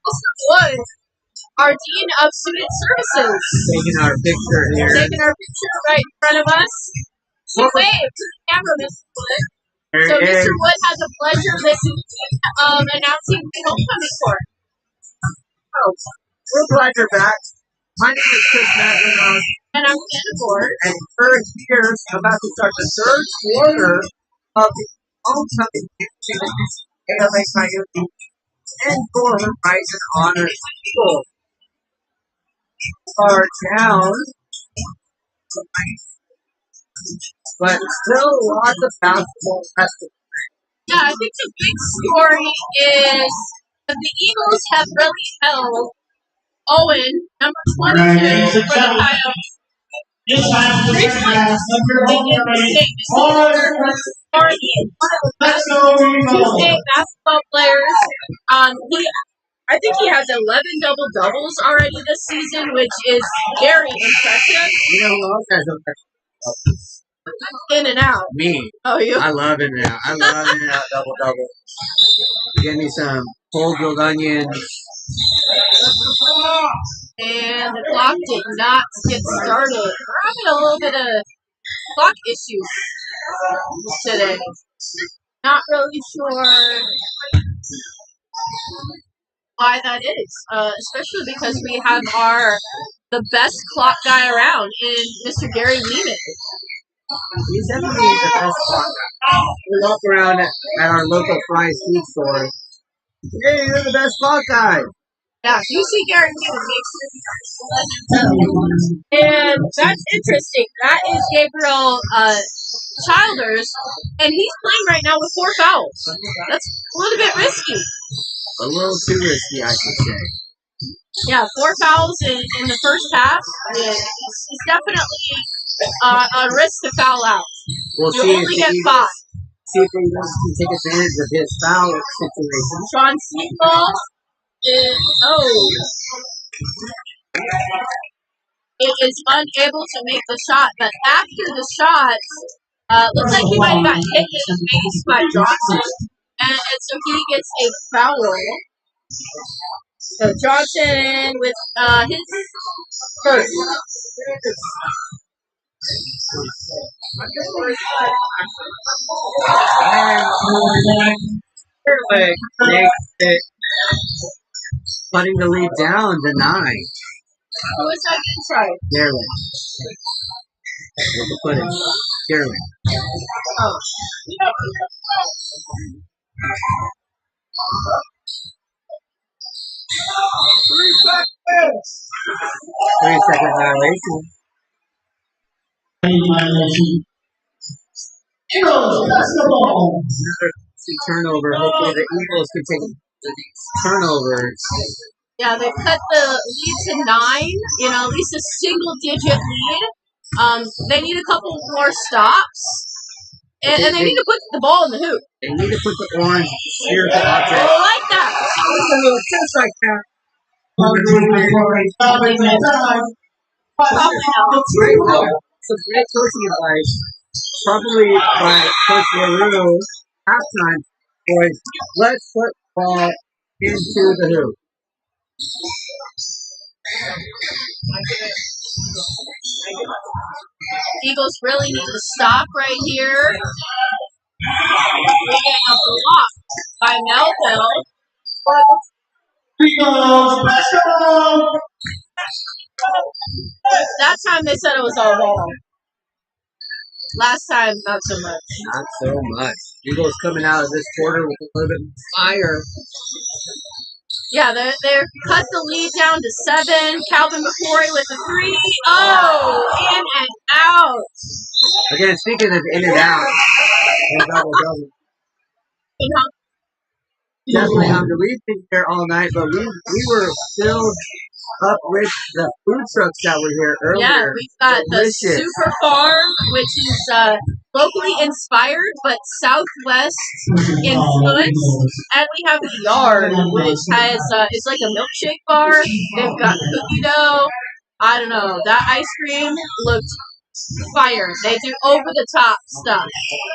S1: Mr. Wood, our Dean of Student Services.
S2: Taking our picture here.
S1: Taking our picture right in front of us. He waved to the camera, Mr. Wood. So Mr. Wood has the pleasure this evening of announcing the homecoming court.
S2: Oh, we're glad you're back. My name is Chris Matt,
S1: and I'm Ken Ford.
S2: And we're here about to start the third quarter of the homecoming ALA Coyote and for Horizon Honors School. Are down, but still lots of basketball left.
S1: Yeah, I think the big story is that the Eagles have really held Owen, number 22 for the Coyotes. 3 points. They did mistake or he's one of the best Tuesday basketball players. I think he has 11 double-doubles already this season, which is very impressive.
S2: You know who else has
S1: In and out.
S2: Me.
S1: Oh, you?
S2: I love in and out. I love in and out double-double. Give me some cold grilled onions.
S1: And the clock did not get started. We're having a little bit of clock issues today. Not really sure why that is, especially because we have the best clock guy around in Mr. Gary Lehman.
S2: He's definitely the best clock guy. We walk around at our local fries food store. Hey, you're the best clock guy.
S1: Yeah, if you see Gary Lehman, make sure you let him know. And that's interesting. That is Gabriel Childers, and he's playing right now with 4 fouls. That's a little bit risky.
S2: A little too risky, I should say.
S1: Yeah, 4 fouls in the first half. It's definitely a risk to foul out.
S2: We'll
S1: you
S2: see
S1: only get 5.
S2: See if he wants to take advantage of his foul situation.
S1: Sean Siegel is unable to make the shot, but after the shot, looks like he might have got hit in the face by Johnson, and so he gets a foul. So Johnson with his first.
S2: Fairleg makes it, cutting the lead down to 9.
S1: Who was that inside?
S2: Fairleg. Look at footage. Fairleg.
S1: Oh.
S2: 3-second violation.
S4: Eagles basketball.
S2: Turnover. Hopefully the Eagles can take the turnovers.
S1: Yeah, they cut the lead to 9. At least a single-digit lead. They need a couple more stops, and they need to put the ball in the hoop.
S2: They need to put the orange spherical object.
S1: I like that.
S2: Just like that. Some great coaching advice, probably by Coach LaRue. Halftime, boys. Let's put the ball into the hoop.
S1: Eagles really need to stop right here. We get a block by Melville.
S4: Eagles basketball.
S1: That time they said it was all ball. Last time, not so much.
S2: Not so much. Eagles coming out of this quarter with a little bit of fire.
S1: Yeah, they're cut the lead down to 7. Calvin McCory with a 3. Oh, in and out.
S2: Again, speaking of in and out, double. Definitely hungry. We've been here all night, but we were filled up with the food trucks that were here earlier.
S1: Yeah, we've got the Super Farm, which is locally inspired but Southwest influenced. And we have the Yard, which has it's like a milkshake bar. They've got cookie dough. I don't know. That ice cream looked fire. They do over the top stuff.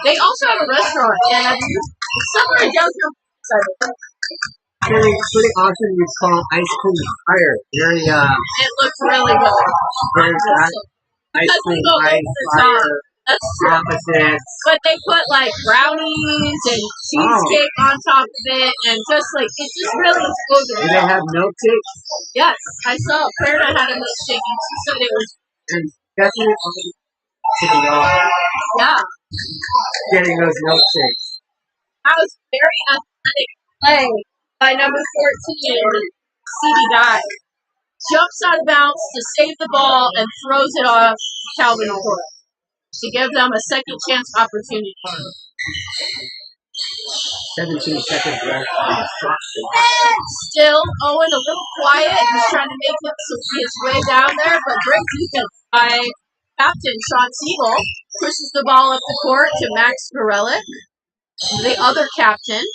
S1: They also have a restaurant, and I believe somewhere downtown.
S2: Pretty awesome. You call ice cream fire. Very
S1: It looks really good.
S2: very ice
S1: Because
S2: cream
S1: they go over
S2: ice
S1: the
S2: fire.
S1: top. That's true.
S2: Opposites.
S1: But they put like brownies and cheesecake on top of it, and just like it just really goes.
S2: Do they have milkshakes?
S1: Yes, I saw Prerna had a milkshake, and she said it was.
S2: And definitely to the yard.
S1: Yeah,
S2: Getting those milkshakes.
S1: that was very athletic play by number 14, CD Guy. Jumps out of bounds to save the ball and throws it off Calvin Court to give them a second chance opportunity.
S2: 17 seconds left.
S1: Still, Owen a little quiet. He's trying to make his way down there, but great defense by Captain Sean Siegel. Pushes the ball up the court to Max Gorelick, the other captain.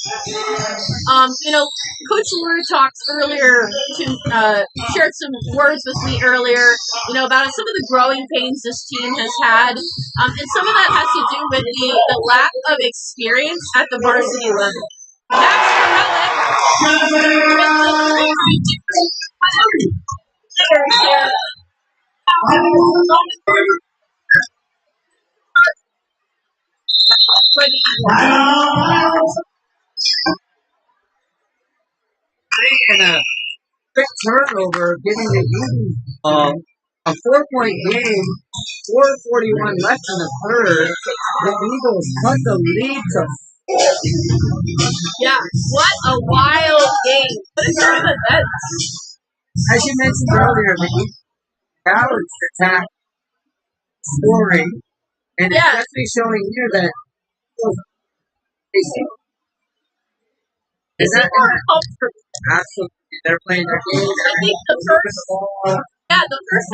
S1: Coach Lure talked earlier shared some words with me earlier, about some of the growing pains this team has had. And some of that has to do with the lack of experience at the varsity level. Max
S2: And a quick turnover, giving the Eagles a 4-point game. 4:41 left in the third. The Eagles cut the lead to 4.
S1: Yeah, what a wild game.
S2: As you mentioned earlier, the Eagles balanced attack scoring, and it's definitely showing here that is that absolutely they're playing their game.
S1: I think the first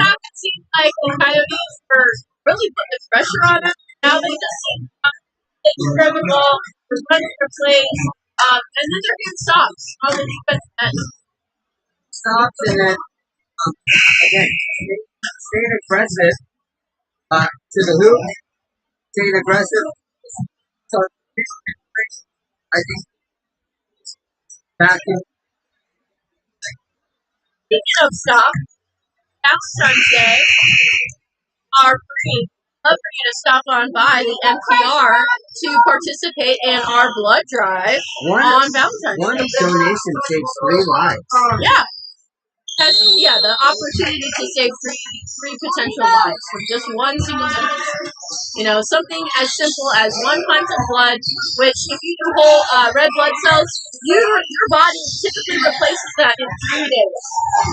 S1: half it seemed like the Coyotes were really putting the pressure on them. Now they just seem to take care of the ball, they're running their plays, and then they're getting stops on the defense end.
S2: Stops and then again staying aggressive to the hoop, staying aggressive. So I think back in.
S1: Speaking of stop, now Sunday, our free love for you to stop on by the MTR to participate in our blood drive on Valentine's Day.
S2: One donation saves 3 lives.
S1: Yeah. The opportunity to save three potential lives from just one single donation. Something as simple as 1 pint of blood, which if you do whole red blood cells, your body typically replaces that in 3 days,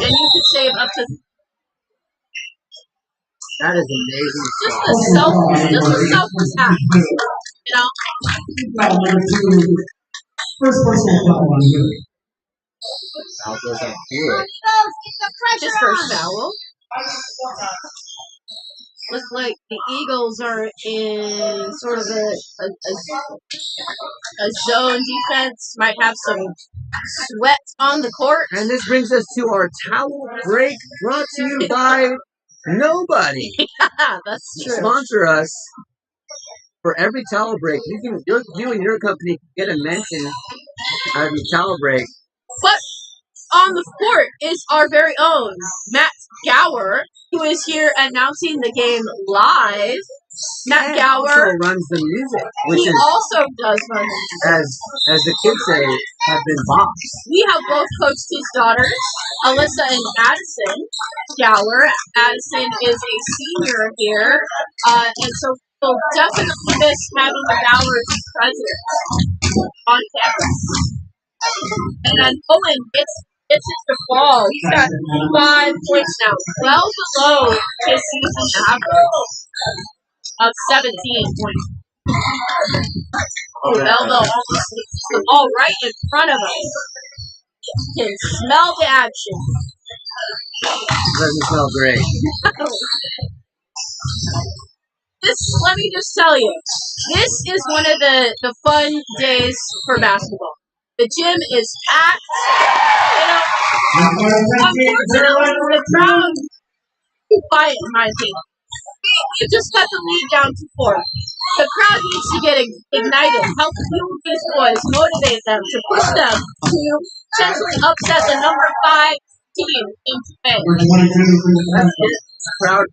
S1: and you could save up to.
S2: That is amazing.
S1: Just a selfless act,
S4: First person I thought was you.
S1: His first foul. Looks like the Eagles are in sort of a zone defense. Might have some sweat on the court.
S2: And this brings us to our towel break, brought to you by nobody.
S1: Yeah, that's true.
S2: Sponsor us for every towel break. You and your company can get a mention out of the towel break.
S1: But on the court is our very own Matt Gower, who is here announcing the game live. Matt Gower
S2: also runs the music, which
S1: he
S2: is
S1: also does run the music.
S2: As the kids say, have been boxed.
S1: We have both coached his daughters, Alyssa and Addison Gower. Addison is a senior here, and so we'll definitely miss having the Gowers present on campus. And then Owen gets his the ball. He's got 5 points now, well below his season average of 17 points. Oh, Melville almost leaves the ball right in front of us. You can smell the action.
S2: Doesn't smell great.
S1: let me just tell you, this is one of the fun days for basketball. The gym is packed. Unfortunately, the crowd is quiet in my opinion. We just cut the lead down to 4. The crowd needs to get ignited, help fuel these boys, motivate them to push them to potentially upset the number 5 team in 2A.
S2: Crowd,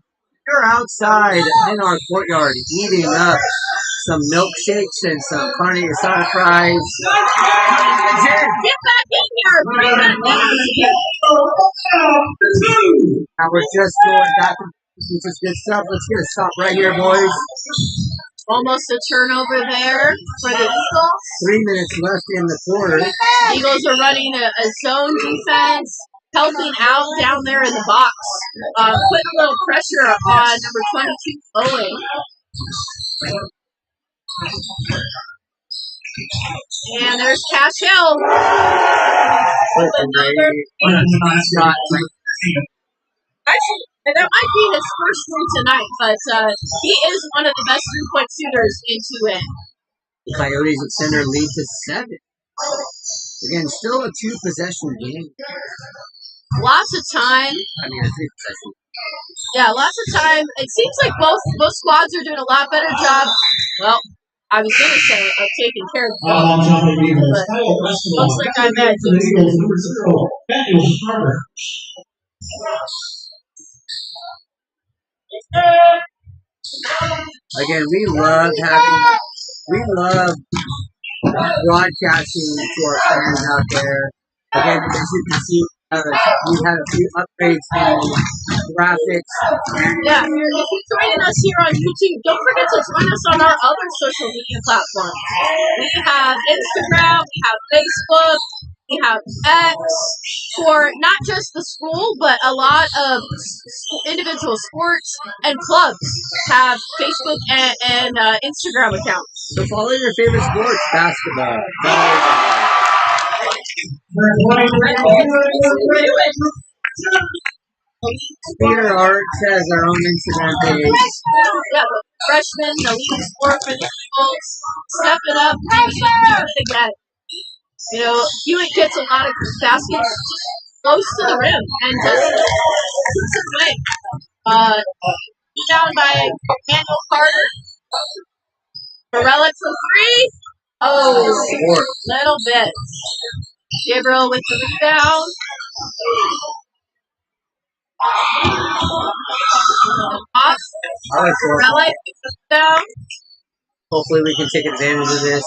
S2: you're outside in our courtyard eating up some milkshakes and some carne asada fries.
S1: Get back in here! Bring that energy!
S2: Now we're just going back. This is good stuff. Let's get a stop right here, boys.
S1: Almost a turnover there for the Eagles.
S2: 3 minutes left in the quarter.
S1: Eagles are running a zone defense, helping out down there in the box. Putting a little pressure on number 22, Owen. And there's Cashel. Actually, that might be his first one tonight, but he is one of the best 3-point shooters in 2A.
S2: Coyotes at center lead to 7. Again, still a 2-possession game.
S1: Lots of time.
S2: I mean, a 3-possession.
S1: Yeah, lots of time. It seems like both squads are doing a lot better job. Well, I was going to say of taking care of both, but looks like I'm bad.
S2: Again, we love broadcasting to our fans out there. Again, as you can see, we had a few upgrades in graphics.
S1: Yeah, if you're joining us here on YouTube, don't forget to join us on our other social media platforms. We have Instagram, we have Facebook, we have X, for not just the school, but a lot of individual sports and clubs have Facebook and Instagram accounts.
S2: So follow your favorite sports, basketball, Peter Arts has our own Instagram page.
S1: Yeah, freshman, the leading scorer for the Eagles, stepping up, doing it again. You know, Hewitt gets a lot of baskets close to the rim and just keeps it away. Down by Daniel Carter. Morella for 3. Oh, little bit. Gabriel with the rebound. Off. Morella with the rebound.
S2: Hopefully we can take advantage of this.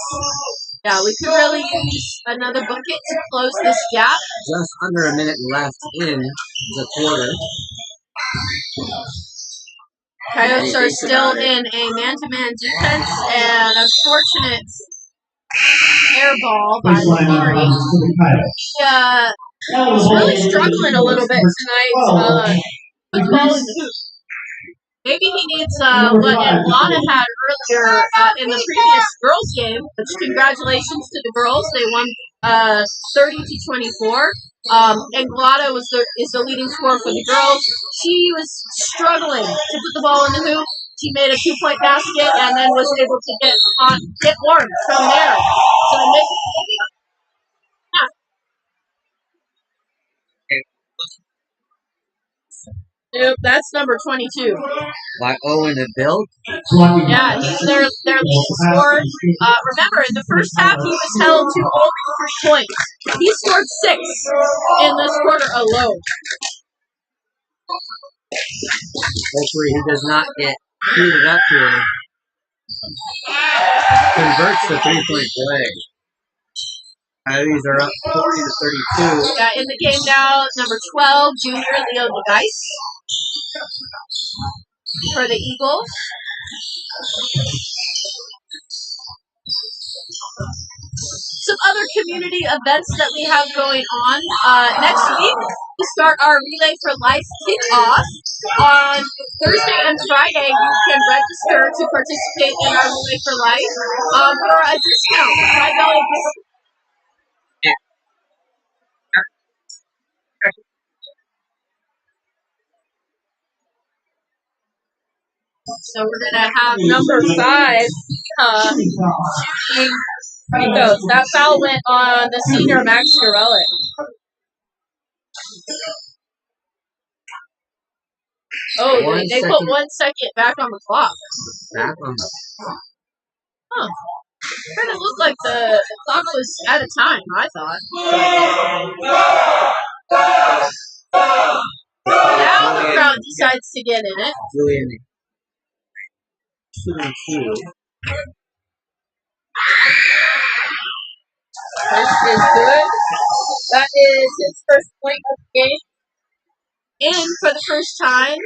S1: Yeah, we could really use another bucket to close this gap.
S2: Just under a minute left in the quarter.
S1: Coyotes are still in a man-to-man defense, and unfortunate air ball by Lamari. He's really struggling a little bit tonight. Put the ball in the hoop. Maybe he needs what Atlanta had earlier in the previous girls game. Which congratulations to the girls. They won 30-24. And Glada is the leading scorer for the girls. She was struggling to put the ball in the hoop. She made a 2-point basket and then was able to get warm from there. So Nope, that's number 22.
S2: By Owen and Bill?
S1: Yeah, he's their leading scorer. Remember, in the first half, he was held to only 3 points. He scored 6 in this quarter alone.
S2: Hopefully he does not get heated up here. Converts the 3-point play. Coyotes are up 40-32.
S1: Yeah, in the game now, number 12, junior Leo DeGeis for the Eagles. Some other community events that we have going on. Next week, we start our Relay for Life kickoff. On Thursday and Friday, you can register to participate in our Relay for Life for a discount. $5 So we're gonna have number 5 shooting free throws. That foul went on the senior Max Gorelick. Oh, they put 1 second back on the clock.
S2: Back on the
S1: Huh. Kind of looked like the clock was out of time, I thought. Now the crowd decides to get in it.
S2: Julian. 2-2.
S1: First is good. That is his first point of the game. And for the first time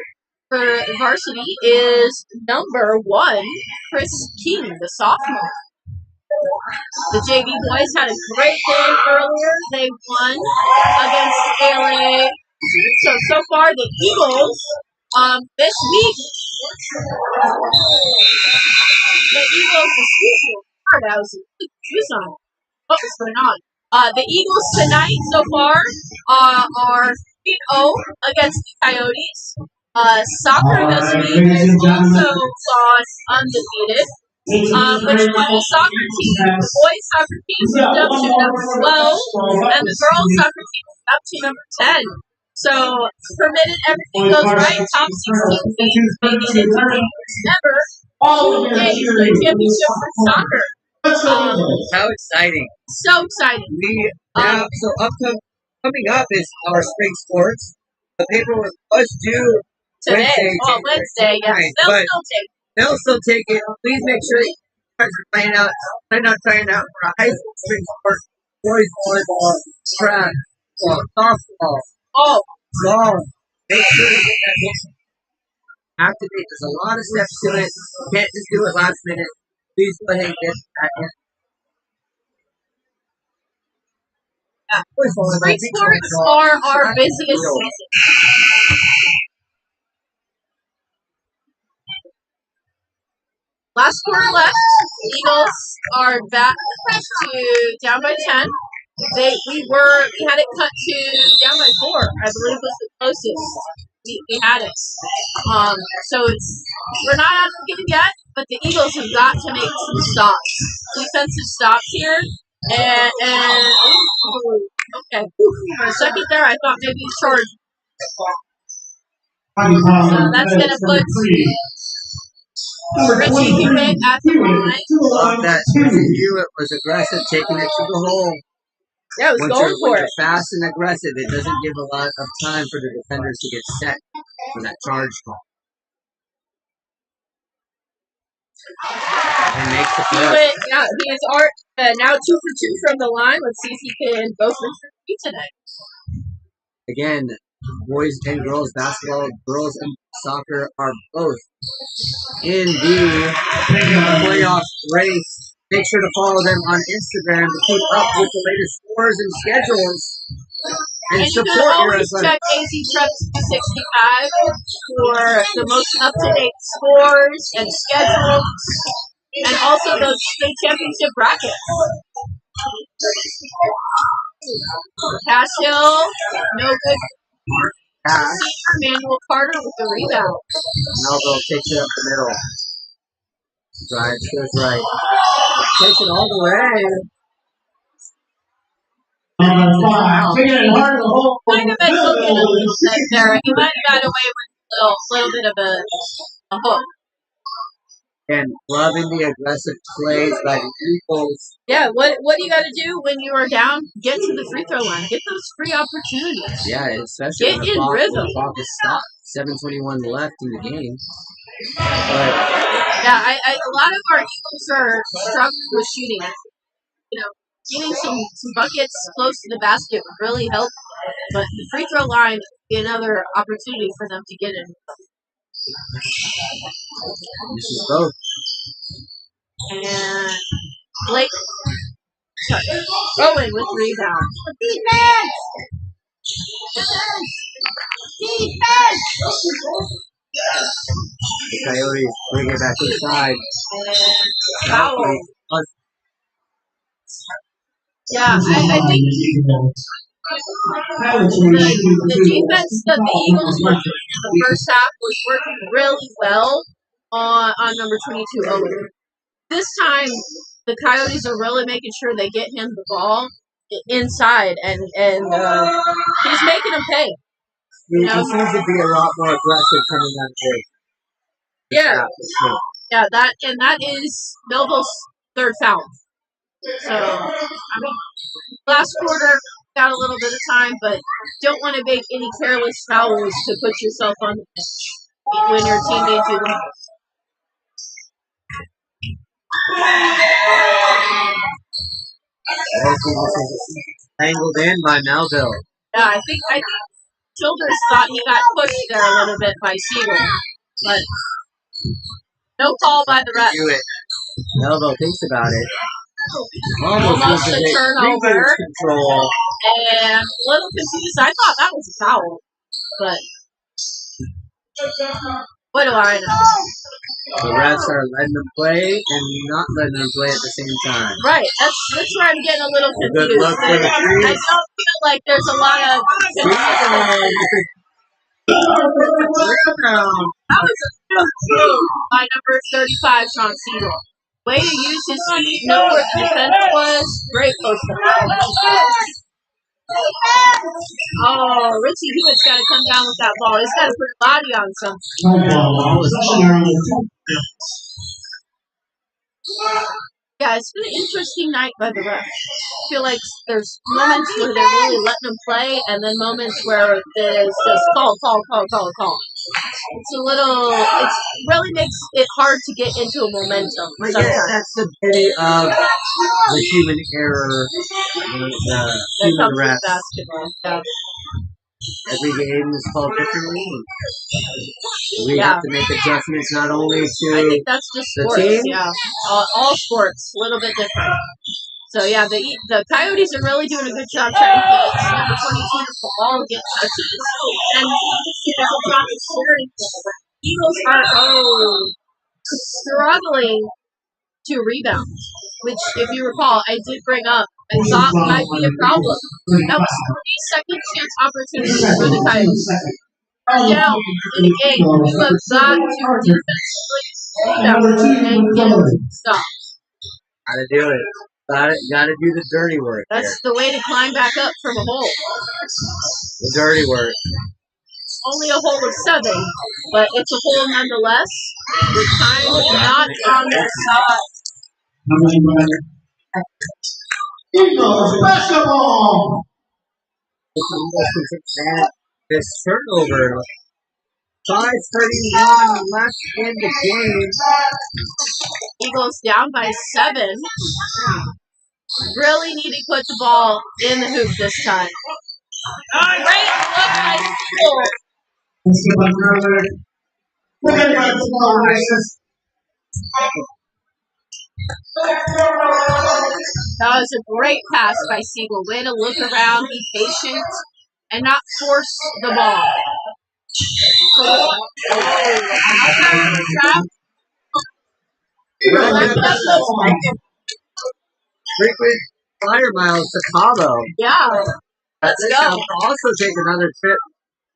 S1: for Varsity is number 1, Chris King, the sophomore. The JV boys had a great game earlier. They won against ALA. So far the Eagles this week. The Eagles this week. I was confused on what was going on. The Eagles tonight so far are 3-0 against the Coyotes. Soccer this week is also gone undefeated. Which the soccer team, the boys soccer team moved up to number 12, and the girls soccer team moved up to number 10. So, provided everything goes right, top 16 teams make it into the never all games for the championship for soccer.
S2: How exciting!
S1: So exciting.
S2: Coming up is our spring sports. The paperwork was due
S1: Today. Wednesday, yes.
S2: Right,
S1: They'll still take it.
S2: They'll still take it. Please make sure you guys are trying out for a high school spring sport, boys volleyball, track, softball, golf. Make sure you get that mission. Activate. There's a lot of steps to it. You can't just do it last minute. Please go ahead and get that in.
S1: Spring sports are our busiest season. Last quarter left. Eagles are back to down by 10. We had it cut to down by 4. I believe was the closest we had it. So we're not out of the game yet, but the Eagles have got to make some stops. Defensive stops here, and okay. For a second there, I thought maybe short. So that's gonna put Richie Hewitt at the line.
S2: Love that. Richie Hewitt was aggressive, taking it to the hole.
S1: Yeah, it was going for it.
S2: Fast and aggressive, it doesn't give a lot of time for the defenders to get set for that charge call. And makes the play.
S1: Hewitt, yeah, he is now 2 for 2 from the line. Let's see if he can go for 3 tonight.
S2: Again, boys and girls basketball, girls and soccer are both in the playoff race. Make sure to follow them on Instagram to keep up with the latest scores and schedules. And
S1: you can always check AZ Preps 365 for the most up-to-date scores and schedules, and also those state championship brackets. Pass Hill, no good. Manuel Carter with the rebound.
S2: Melville takes it up the middle. Drives goes right. Takes it all the way.
S1: Kind of been looking a little bit there. He might have got away with a little bit of a hook.
S2: And loving the aggressive plays by the Eagles.
S1: Yeah, what do you got to do when you are down? Get to the free throw line. Get those free opportunities.
S2: Yeah, especially
S1: get in rhythm.
S2: The clock is stopped. 7:21 left in the game.
S1: But yeah, a lot of our Eagles are struggling with shooting. Getting some buckets close to the basket would really help. But the free throw line would be another opportunity for them to get in.
S2: This is both.
S1: And Blake Owen with rebound. Defense!
S2: The Coyotes bring it back inside.
S1: Foul. Yeah, I think the defense that the Eagles were in the first half was working really well. on number 22, Owen. This time, the Coyotes are really making sure they get him the ball inside, and he's making them pay.
S2: He seems to be a lot more aggressive coming down the
S1: Yeah, yeah. That is Melville's third foul. So, I mean, last quarter got a little bit of time, but don't want to make any careless fouls to put yourself on the bench when your teammates do that.
S2: Angled in by Melville.
S1: Yeah, I think Childers thought he got pushed there a little bit by Siegel, but no call by the ref.
S2: Melville thinks about it.
S1: Almost a turnover.
S2: Control.
S1: And a little confused. I thought that was a foul, but what do I know?
S2: The refs are letting them play and not letting them play at the same time.
S1: Right. That's where I'm getting a little confused.
S2: Good luck for the three.
S1: I don't feel like there's a lot of confusion. That was a good move by number 35, Sean Siegel. Way to use his feet, know where the defense was. Great post. Oh, Richie Hewitt's got to come down with that ball. He's got to put a body on something. Yeah, it's been an interesting night by the ref. I feel like there's moments where they're really letting them play, and then moments where there's just call. It's a little. It really makes it hard to get into a momentum.
S2: That's the beauty of the human error, the human ref.
S1: Basketball. Yeah.
S2: Every game is called differently. We have to make adjustments not only to
S1: I think that's just
S2: the
S1: sports.
S2: team.
S1: Yeah, all sports, a little bit different. So yeah, the Coyotes are really doing a good job trying to get number 22 to ball against touches, and there's a lot of sharing. Eagles are struggling to rebound, which, if you recall, I did bring up. I thought might be a problem. That was 3 second chance opportunities for the Coyotes. Down in the game, you have got to defensively rebound and get stopped.
S2: Gotta do it. Gotta do the dirty work.
S1: That's the way to climb back up from a hole.
S2: The dirty work.
S1: Only a hole of 7, but it's a hole nonetheless. The time is not on their side.
S4: Eagles basketball.
S2: This turnover. 5:31 left in the game.
S1: Eagles down by 7. Really need to put the ball in the hoop this time. Great look by Siegel. That was a great pass by Siegel. Way to look around, be patient, and not force the ball.
S2: Frequent flyer miles to Cabo.
S1: Yeah. Let's go.
S2: Also take another trip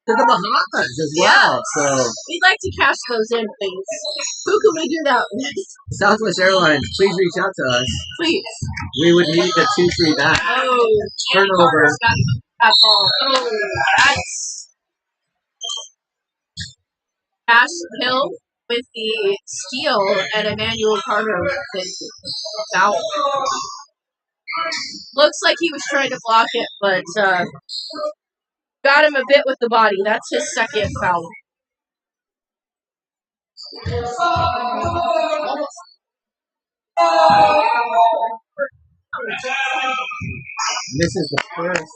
S2: to the Bahamas as well. So
S1: we'd like to cash those in, please. Who can we do that with?
S2: Southwest Airlines, please reach out to us.
S1: Please.
S2: We would need the 2-3 back.
S1: Oh,
S2: turnover.
S1: That ball. Oh, that's Ash Hill with the steal and Emmanuel Carter with the foul. Looks like he was trying to block it, but got him a bit with the body. That's his second foul.
S2: This is the first.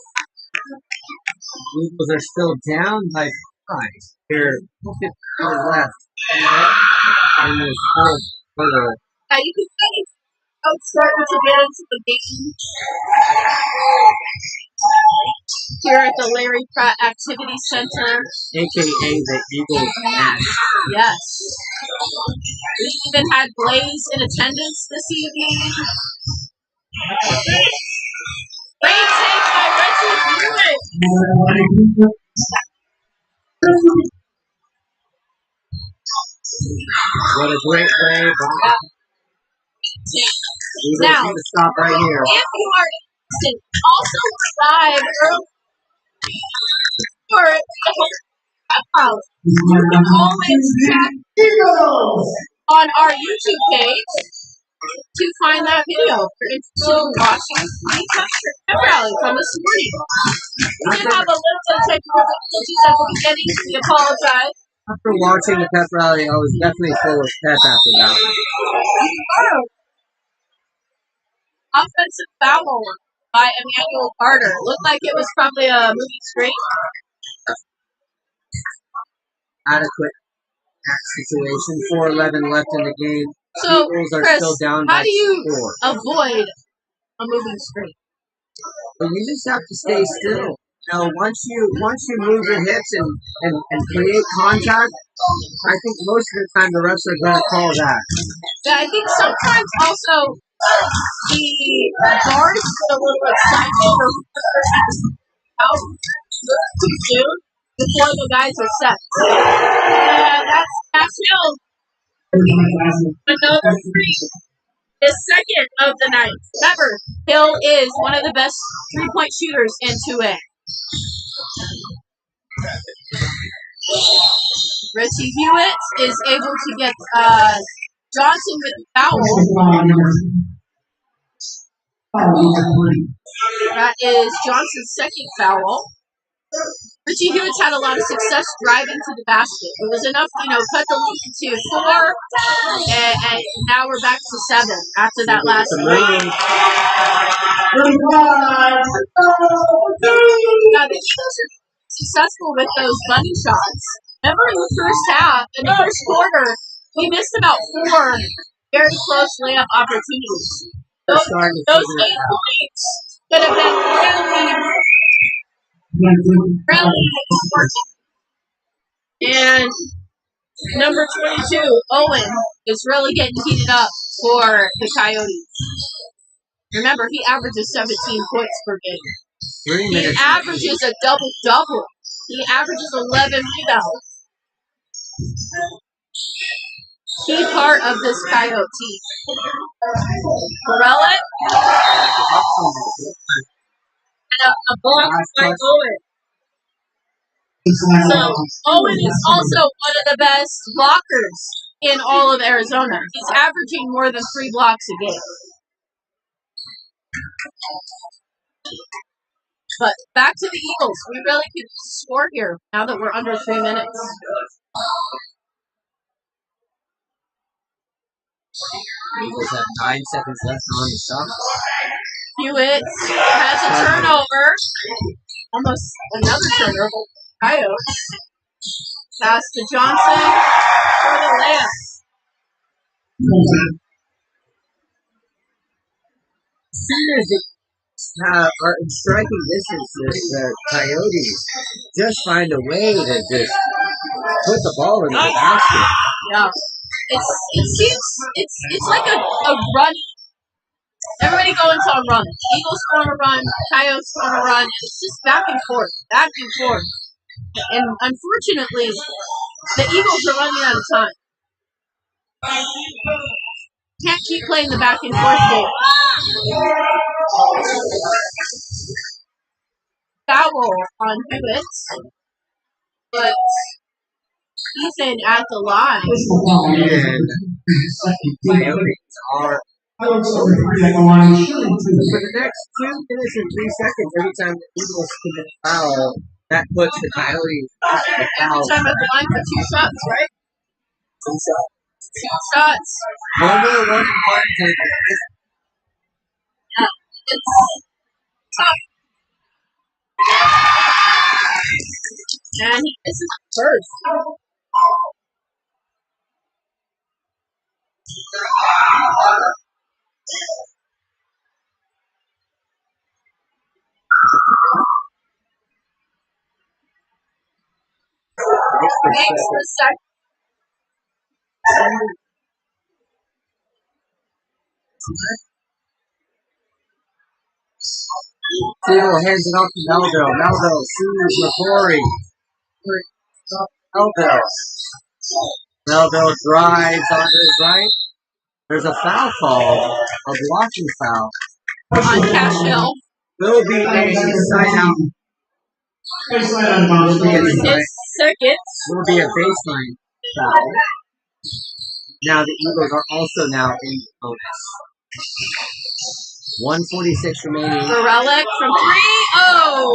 S2: Eagles are still down by 5. Here, 15 left. And there's 4 further.
S1: Yeah, you can see how it's starting to get into the game. Here at the Larry Pratt Activity Center.
S2: AKA the Eagles Nest.
S1: Yes. We even had Blaze in attendance this evening. Great take by Reggie Hewitt.
S2: What a great play.
S1: Now,
S2: To stop right here.
S1: if you are interested, also live early for the house. You can always check on our YouTube page to find that video. If you're interested in watching the pep rally from this morning. We did have a little bit of technical difficulties at the beginning. We apologize.
S2: After watching the pep rally, I was definitely full of pep after that.
S1: Offensive foul by Emmanuel Carter. Looked like it was probably a moving screen.
S2: Adequate situation. 4:11 left in the game.
S1: So,
S2: Eagles are
S1: Chris,
S2: still down
S1: how
S2: by
S1: do you
S2: 4.
S1: avoid a moving screen?
S2: But you just have to stay still. You know, once you move your hips and create contact, I think most of the time the refs are going to call that.
S1: Yeah, I think sometimes also the guards get a little excited or out too soon before the guys are set. And that's Hill. Another three. The second of the night. Remember, Hill is one of the best three-point shooters in 2A. Richie Hewitt is able to get Johnson with the foul. That is Johnson's second foul. Richie Hewitt's had a lot of success driving to the basket. It was enough, cut the lead to 4, and now we're back to 7 after that last three. Now the Eagles are successful with those bunny shots. Remember in the first half, in the first quarter, we missed about 4 very close layup opportunities. Those 8 points could have been really important. And number 22, Owen, is really getting heated up for the Coyotes. Remember, he averages 17 points per game. He averages a double-double. He averages 11 rebounds. Key part of this Coyote team. Corella. And a block by Owen. So, Owen is also one of the best blockers in all of Arizona. He's averaging more than 3 blocks a game. But back to the Eagles. We really could score here now that we're under 3 minutes.
S2: Eagles have 9 seconds left on the shot.
S1: Hewitt has a turnover. Almost another turnover. Coyotes. Pass to Johnson for the layup.
S2: Seniors are in striking distance with the Coyotes. Just find a way to just put the ball in the basket.
S1: Yeah. It seems it's like a run. Everybody going to a run. Eagles going to run. Coyotes going to run. It's just back and forth. Back and forth. And unfortunately, the Eagles are running out of time. Can't keep playing the back and forth game. Foul on Hewitt. But he's in at the line.
S2: And Coyotes are for the next 2 minutes and 3 seconds, every time the Eagles commit a foul, that puts the Coyotes at the foul.
S1: Every time at the line for 2 shots, right?
S2: 2 shots.
S1: 2 shots.
S2: One more one take.
S1: Yeah, it's tough. And he misses first. Thanks for a second.
S2: Theo hands it off to Melville. Melville sees McCrory. Melville. Melville drives onto his right. There's a foul call, a blocking foul.
S5: On Cashel.
S2: Will be a side out.
S5: His second.
S2: Will be a baseline foul. Now the Eagles are also now in bonus. 1:46 remaining.
S5: The relic from 3. Oh!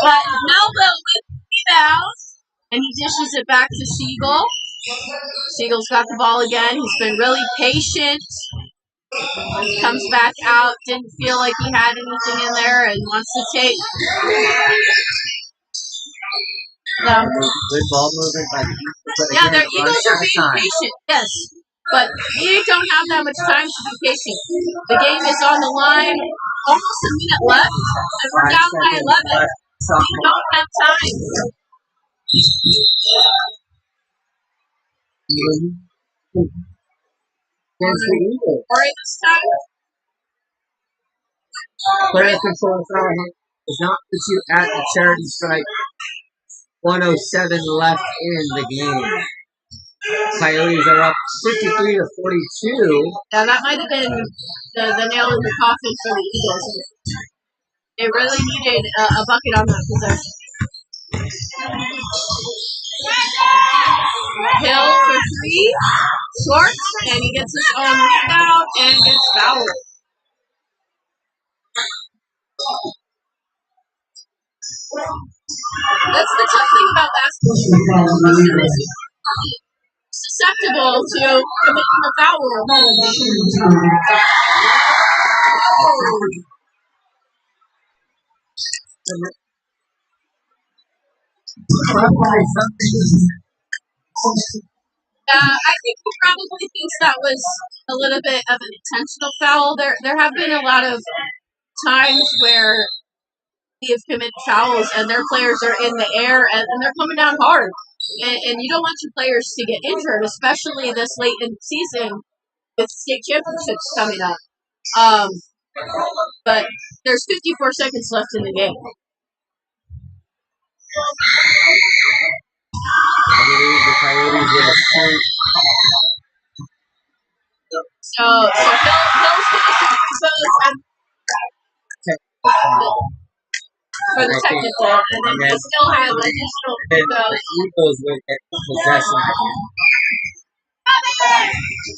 S5: But Melville with the rebound. And he dishes it back to Siegel. Siegel's got the ball again. He's been really patient. He comes back out. Didn't feel like he had anything in there and wants to take.
S2: Good ball movement by the Eagles.
S5: Yeah, their Eagles are being patient, yes. But we don't have that much time to be patient. The game is on the line. Almost a minute left. And we're down by 11. We don't have time. Right this time.
S2: Player control foul does not put you at the charity strike. 1:07 left in the game. Coyotes are up 53 to 42.
S5: Yeah, that might have been the nail in the coffin for the Eagles. They really needed a bucket on that possession. Hill for 3. Short, and he gets his own rebound and gets fouled. That's the tough thing about basketball. Susceptible to committing a foul. I think he probably thinks that was a little bit of an intentional foul. There have been a lot of times where we have committed fouls and their players are in the air and they're coming down hard. And you don't want your players to get injured, especially this late in the season with state championships coming up. But there's 54 seconds left in the game.
S2: The Coyotes with a shoot.
S5: So Hill's going to for the technical, and then they still have additional.
S2: The Eagles will get possession.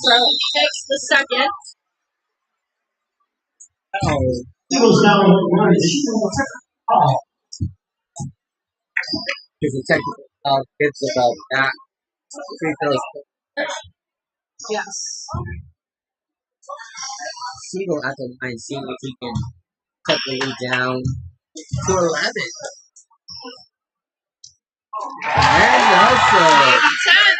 S5: So he takes the second.
S4: Eagles now run
S2: Because the technical foul gets about that. Free throws.
S5: Yes.
S2: Siegel at the line, seeing if he can cut the lead down to 11. And also
S5: 10.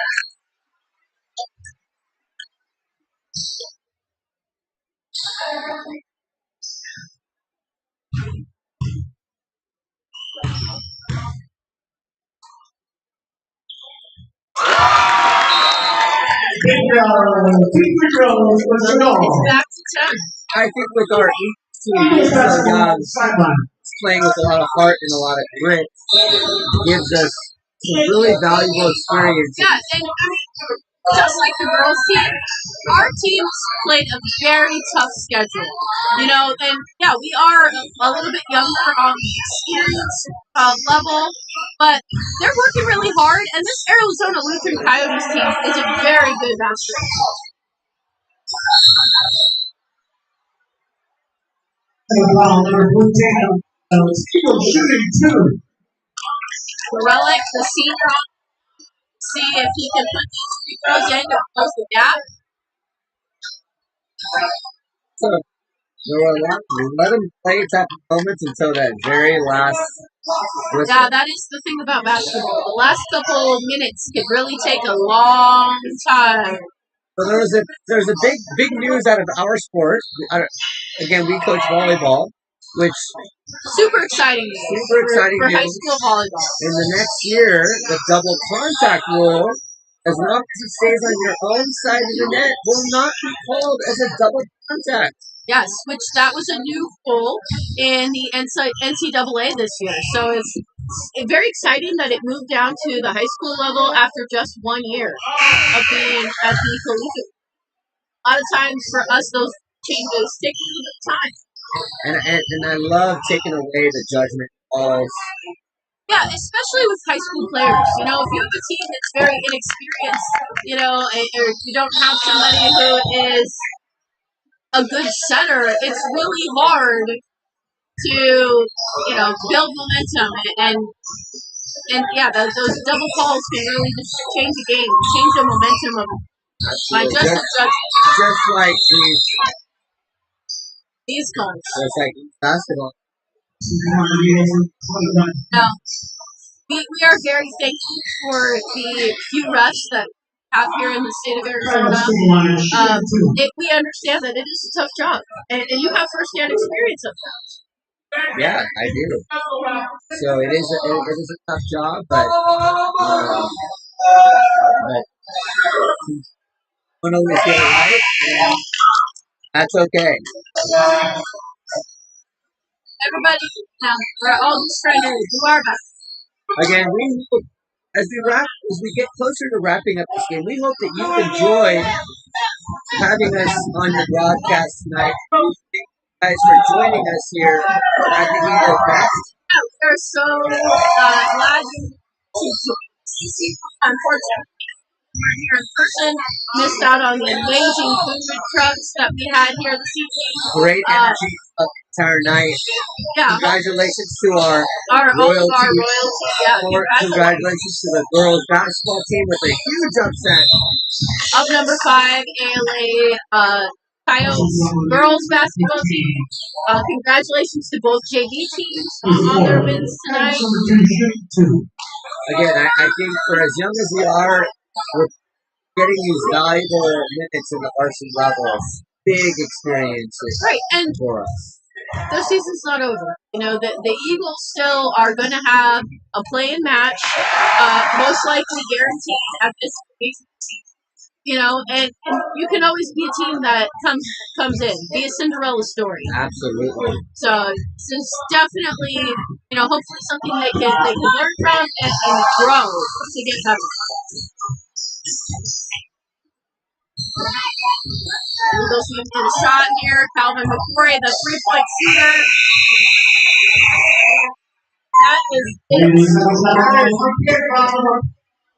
S5: Back to 10.
S2: I think with our team playing with a lot of heart and a lot of grit, gives us some really valuable experience.
S5: Yeah, and I mean, just like the girls' team, our teams played a very tough schedule. You know, and yeah, we are a little bit younger on the experience level, but they're working really hard, and this Arizona Lutheran Coyotes team is a very good basketball team.
S4: shooting 2.
S5: Relic, the senior, see if he can put these free throws in to close the gap.
S2: So, let him play type of moments until that very last whistle.
S5: Yeah, that is the thing about basketball. The last couple minutes could really take a long time.
S2: So there's a big news out of our sport. Again, we coach volleyball, which
S5: super exciting
S2: news
S5: for high school volleyball.
S2: In the next year, the double contact rule, as long as it stays on your own side of the net, will not be called as a double contact.
S5: Yes, which that was a new rule in the NCAA this year. So it's
S1: very exciting that it moved down to the high school level after just 1 year of being at the collegiate. A lot of times for us, those changes take a little bit of time.
S2: And I love taking away the judgment calls.
S1: Yeah, especially with high school players. You know, if you have a team that's very inexperienced, you know, or you don't have somebody who is a good center, it's really hard to, you know, build momentum and yeah, those double calls can really just change the game, change the momentum of by
S2: just like
S1: these calls.
S2: Just like basketball.
S1: No. We are very thankful for the few refs that we have here in the state of Arizona. We understand that it is a tough job, and you have firsthand experience of that.
S2: Yeah, I do. So it is a tough job, but don't always get it right, and that's okay.
S1: Everybody, we're all just trying to do our best.
S2: Again, as we get closer to wrapping up this game, we hope that you enjoyed having us on the broadcast tonight. Thank you guys for joining us here at the Eagle Fest.
S1: We're so glad you unfortunately we're here in person. Missed out on the amazing food trucks that we had here this evening.
S2: Great energy of the entire night.
S1: Yeah.
S2: Congratulations to our royalty.
S1: Yeah.
S2: Congratulations to the girls basketball team with a huge upset.
S1: Of number 5, ALA Coyotes girls basketball team. Congratulations to both JV teams on their wins tonight.
S2: Again, I think for as young as we are, we're getting these valuable minutes in the varsity level. Big experiences,
S1: right? And
S2: for us.
S1: The season's not over. You know, the Eagles still are going to have a play-in match, most likely guaranteed at this point. You know, and you can always be a team that comes in, be a Cinderella story.
S2: Absolutely.
S1: So it's definitely, you know, hopefully something they can learn from and grow to get better. Eagles need to get a shot here. Calvin McCoy, the 3-point shooter. That is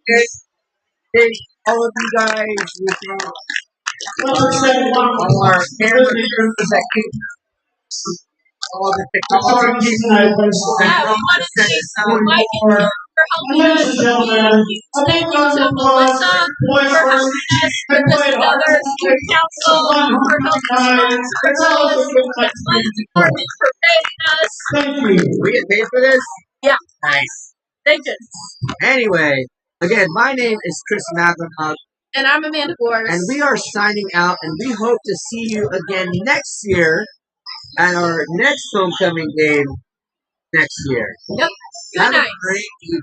S1: it.
S2: Hey, all of you guys, all our camera crews that keep all the technology.
S1: Yeah, we want to thank Mike and Drew for helping us. Thank you to Melissa for helping us put this together. Student Council for helping us. Department for paying us.
S2: Thank you. We get paid for this?
S1: Yeah.
S2: Nice.
S1: Thank you.
S2: Anyway, again, my name is Chris McLennan.
S1: And I'm Amanda Boris.
S2: And we are signing out, and we hope to see you again next year at our next homecoming game next year.
S1: Yep. Good night.
S2: Have a great evening.